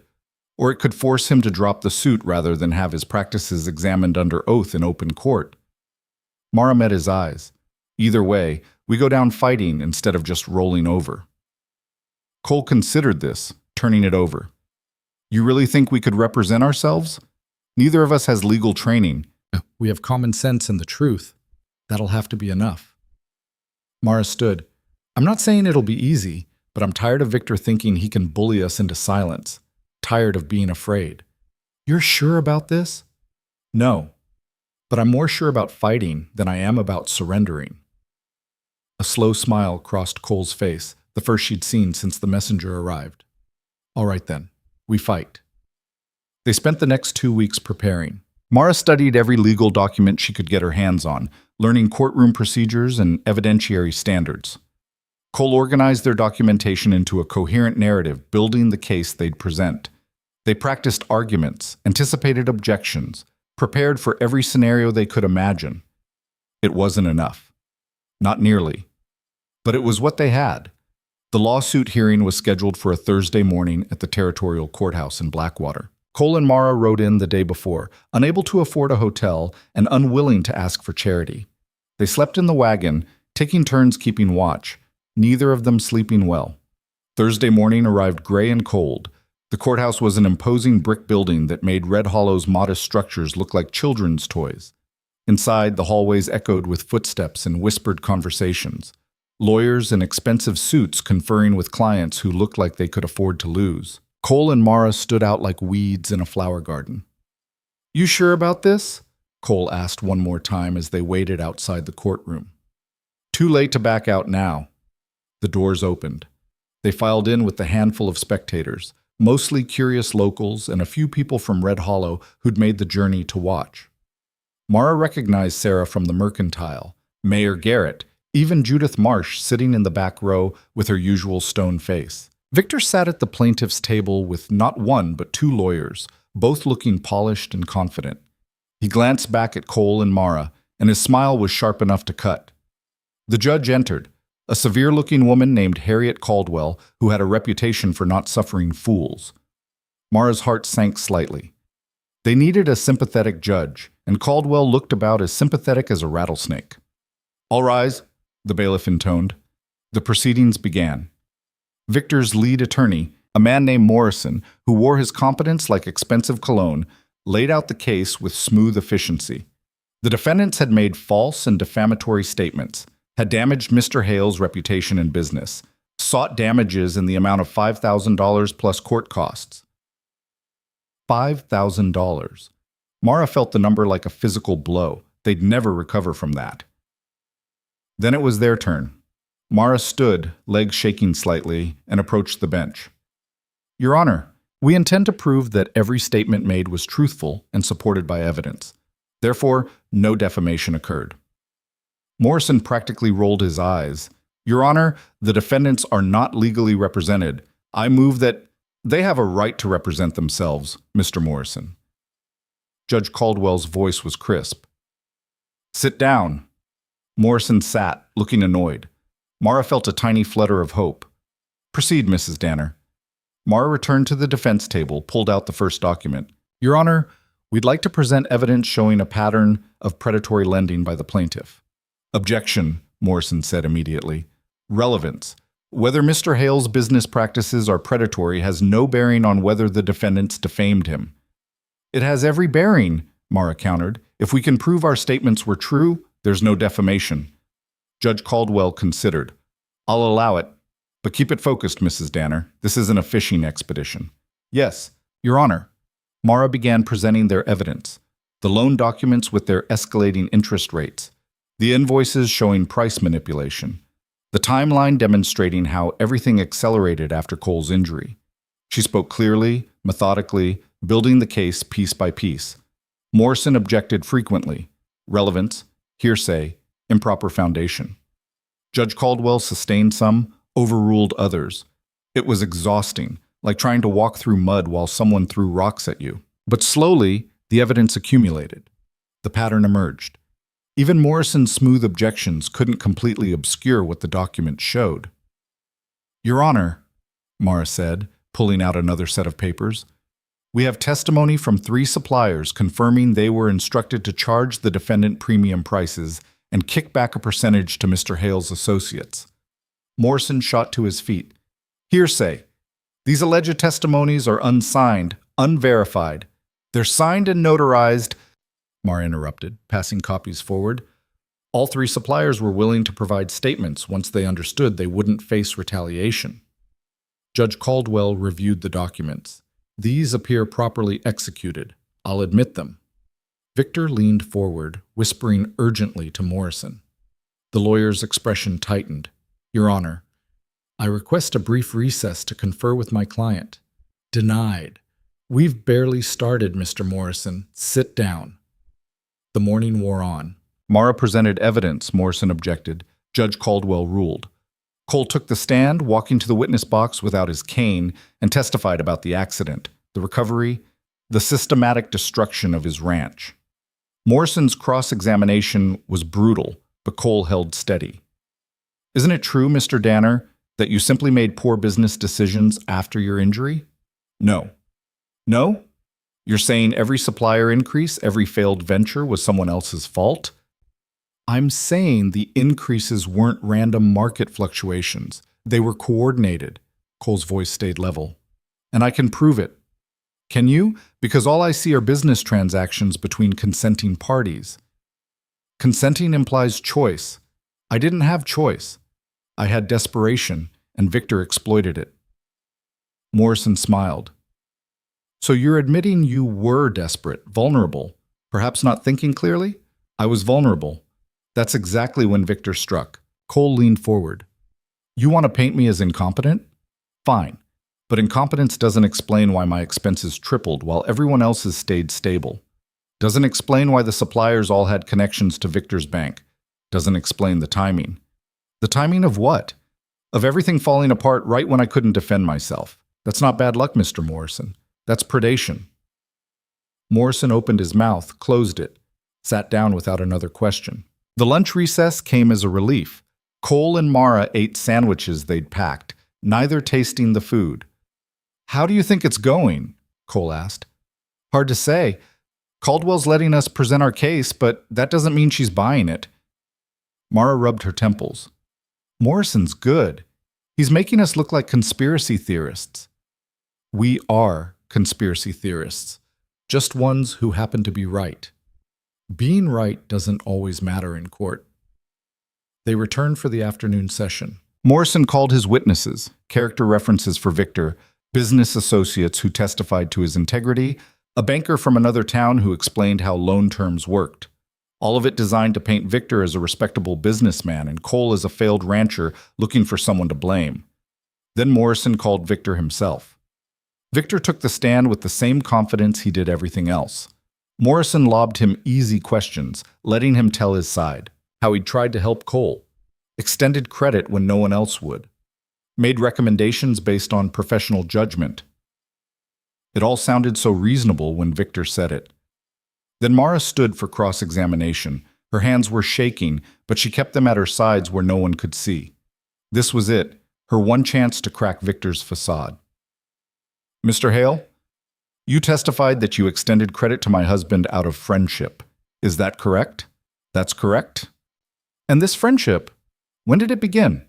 or it could force him to drop the suit rather than have his practices examined under oath in open court. Mara met his eyes. Either way, we go down fighting instead of just rolling over. Cole considered this, turning it over. You really think we could represent ourselves? Neither of us has legal training. We have common sense and the truth. That'll have to be enough. Mara stood. I'm not saying it'll be easy, but I'm tired of Victor thinking he can bully us into silence. Tired of being afraid. You're sure about this? No. But I'm more sure about fighting than I am about surrendering. A slow smile crossed Cole's face, the first she'd seen since the messenger arrived. All right then, we fight. They spent the next 2 weeks preparing. Mara studied every legal document she could get her hands on, learning courtroom procedures and evidentiary standards. Cole organized their documentation into a coherent narrative, building the case they'd present. They practiced arguments, anticipated objections, prepared for every scenario they could imagine. It wasn't enough. Not nearly. But it was what they had. The lawsuit hearing was scheduled for a Thursday morning at the territorial courthouse in Blackwater. Cole and Mara rode in the day before, unable to afford a hotel and unwilling to ask for charity. They slept in the wagon, taking turns keeping watch, neither of them sleeping well. Thursday morning arrived gray and cold. The courthouse was an imposing brick building that made Red Hollow's modest structures look like children's toys. Inside, the hallways echoed with footsteps and whispered conversations. Lawyers in expensive suits conferring with clients who looked like they could afford to lose. Cole and Mara stood out like weeds in a flower garden. You sure about this? Cole asked one more time as they waited outside the courtroom. Too late to back out now. The doors opened. They filed in with the handful of spectators, mostly curious locals and a few people from Red Hollow who'd made the journey to watch. Mara recognized Sarah from the Mercantile, Mayor Garrett, even Judith Marsh sitting in the back row with her usual stone face. Victor sat at the plaintiff's table with not one but 2 lawyers, both looking polished and confident. He glanced back at Cole and Mara, and his smile was sharp enough to cut. The judge entered, a severe-looking woman named Harriet Caldwell who had a reputation for not suffering fools. Mara's heart sank slightly. They needed a sympathetic judge, and Caldwell looked about as sympathetic as a rattlesnake. All rise, the bailiff intoned. The proceedings began. Victor's lead attorney, a man named Morrison, who wore his competence like expensive cologne, laid out the case with smooth efficiency. The defendants had made false and defamatory statements, had damaged Mr. Hale's reputation in business, sought damages in the amount of $5,000 plus court costs. $5,000. Mara felt the number like a physical blow. They'd never recover from that. Then it was their turn. Mara stood, legs shaking slightly, and approached the bench. Your Honor, we intend to prove that every statement made was truthful and supported by evidence. Therefore, no defamation occurred. Morrison practically rolled his eyes. Your Honor, the defendants are not legally represented. I move that they have a right to represent themselves, Mr. Morrison. Judge Caldwell's voice was crisp. Sit down. Morrison sat, looking annoyed. Mara felt a tiny flutter of hope. Proceed, Mrs. Danner. Mara returned to the defense table, pulled out the first document. Your Honor, we'd like to present evidence showing a pattern of predatory lending by the plaintiff. Objection, Morrison said immediately. Relevance. Whether Mr. Hale's business practices are predatory has no bearing on whether the defendants defamed him. It has every bearing, Mara countered. If we can prove our statements were true, there's no defamation. Judge Caldwell considered. I'll allow it, but keep it focused, Mrs. Danner. This isn't a fishing expedition. Yes, Your Honor. Mara began presenting their evidence. The loan documents with their escalating interest rates. The invoices showing price manipulation. The timeline demonstrating how everything accelerated after Cole's injury. She spoke clearly, methodically, building the case piece by piece. Morrison objected frequently. Relevance, hearsay, improper foundation. Judge Caldwell sustained some, overruled others. It was exhausting, like trying to walk through mud while someone threw rocks at you. But slowly, the evidence accumulated. The pattern emerged. Even Morrison's smooth objections couldn't completely obscure what the document showed. Your Honor, Mara said, pulling out another set of papers, we have testimony from 3 suppliers confirming they were instructed to charge the defendant premium prices and kick back a percentage to Mr. Hale's associates. Morrison shot to his feet. Hearsay. These alleged testimonies are unsigned, unverified. They're signed and notarized. Mara interrupted, passing copies forward. All 3 suppliers were willing to provide statements once they understood they wouldn't face retaliation. Judge Caldwell reviewed the documents. These appear properly executed. I'll admit them. Victor leaned forward, whispering urgently to Morrison. The lawyer's expression tightened. Your Honor, I request a brief recess to confer with my client. Denied. We've barely started, Mr. Morrison. Sit down. The morning wore on. Mara presented evidence, Morrison objected. Judge Caldwell ruled. Cole took the stand, walking to the witness box without his cane, and testified about the accident, the recovery, the systematic destruction of his ranch. Morrison's cross-examination was brutal, but Cole held steady. Isn't it true, Mr. Danner, that you simply made poor business decisions after your injury? No. No? You're saying every supplier increase, every failed venture was someone else's fault? I'm saying the increases weren't random market fluctuations. They were coordinated. Cole's voice stayed level. And I can prove it. Can you? Because all I see are business transactions between consenting parties. Consenting implies choice. I didn't have choice. I had desperation, and Victor exploited it. Morrison smiled. So you're admitting you were desperate, vulnerable, perhaps not thinking clearly? I was vulnerable. That's exactly when Victor struck. Cole leaned forward. You want to paint me as incompetent? Fine. But incompetence doesn't explain why my expenses tripled while everyone else's stayed stable. Doesn't explain why the suppliers all had connections to Victor's bank. Doesn't explain the timing. The timing of what? Of everything falling apart right when I couldn't defend myself. That's not bad luck, Mr. Morrison. That's predation. Morrison opened his mouth, closed it, sat down without another question. The lunch recess came as a relief. Cole and Mara ate sandwiches they'd packed, neither tasting the food. How do you think it's going? Cole asked. Hard to say. Caldwell's letting us present our case, but that doesn't mean she's buying it. Mara rubbed her temples. Morrison's good. He's making us look like conspiracy theorists. We are conspiracy theorists. just ones who happen to be right. Being right doesn't always matter in court. They returned for the afternoon session. Morrison called his witnesses, character references for Victor, business associates who testified to his integrity, a banker from another town who explained how loan terms worked. All of it designed to paint Victor as a respectable businessman and Cole as a failed rancher looking for someone to blame. Then Morrison called Victor himself. Victor took the stand with the same confidence he did everything else. Morrison lobbed him easy questions, letting him tell his side, how he'd tried to help Cole, extended credit when no one else would, made recommendations based on professional judgment. It all sounded so reasonable when Victor said it. Then Mara stood for cross-examination. Her hands were shaking, but she kept them at her sides where no one could see. This was it, her one chance to crack Victor's facade. Mr. Hale, you testified that you extended credit to my husband out of friendship. Is that correct? That's correct. And this friendship, when did it begin?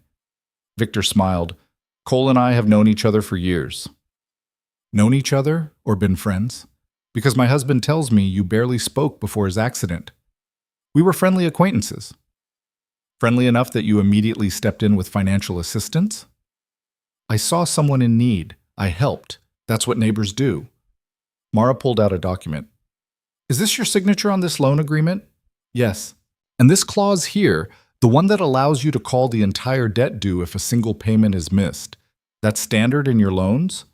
Victor smiled. Cole and I have known each other for years. Known each other or been friends? Because my husband tells me you barely spoke before his accident. We were friendly acquaintances. Friendly enough that you immediately stepped in with financial assistance? I saw someone in need. I helped. That's what neighbors do. Mara pulled out a document. Is this your signature on this loan agreement? Yes. And this clause here, the one that allows you to call the entire debt due if a single payment is missed, that's standard in your loans?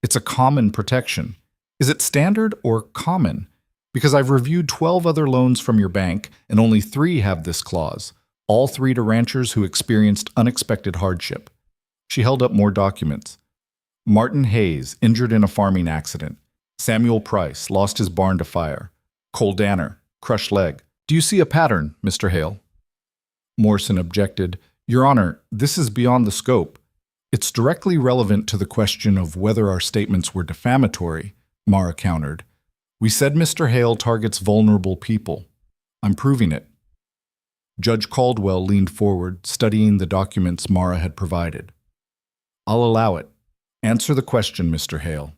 It's a common protection. Is it standard or common? Because I've reviewed 12 other loans from your bank, and only 3 have this clause, all 3 to ranchers who experienced unexpected hardship. She held up more documents. Martin Hayes, injured in a farming accident. Samuel Price, lost his barn to fire. Cole Danner, crushed leg. Do you see a pattern, Mr. Hale? Morrison objected. Your Honor, this is beyond the scope. It's directly relevant to the question of whether our statements were defamatory, Mara countered. We said Mr. Hale targets vulnerable people. I'm proving it. Judge Caldwell leaned forward, studying the documents Mara had provided. I'll allow it. Answer the question, Mr. Hale.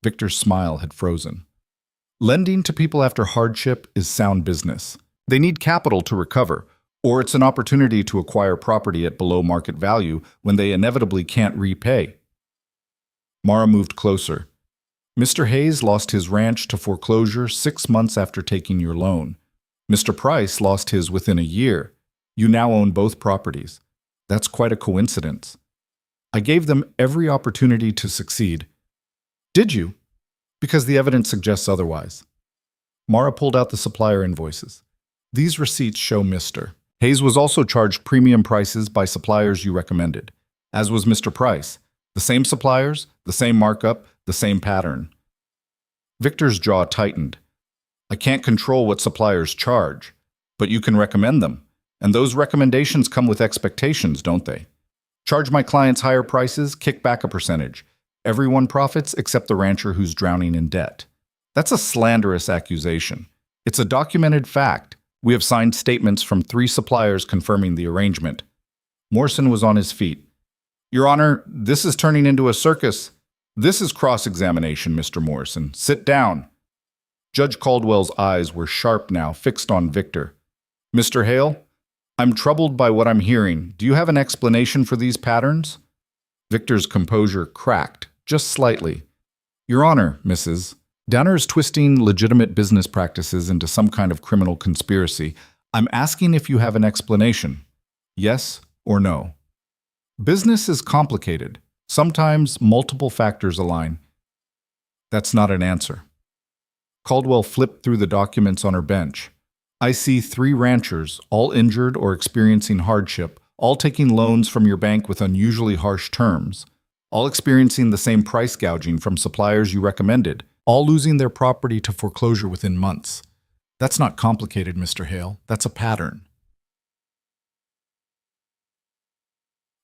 Victor's smile had frozen. Lending to people after hardship is sound business. They need capital to recover, or it's an opportunity to acquire property at below market value when they inevitably can't repay. Mara moved closer. Mr. Hayes lost his ranch to foreclosure 6 months after taking your loan. Mr. Price lost his within a year. You now own both properties. That's quite a coincidence. I gave them every opportunity to succeed. Did you? Because the evidence suggests otherwise. Mara pulled out the supplier invoices. These receipts show Mr. Hayes was also charged premium prices by suppliers you recommended, as was Mr. Price. The same suppliers, the same markup, the same pattern. Victor's jaw tightened. I can't control what suppliers charge, but you can recommend them. And those recommendations come with expectations, don't they? Charge my clients higher prices, kick back a percentage. Everyone profits except the rancher who's drowning in debt. That's a slanderous accusation. It's a documented fact. We have signed statements from 3 suppliers confirming the arrangement. Morrison was on his feet. Your Honor, this is turning into a circus. This is cross-examination, Mr. Morrison. Sit down. Judge Caldwell's eyes were sharp now, fixed on Victor. Mr. Hale, I'm troubled by what I'm hearing. Do you have an explanation for these patterns? Victor's composure cracked, just slightly. Your Honor, Mrs. Danner is twisting legitimate business practices into some kind of criminal conspiracy. I'm asking if you have an explanation. Yes or no? Business is complicated. Sometimes multiple factors align. That's not an answer. Caldwell flipped through the documents on her bench. I see 3 ranchers, all injured or experiencing hardship, all taking loans from your bank with unusually harsh terms, all experiencing the same price gouging from suppliers you recommended, all losing their property to foreclosure within months. That's not complicated, Mr. Hale. That's a pattern.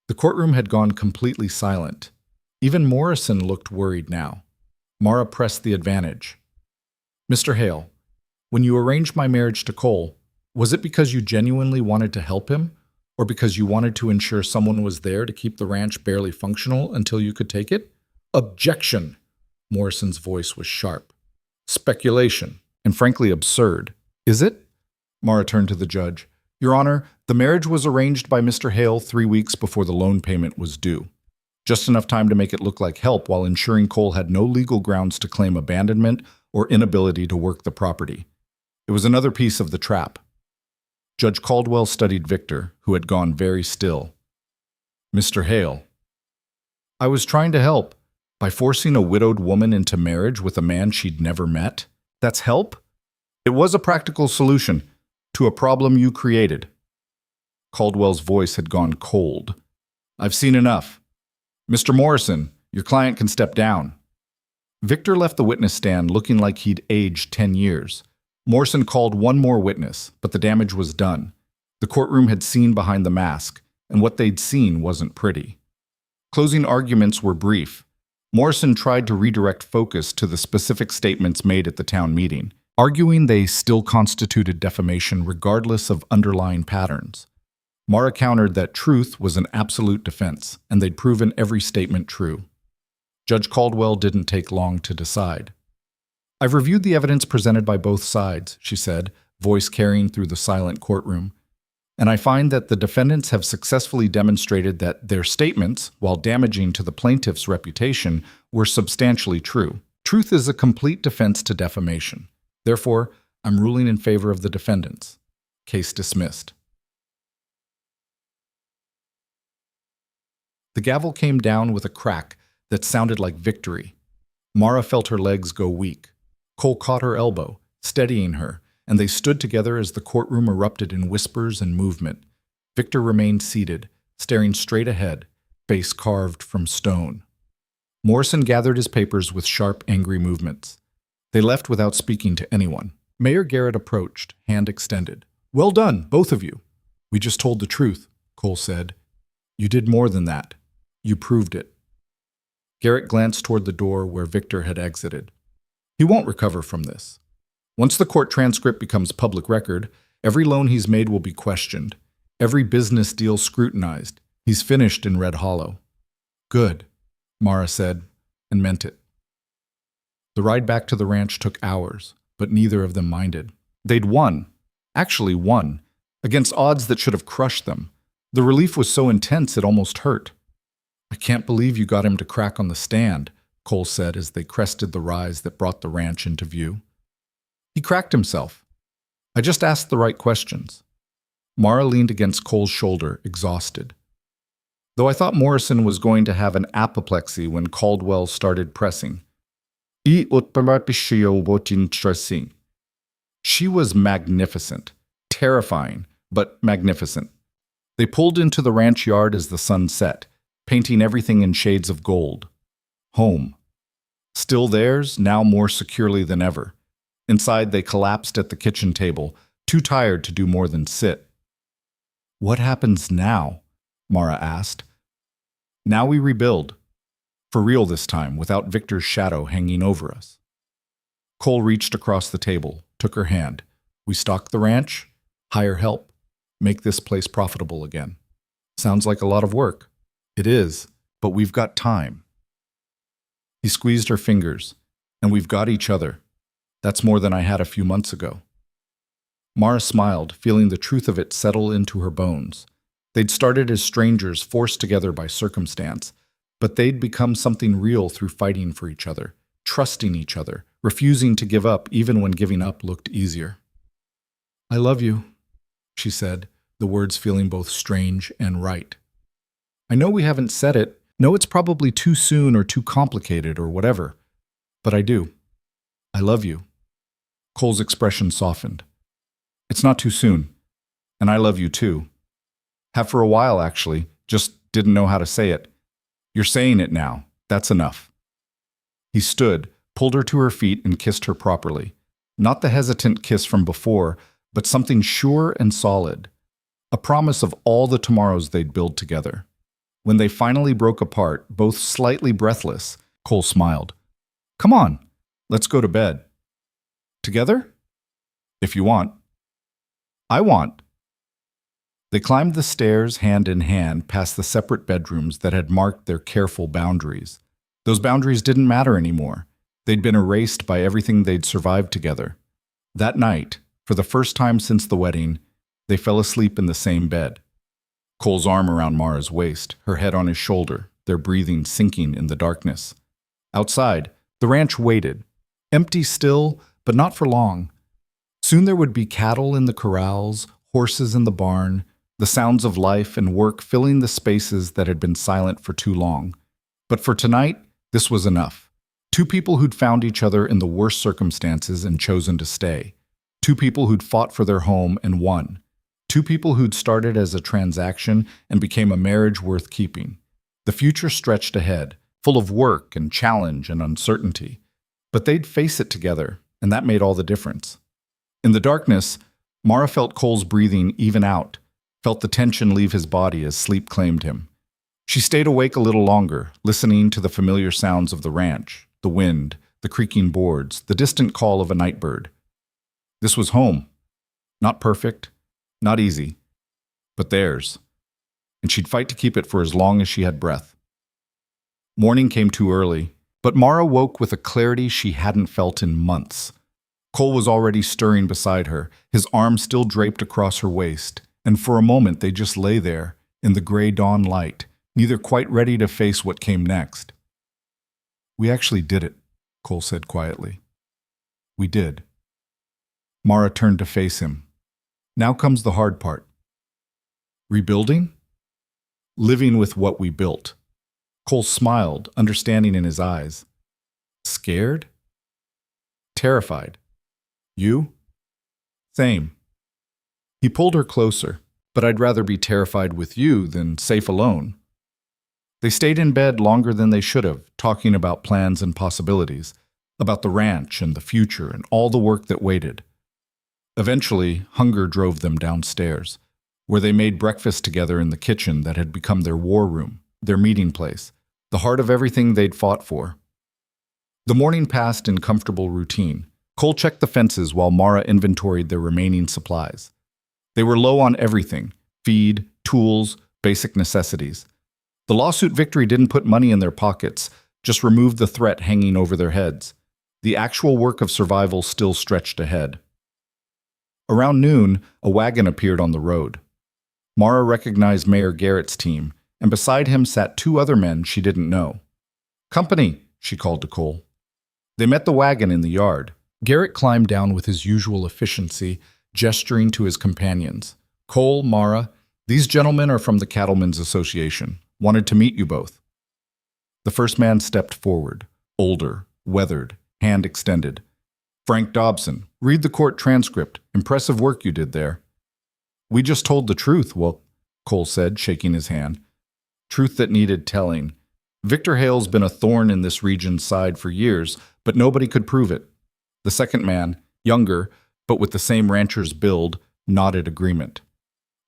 The courtroom had gone completely silent. Even Morrison looked worried now. Mara pressed the advantage. Mr. Hale, when you arranged my marriage to Cole, was it because you genuinely wanted to help him, or because you wanted to ensure someone was there to keep the ranch barely functional until you could take it? Objection! Morrison's voice was sharp. Speculation, and frankly absurd. Is it? Mara turned to the judge. Your Honor, the marriage was arranged by Mr. Hale 3 weeks before the loan payment was due. Just enough time to make it look like help while ensuring Cole had no legal grounds to claim abandonment or inability to work the property. It was another piece of the trap. Judge Caldwell studied Victor, who had gone very still. Mr. Hale. I was trying to help. By forcing a widowed woman into marriage with a man she'd never met? That's help? It was a practical solution to a problem you created. Caldwell's voice had gone cold. I've seen enough. Mr. Morrison, your client can step down. Victor left the witness stand looking like he'd aged 10 years. Morrison called one more witness, but the damage was done. The courtroom had seen behind the mask, and what they'd seen wasn't pretty. Closing arguments were brief. Morrison tried to redirect focus to the specific statements made at the town meeting, arguing they still constituted defamation regardless of underlying patterns. Mara countered that truth was an absolute defense, and they'd proven every statement true. Judge Caldwell didn't take long to decide. I've reviewed the evidence presented by both sides, she said, voice carrying through the silent courtroom, and I find that the defendants have successfully demonstrated that their statements, while damaging to the plaintiff's reputation, were substantially true. Truth is a complete defense to defamation. Therefore, I'm ruling in favor of the defendants. Case dismissed. The gavel came down with a crack that sounded like victory. Mara felt her legs go weak. Cole caught her elbow, steadying her, and they stood together as the courtroom erupted in whispers and movement. Victor remained seated, staring straight ahead, face carved from stone. Morrison gathered his papers with sharp, angry movements. They left without speaking to anyone. Mayor Garrett approached, hand extended. Well done, both of you. We just told the truth, Cole said. You did more than that. You proved it. Garrett glanced toward the door where Victor had exited. He won't recover from this. Once the court transcript becomes public record, every loan he's made will be questioned, every business deal scrutinized. He's finished in Red Hollow. Good, Mara said, and meant it. The ride back to the ranch took hours, but neither of them minded. They'd won. Actually won. Against odds that should have crushed them. The relief was so intense it almost hurt. I can't believe you got him to crack on the stand, Cole said as they crested the rise that brought the ranch into view. He cracked himself. I just asked the right questions. Mara leaned against Cole's shoulder, exhausted. Though I thought Morrison was going to have an apoplexy when Caldwell started pressing. She was magnificent, terrifying, but magnificent. They pulled into the ranch yard as the sun set, painting everything in shades of gold. Home. Still theirs, now more securely than ever. Inside, they collapsed at the kitchen table, too tired to do more than sit. What happens now? Mara asked. Now we rebuild. For real this time, without Victor's shadow hanging over us. Cole reached across the table, took her hand. We stock the ranch, hire help, make this place profitable again. Sounds like a lot of work. It is, but we've got time. He squeezed her fingers, and we've got each other. That's more than I had a few months ago. Mara smiled, feeling the truth of it settle into her bones. They'd started as strangers forced together by circumstance, but they'd become something real through fighting for each other, trusting each other, refusing to give up even when giving up looked easier. I love you, she said, the words feeling both strange and right. I know we haven't said it. No, it's probably too soon or too complicated or whatever. But I do. I love you. Cole's expression softened. It's not too soon. And I love you too. Have for a while, actually. Just didn't know how to say it. You're saying it now. That's enough. He stood, pulled her to her feet, and kissed her properly. Not the hesitant kiss from before, but something sure and solid. A promise of all the tomorrows they'd build together. When they finally broke apart, both slightly breathless, Cole smiled. Come on, let's go to bed. Together? If you want. I want. They climbed the stairs hand in hand past the separate bedrooms that had marked their careful boundaries. Those boundaries didn't matter anymore. They'd been erased by everything they'd survived together. That night, for the first time since the wedding, they fell asleep in the same bed. Cole's arm around Mara's waist, her head on his shoulder, their breathing sinking in the darkness. Outside, the ranch waited, empty still, but not for long. Soon there would be cattle in the corrals, horses in the barn, the sounds of life and work filling the spaces that had been silent for too long. But for tonight, this was enough. Two people who'd found each other in the worst circumstances and chosen to stay. Two people who'd fought for their home and won. Two people who'd started as a transaction and became a marriage worth keeping. The future stretched ahead, full of work and challenge and uncertainty. But they'd face it together, and that made all the difference. In the darkness, Mara felt Cole's breathing even out, felt the tension leave his body as sleep claimed him. She stayed awake a little longer, listening to the familiar sounds of the ranch, the wind, the creaking boards, the distant call of a night bird. This was home. Not perfect, not easy, but theirs. And she'd fight to keep it for as long as she had breath. Morning came too early, but Mara woke with a clarity she hadn't felt in months. Cole was already stirring beside her, his arm still draped across her waist, and for a moment they just lay there, in the gray dawn light, neither quite ready to face what came next. "We actually did it," Cole said quietly. "We did." Mara turned to face him. "Now comes the hard part." "Rebuilding?" "Living with what we built." Cole smiled, understanding in his eyes. "Scared?" "Terrified." "You?" "Same." He pulled her closer. "But I'd rather be terrified with you than safe alone." They stayed in bed longer than they should have, talking about plans and possibilities, about the ranch and the future and all the work that waited. Eventually, hunger drove them downstairs, where they made breakfast together in the kitchen that had become their war room, their meeting place, the heart of everything they'd fought for. The morning passed in comfortable routine. Cole checked the fences while Mara inventoried their remaining supplies. They were low on everything: feed, tools, basic necessities. The lawsuit victory didn't put money in their pockets, just removed the threat hanging over their heads. The actual work of survival still stretched ahead. Around noon, a wagon appeared on the road. Mara recognized Mayor Garrett's team, and beside him sat two other men she didn't know. "Company," she called to Cole. They met the wagon in the yard. Garrett climbed down with his usual efficiency, gesturing to his companions. "Cole, Mara, these gentlemen are from the Cattlemen's Association. Wanted to meet you both." The first man stepped forward, older, weathered, hand extended. "Frank Dobson, read the court transcript. Impressive work you did there." "We just told the truth," Cole said, shaking his hand. "Truth that needed telling. Victor Hale's been a thorn in this region's side for years, but nobody could prove it." The second man, younger, but with the same rancher's build, nodded agreement.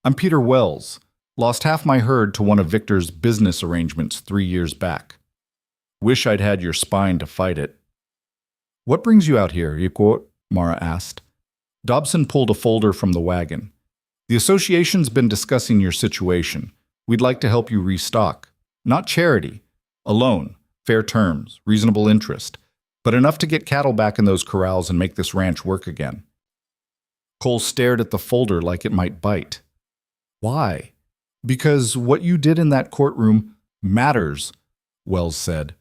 "I'm Peter Wells. Lost half my herd to one of Victor's business arrangements 3 years back. Wish I'd had your spine to fight it." "What brings you out here, Iquot?" Mara asked. Dobson pulled a folder from the wagon. "The association's been discussing your situation. We'd like to help you restock. Not charity. A loan, fair terms, reasonable interest, but enough to get cattle back in those corrals and make this ranch work again." Cole stared at the folder like it might bite. "Why?" "Because what you did in that courtroom matters," Wells said.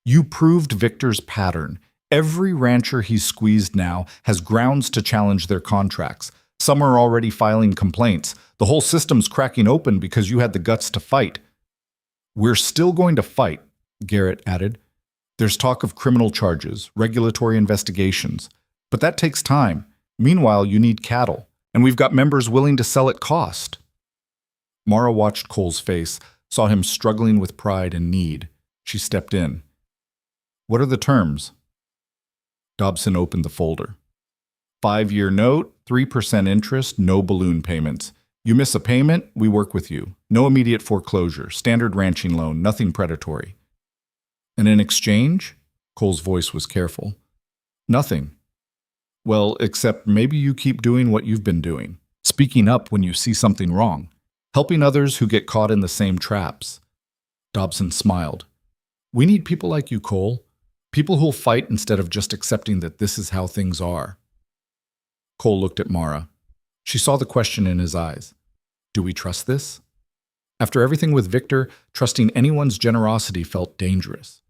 "You proved Victor's pattern. Every rancher he's squeezed now has grounds to challenge their contracts. Some are already filing complaints. The whole system's cracking open because you had the guts to fight." "We're still going to fight," Garrett added. "There's talk of criminal charges, regulatory investigations. But that takes time. Meanwhile, you need cattle, and we've got members willing to sell at cost." Mara watched Cole's face, saw him struggling with pride and need. She stepped in. "What are the terms?" Dobson opened the folder. 5-year note, 3% interest, no balloon payments. You miss a payment, we work with you. No immediate foreclosure, standard ranching loan, nothing predatory. "And in exchange?" Cole's voice was careful. "Nothing. Well, except maybe you keep doing what you've been doing. Speaking up when you see something wrong. Helping others who get caught in the same traps." Dobson smiled. "We need people like you, Cole. People who'll fight instead of just accepting that this is how things are. Cole looked at Mara. She saw the question in his eyes. Do we trust this? After everything with Victor, trusting anyone's generosity felt dangerous.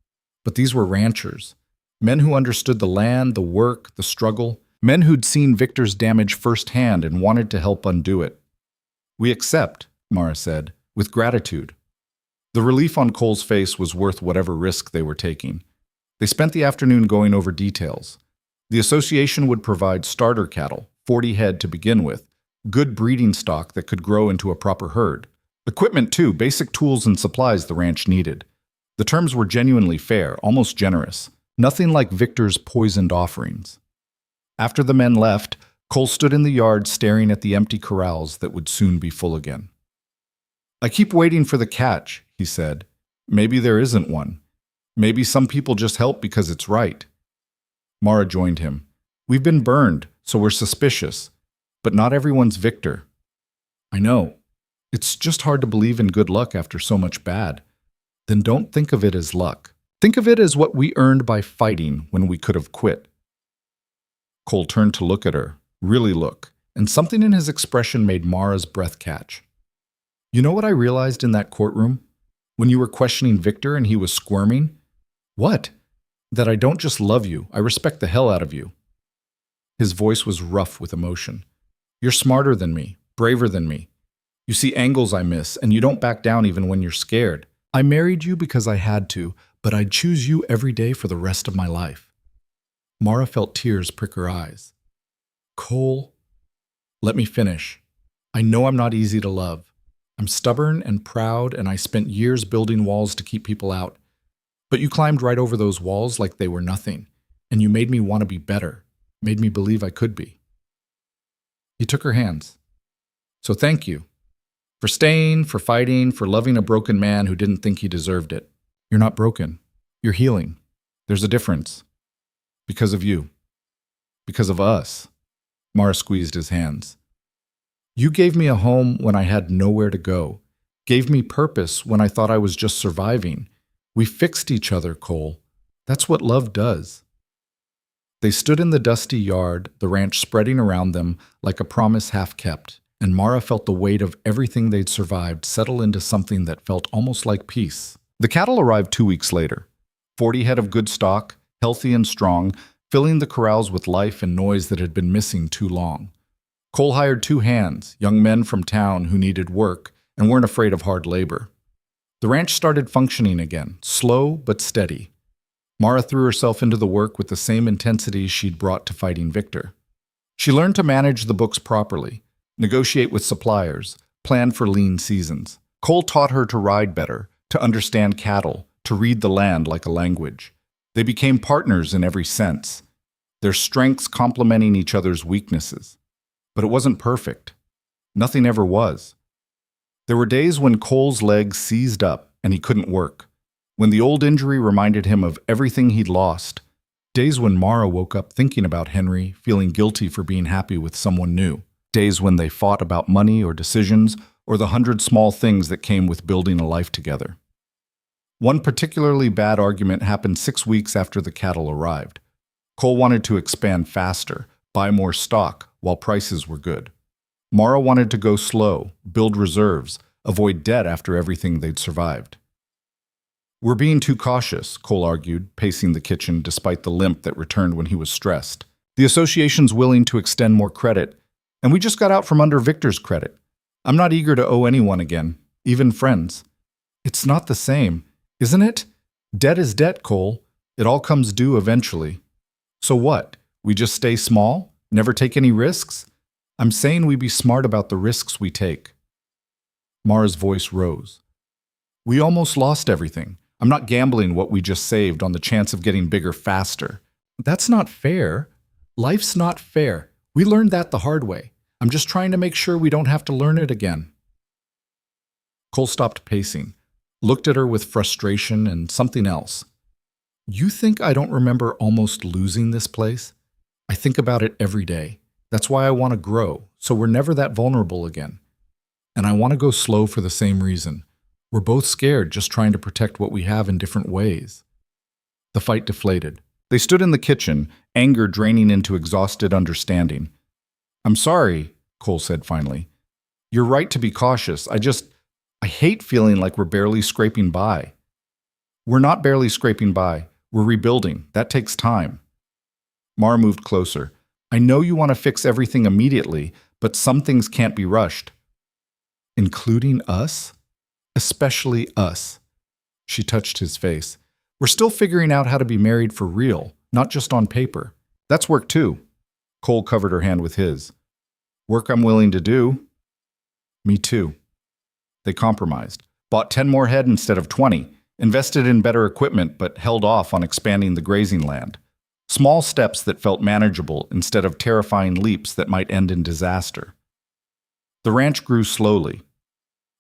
But these were ranchers, men who understood the land, the work, the struggle, men who'd seen Victor's damage firsthand and wanted to help undo it. We accept, Mara said, with gratitude. The relief on Cole's face was worth whatever risk they were taking. They spent the afternoon going over details. The association would provide starter cattle, 40 head to begin with, good breeding stock that could grow into a proper herd. Equipment too, basic tools and supplies the ranch needed. The terms were genuinely fair, almost generous. Nothing like Victor's poisoned offerings. After the men left, Cole stood in the yard staring at the empty corrals that would soon be full again. I keep waiting for the catch, he said. Maybe there isn't one. Maybe some people just help because it's right. Mara joined him. We've been burned, so we're suspicious. But not everyone's Victor. I know. It's just hard to believe in good luck after so much bad. Then don't think of it as luck. Think of it as what we earned by fighting when we could have quit. Cole turned to look at her, really look, and something in his expression made Mara's breath catch. You know what I realized in that courtroom? When you were questioning Victor and he was squirming? What? That I don't just love you, I respect the hell out of you. His voice was rough with emotion. You're smarter than me, braver than me. You see angles I miss, and you don't back down even when you're scared. I married you because I had to, but I'd choose you every day for the rest of my life. Mara felt tears prick her eyes. Cole, let me finish. I know I'm not easy to love. I'm stubborn and proud, and I spent years building walls to keep people out. But you climbed right over those walls like they were nothing, and you made me want to be better, made me believe I could be. He took her hands. So thank you. For staying, for fighting, for loving a broken man who didn't think he deserved it. You're not broken. You're healing. There's a difference. Because of you. Because of us. Mara squeezed his hands. You gave me a home when I had nowhere to go. Gave me purpose when I thought I was just surviving. We fixed each other, Cole. That's what love does. They stood in the dusty yard, the ranch spreading around them like a promise half kept, and Mara felt the weight of everything they'd survived settle into something that felt almost like peace. The cattle arrived 2 weeks later. 40 head of good stock, healthy and strong, filling the corrals with life and noise that had been missing too long. Cole hired 2 hands, young men from town who needed work and weren't afraid of hard labor. The ranch started functioning again, slow but steady. Mara threw herself into the work with the same intensity she'd brought to fighting Victor. She learned to manage the books properly, negotiate with suppliers, plan for lean seasons. Cole taught her to ride better, to understand cattle, to read the land like a language. They became partners in every sense, their strengths complementing each other's weaknesses. But it wasn't perfect. Nothing ever was. There were days when Cole's legs seized up and he couldn't work, when the old injury reminded him of everything he'd lost, days when Mara woke up thinking about Henry, feeling guilty for being happy with someone new, days when they fought about money or decisions or the 100 small things that came with building a life together. One particularly bad argument happened 6 weeks after the cattle arrived. Cole wanted to expand faster, buy more stock, while prices were good. Mara wanted to go slow, build reserves, avoid debt after everything they'd survived. We're being too cautious, Cole argued, pacing the kitchen despite the limp that returned when he was stressed. The association's willing to extend more credit, and we just got out from under Victor's credit. I'm not eager to owe anyone again, even friends. It's not the same, isn't it? Debt is debt, Cole. It all comes due eventually. So what? We just stay small? Never take any risks? I'm saying we be smart about the risks we take. Mara's voice rose. We almost lost everything. I'm not gambling what we just saved on the chance of getting bigger faster. That's not fair. Life's not fair. We learned that the hard way. I'm just trying to make sure we don't have to learn it again. Cole stopped pacing, looked at her with frustration and something else. You think I don't remember almost losing this place? I think about it every day. That's why I want to grow, so we're never that vulnerable again. And I want to go slow for the same reason. We're both scared, just trying to protect what we have in different ways. The fight deflated. They stood in the kitchen, anger draining into exhausted understanding. "I'm sorry," Cole said finally. "You're right to be cautious. I hate feeling like we're barely scraping by." "We're not barely scraping by. We're rebuilding. That takes time." Mara moved closer. "I know you want to fix everything immediately, but some things can't be rushed." "Including us?" "Especially us." She touched his face. "We're still figuring out how to be married for real, not just on paper. That's work too." Cole covered her hand with his. "Work I'm willing to do." "Me too." They compromised, bought 10 more head instead of 20, invested in better equipment but held off on expanding the grazing land. Small steps that felt manageable instead of terrifying leaps that might end in disaster. The ranch grew slowly.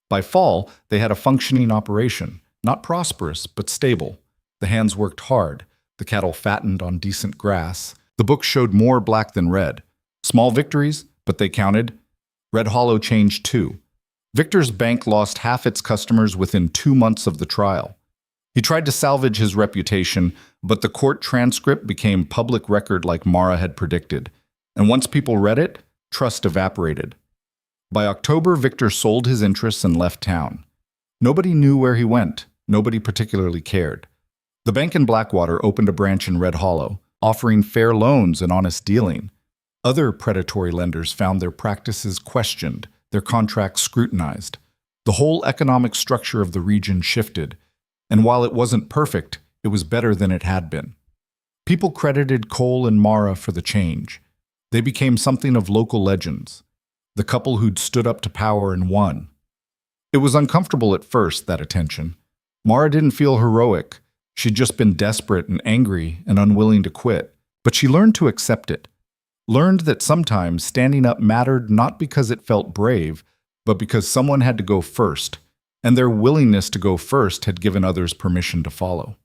By fall, they had a functioning operation, not prosperous but stable. The hands worked hard, the cattle fattened on decent grass. The book showed more black than red. Small victories, but they counted. Red Hollow changed too. Victor's bank lost half its customers within 2 months of the trial. He tried to salvage his reputation, but the court transcript became public record like Mara had predicted. And once people read it, trust evaporated. By October, Victor sold his interests and left town. Nobody knew where he went. Nobody particularly cared. The bank in Blackwater opened a branch in Red Hollow, offering fair loans and honest dealing. Other predatory lenders found their practices questioned, their contracts scrutinized. The whole economic structure of the region shifted, and while it wasn't perfect, it was better than it had been. People credited Cole and Mara for the change. They became something of local legends, the couple who'd stood up to power and won. It was uncomfortable at first, that attention. Mara didn't feel heroic. She'd just been desperate and angry and unwilling to quit, but she learned to accept it. Learned that sometimes standing up mattered not because it felt brave, but because someone had to go first, and their willingness to go first had given others permission to follow.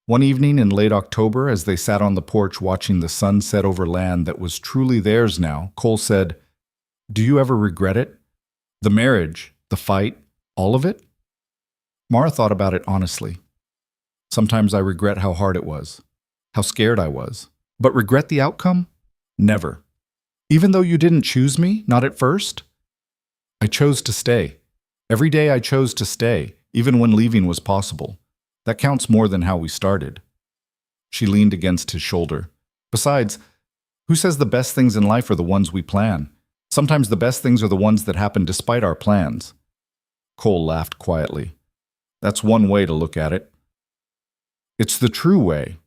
One evening in late October, as they sat on the porch watching the sun set over land that was truly theirs now, Cole said, "Do you ever regret it? The marriage, the fight, all of it?" Mara thought about it honestly. "Sometimes I regret how hard it was, how scared I was. But regret the outcome? Never. Even though you didn't choose me, not at first? I chose to stay. Every day I chose to stay, even when leaving was possible. That counts more than how we started." She leaned against his shoulder. "Besides, who says the best things in life are the ones we plan? Sometimes the best things are the ones that happen despite our plans." Cole laughed quietly. "That's one way to look at it." "It's the true way.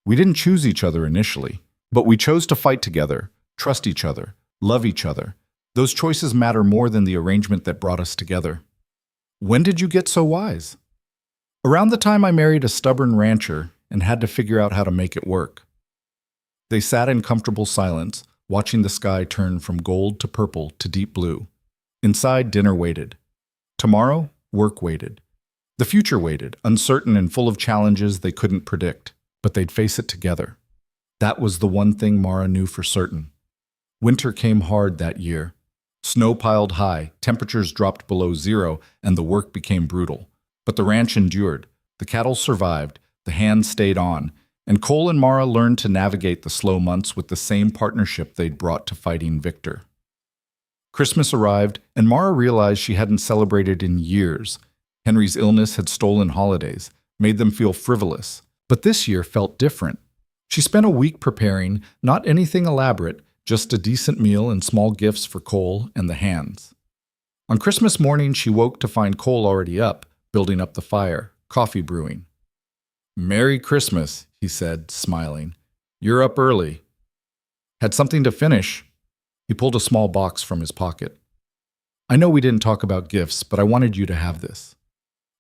We didn't choose each other initially, but we chose to fight together, trust each other, love each other. Those choices matter more than the arrangement that brought us together." "When did you get so wise?" "Around the time I married a stubborn rancher and had to figure out how to make it work." They sat in comfortable silence, watching the sky turn from gold to purple to deep blue. Inside, dinner waited. Tomorrow, work waited. The future waited, uncertain and full of challenges they couldn't predict, but they'd face it together. That was the one thing Mara knew for certain. Winter came hard that year. Snow piled high, temperatures dropped below zero, and the work became brutal. But the ranch endured. The cattle survived, the hands stayed on, and Cole and Mara learned to navigate the slow months with the same partnership they'd brought to fighting Victor. Christmas arrived, and Mara realized she hadn't celebrated in years. Henry's illness had stolen holidays, made them feel frivolous. But this year felt different. She spent a week preparing, not anything elaborate, just a decent meal and small gifts for Cole and the hands. On Christmas morning, she woke to find Cole already up, building up the fire, coffee brewing. "Merry Christmas," he said, smiling. "You're up early." "Had something to finish." He pulled a small box from his pocket. "I know we didn't talk about gifts, but I wanted you to have this."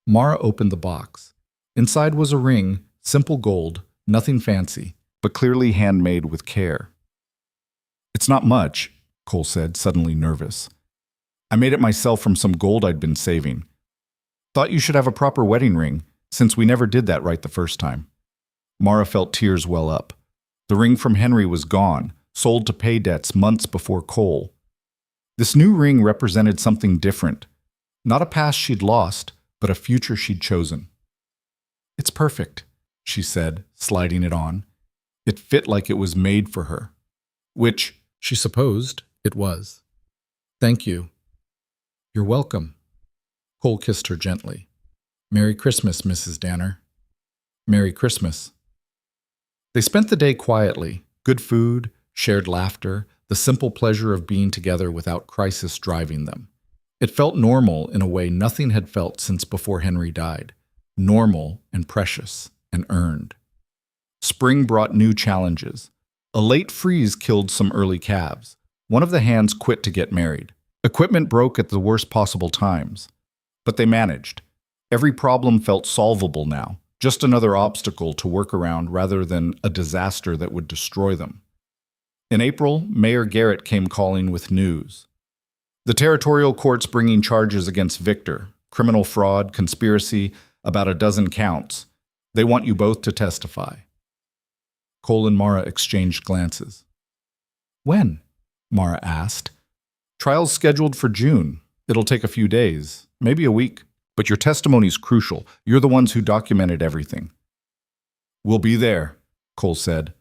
Mara opened the box. Inside was a ring, simple gold, nothing fancy, but clearly handmade with care. "It's not much," Cole said, suddenly nervous. "I made it myself from some gold I'd been saving. Thought you should have a proper wedding ring, since we never did that right the first time." Mara felt tears well up. The ring from Henry was gone, sold to pay debts months before Cole. This new ring represented something different. Not a past she'd lost, but a future she'd chosen. "It's perfect." she said, sliding it on. It fit like it was made for her. Which, she supposed, it was. Thank you. You're welcome. Cole kissed her gently. Merry Christmas, Mrs. Danner. Merry Christmas. They spent the day quietly. Good food, shared laughter, the simple pleasure of being together without crisis driving them. It felt normal in a way nothing had felt since before Henry died. Normal and precious and earned. Spring brought new challenges. A late freeze killed some early calves. One of the hands quit to get married. Equipment broke at the worst possible times. But they managed. Every problem felt solvable now, just another obstacle to work around rather than a disaster that would destroy them. In April, Mayor Garrett came calling with news. The territorial court's bringing charges against Victor, criminal fraud, conspiracy, about a dozen counts. They want you both to testify. Cole and Mara exchanged glances. When? Mara asked. Trial's scheduled for June. It'll take a few days, maybe a week. But your testimony's crucial. You're the ones who documented everything. We'll be there, Cole said.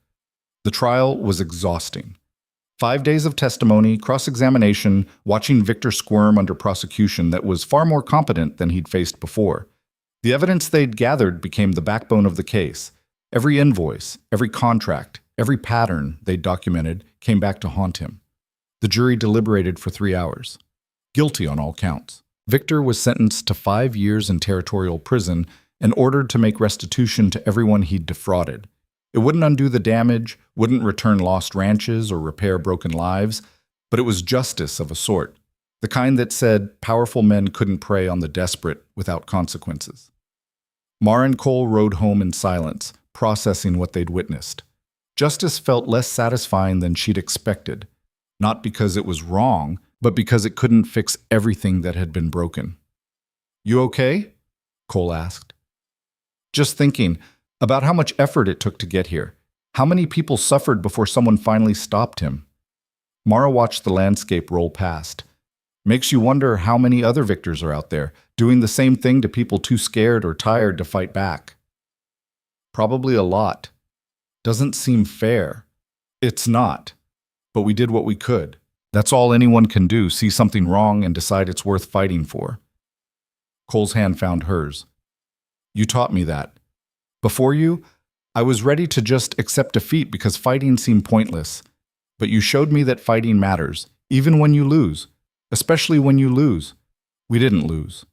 The trial was exhausting. 5 days of testimony, cross-examination, watching Victor squirm under prosecution that was far more competent than he'd faced before. The evidence they'd gathered became the backbone of the case. Every invoice, every contract, every pattern they'd documented came back to haunt him. The jury deliberated for 3 hours. Guilty on all counts. Victor was sentenced to 5 years in territorial prison and ordered to make restitution to everyone he'd defrauded. It wouldn't undo the damage, wouldn't return lost ranches or repair broken lives, but it was justice of a sort, the kind that said powerful men couldn't prey on the desperate without consequences. Mara and Cole rode home in silence, processing what they'd witnessed. Justice felt less satisfying than she'd expected, not because it was wrong, but because it couldn't fix everything that had been broken. You okay? Cole asked. Just thinking about how much effort it took to get here. How many people suffered before someone finally stopped him? Mara watched the landscape roll past. Makes you wonder how many other Victors are out there, doing the same thing to people too scared or tired to fight back. Probably a lot. Doesn't seem fair. It's not. But we did what we could. That's all anyone can do, see something wrong and decide it's worth fighting for. Cole's hand found hers. You taught me that. Before you, I was ready to just accept defeat because fighting seemed pointless. But you showed me that fighting matters, even when you lose. Especially when you lose. We didn't lose.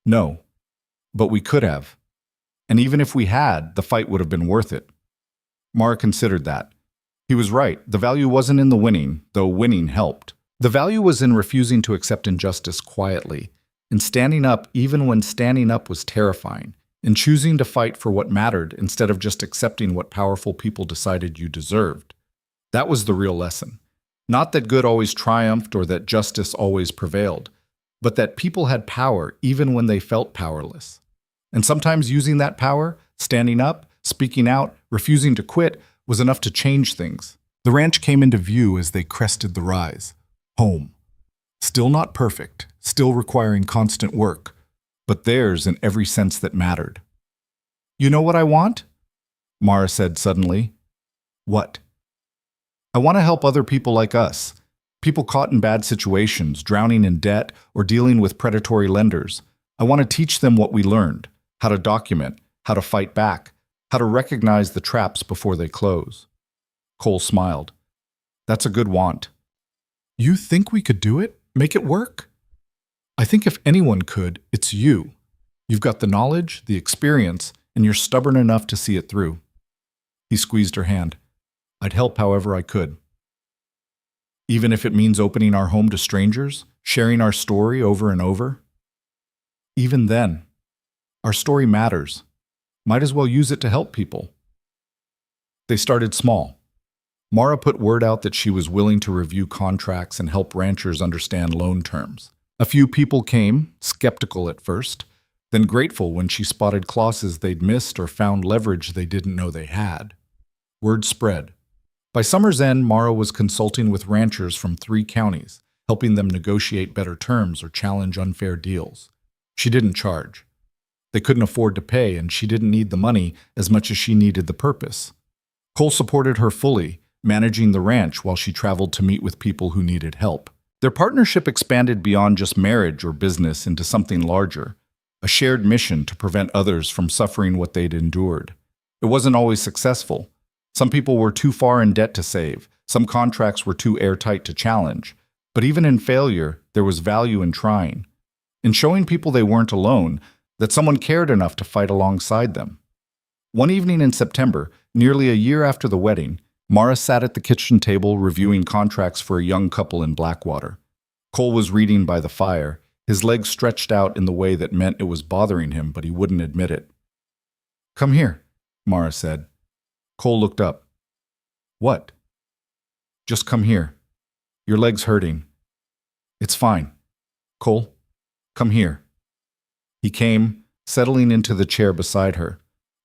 No. But we could have. And even if we had, the fight would have been worth it. Mara considered that. He was right. The value wasn't in the winning, though winning helped. The value was in refusing to accept injustice quietly, in standing up even when standing up was terrifying, in choosing to fight for what mattered instead of just accepting what powerful people decided you deserved. That was the real lesson. Not that good always triumphed or that justice always prevailed, but that people had power even when they felt powerless. And sometimes using that power, standing up, speaking out, refusing to quit, was enough to change things. The ranch came into view as they crested the rise. Home. Still not perfect, still requiring constant work, but theirs in every sense that mattered. You know what I want? Mara said suddenly. What? I want to help other people like us. People caught in bad situations, drowning in debt, or dealing with predatory lenders. I want to teach them what we learned, how to document, how to fight back, how to recognize the traps before they close. Cole smiled. That's a good want. You think we could do it? Make it work? I think if anyone could, it's you. You've got the knowledge, the experience, and you're stubborn enough to see it through. He squeezed her hand. I'd help however I could. Even if it means opening our home to strangers, sharing our story over and over? Even then, our story matters. Might as well use it to help people. They started small. Mara put word out that she was willing to review contracts and help ranchers understand loan terms. A few people came, skeptical at first, then grateful when she spotted clauses they'd missed or found leverage they didn't know they had. Word spread. By summer's end, Mara was consulting with ranchers from 3 counties, helping them negotiate better terms or challenge unfair deals. She didn't charge. They couldn't afford to pay, and she didn't need the money as much as she needed the purpose. Cole supported her fully, managing the ranch while she traveled to meet with people who needed help. Their partnership expanded beyond just marriage or business into something larger, a shared mission to prevent others from suffering what they'd endured. It wasn't always successful. Some people were too far in debt to save. Some contracts were too airtight to challenge. But even in failure, there was value in trying, in showing people they weren't alone, that someone cared enough to fight alongside them. One evening in September, nearly a year after the wedding, Mara sat at the kitchen table reviewing contracts for a young couple in Blackwater. Cole was reading by the fire, his legs stretched out in the way that meant it was bothering him, but he wouldn't admit it. "Come here," Mara said. Cole looked up. "What?" "Just come here. Your leg's hurting." "It's fine." "Cole, come here." He came, settling into the chair beside her.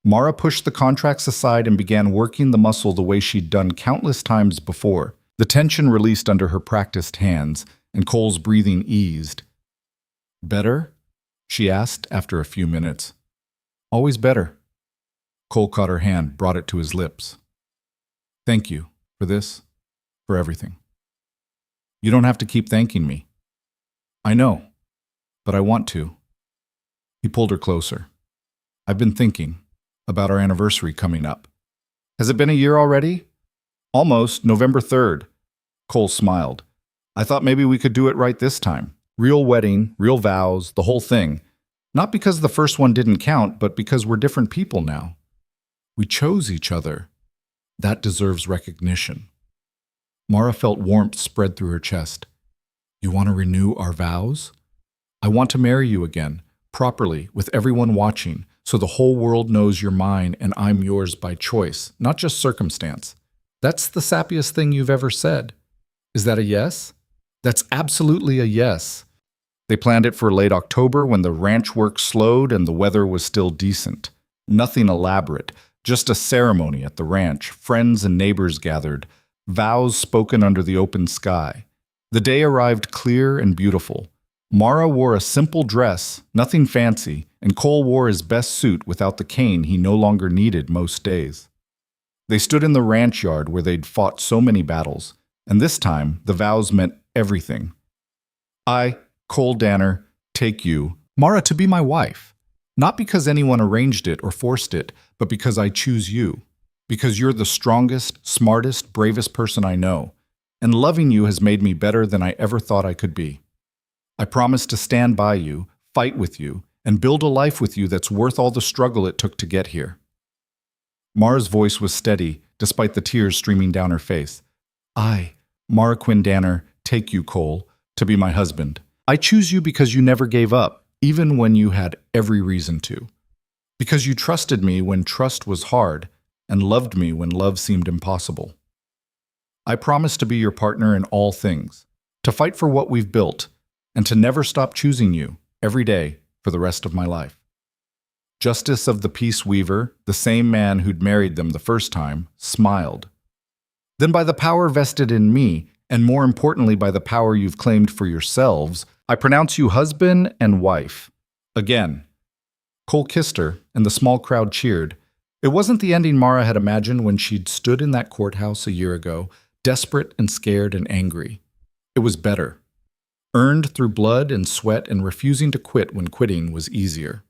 Mara pushed the contracts aside and began working the muscle the way she'd done countless times before. The tension released under her practiced hands, and Cole's breathing eased. "Better?" she asked after a few minutes. "Always better." Cole caught her hand, brought it to his lips. "Thank you for this, for everything. You don't have to keep thanking me." "I know, but I want to." He pulled her closer. "I've been thinking about our anniversary coming up." "Has it been a year already?" "Almost, November 3rd. Cole smiled. "I thought maybe we could do it right this time. Real wedding, real vows, the whole thing. Not because the first one didn't count, but because we're different people now. We chose each other. That deserves recognition." Mara felt warmth spread through her chest. "You want to renew our vows?" "I want to marry you again, properly, with everyone watching, so the whole world knows you're mine and I'm yours by choice, not just circumstance." "That's the sappiest thing you've ever said." "Is that a yes?" "That's absolutely a yes." They planned it for late October when the ranch work slowed and the weather was still decent. Nothing elaborate, just a ceremony at the ranch, friends and neighbors gathered, vows spoken under the open sky. The day arrived clear and beautiful. Mara wore a simple dress, nothing fancy, and Cole wore his best suit without the cane he no longer needed most days. They stood in the ranch yard where they'd fought so many battles, and this time the vows meant everything. "I, Cole Danner, take you, Mara, to be my wife. Not because anyone arranged it or forced it, but because I choose you. Because you're the strongest, smartest, bravest person I know, and loving you has made me better than I ever thought I could be. I promise to stand by you, fight with you, and build a life with you that's worth all the struggle it took to get here." Mara's voice was steady, despite the tears streaming down her face. "I, Mara Quinn Danner, take you, Cole, to be my husband. I choose you because you never gave up, even when you had every reason to. Because you trusted me when trust was hard, and loved me when love seemed impossible. I promise to be your partner in all things, to fight for what we've built, and to never stop choosing you, every day, for the rest of my life." Justice of the Peace Weaver, the same man who'd married them the first time, smiled. "Then by the power vested in me, and more importantly by the power you've claimed for yourselves, I pronounce you husband and wife." Again. Cole kissed her, and the small crowd cheered. It wasn't the ending Mara had imagined when she'd stood in that courthouse a year ago, desperate and scared and angry. It was better. Earned through blood and sweat and refusing to quit when quitting was easier.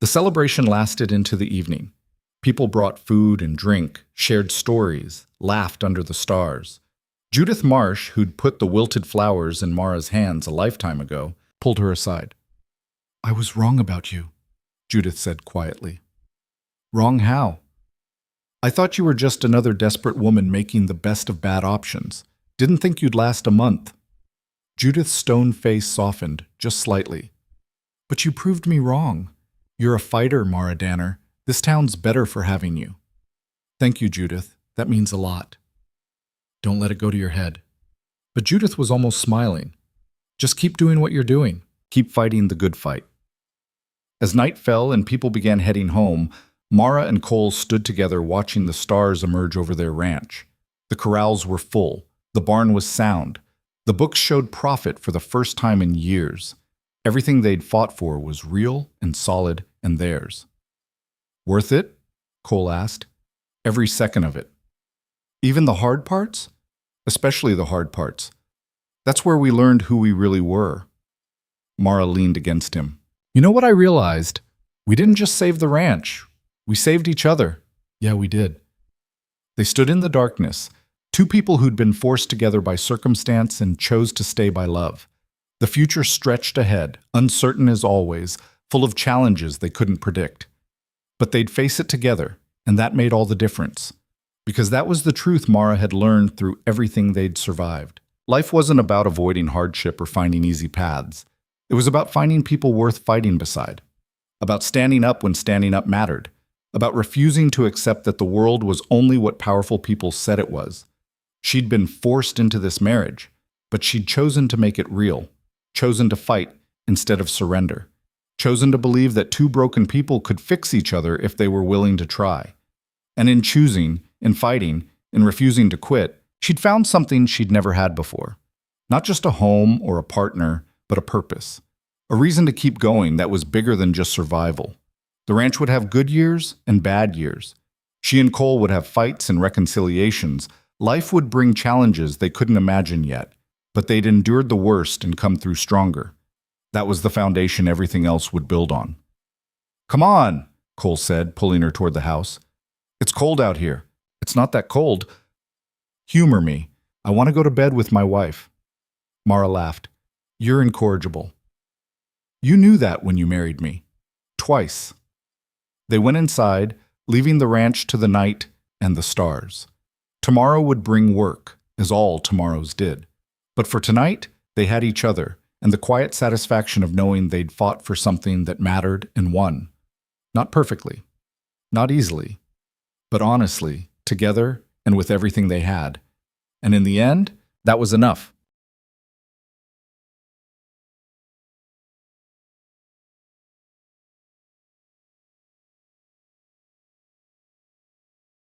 The celebration lasted into the evening. People brought food and drink, shared stories, laughed under the stars. Judith Marsh, who'd put the wilted flowers in Mara's hands a lifetime ago, pulled her aside. "I was wrong about you," Judith said quietly. "Wrong how?" "I thought you were just another desperate woman making the best of bad options. Didn't think you'd last a month." Judith's stone face softened, just slightly. "But you proved me wrong. You're a fighter, Mara Danner. This town's better for having you." "Thank you, Judith. That means a lot." "Don't let it go to your head." But Judith was almost smiling. "Just keep doing what you're doing. Keep fighting the good fight." As night fell and people began heading home, Mara and Cole stood together watching the stars emerge over their ranch. The corrals were full. The barn was sound. The books showed profit for the first time in years. Everything they'd fought for was real and solid and theirs. Worth it? Cole asked. Every second of it. Even the hard parts? Especially the hard parts. That's where we learned who we really were. Mara leaned against him. You know what I realized? We didn't just save the ranch. We saved each other. Yeah, we did. They stood in the darkness, two people who'd been forced together by circumstance and chose to stay by love. The future stretched ahead, uncertain as always, full of challenges they couldn't predict. But they'd face it together, and that made all the difference. Because that was the truth Mara had learned through everything they'd survived. Life wasn't about avoiding hardship or finding easy paths. It was about finding people worth fighting beside. About standing up when standing up mattered. About refusing to accept that the world was only what powerful people said it was. She'd been forced into this marriage, but she'd chosen to make it real. Chosen to fight instead of surrender. Chosen to believe that two broken people could fix each other if they were willing to try. And in choosing, in fighting, in refusing to quit, she'd found something she'd never had before. Not just a home or a partner, but a purpose. A reason to keep going that was bigger than just survival. The ranch would have good years and bad years. She and Cole would have fights and reconciliations. Life would bring challenges they couldn't imagine yet, but they'd endured the worst and come through stronger. That was the foundation everything else would build on. Come on, Cole said, pulling her toward the house. It's cold out here. It's not that cold. Humor me. I want to go to bed with my wife. Mara laughed. You're incorrigible. You knew that when you married me. Twice. They went inside, leaving the ranch to the night and the stars. Tomorrow would bring work, as all tomorrows did. But for tonight, they had each other, and the quiet satisfaction of knowing they'd fought for something that mattered and won. Not perfectly, not easily, but honestly, together and with everything they had. And in the end, that was enough.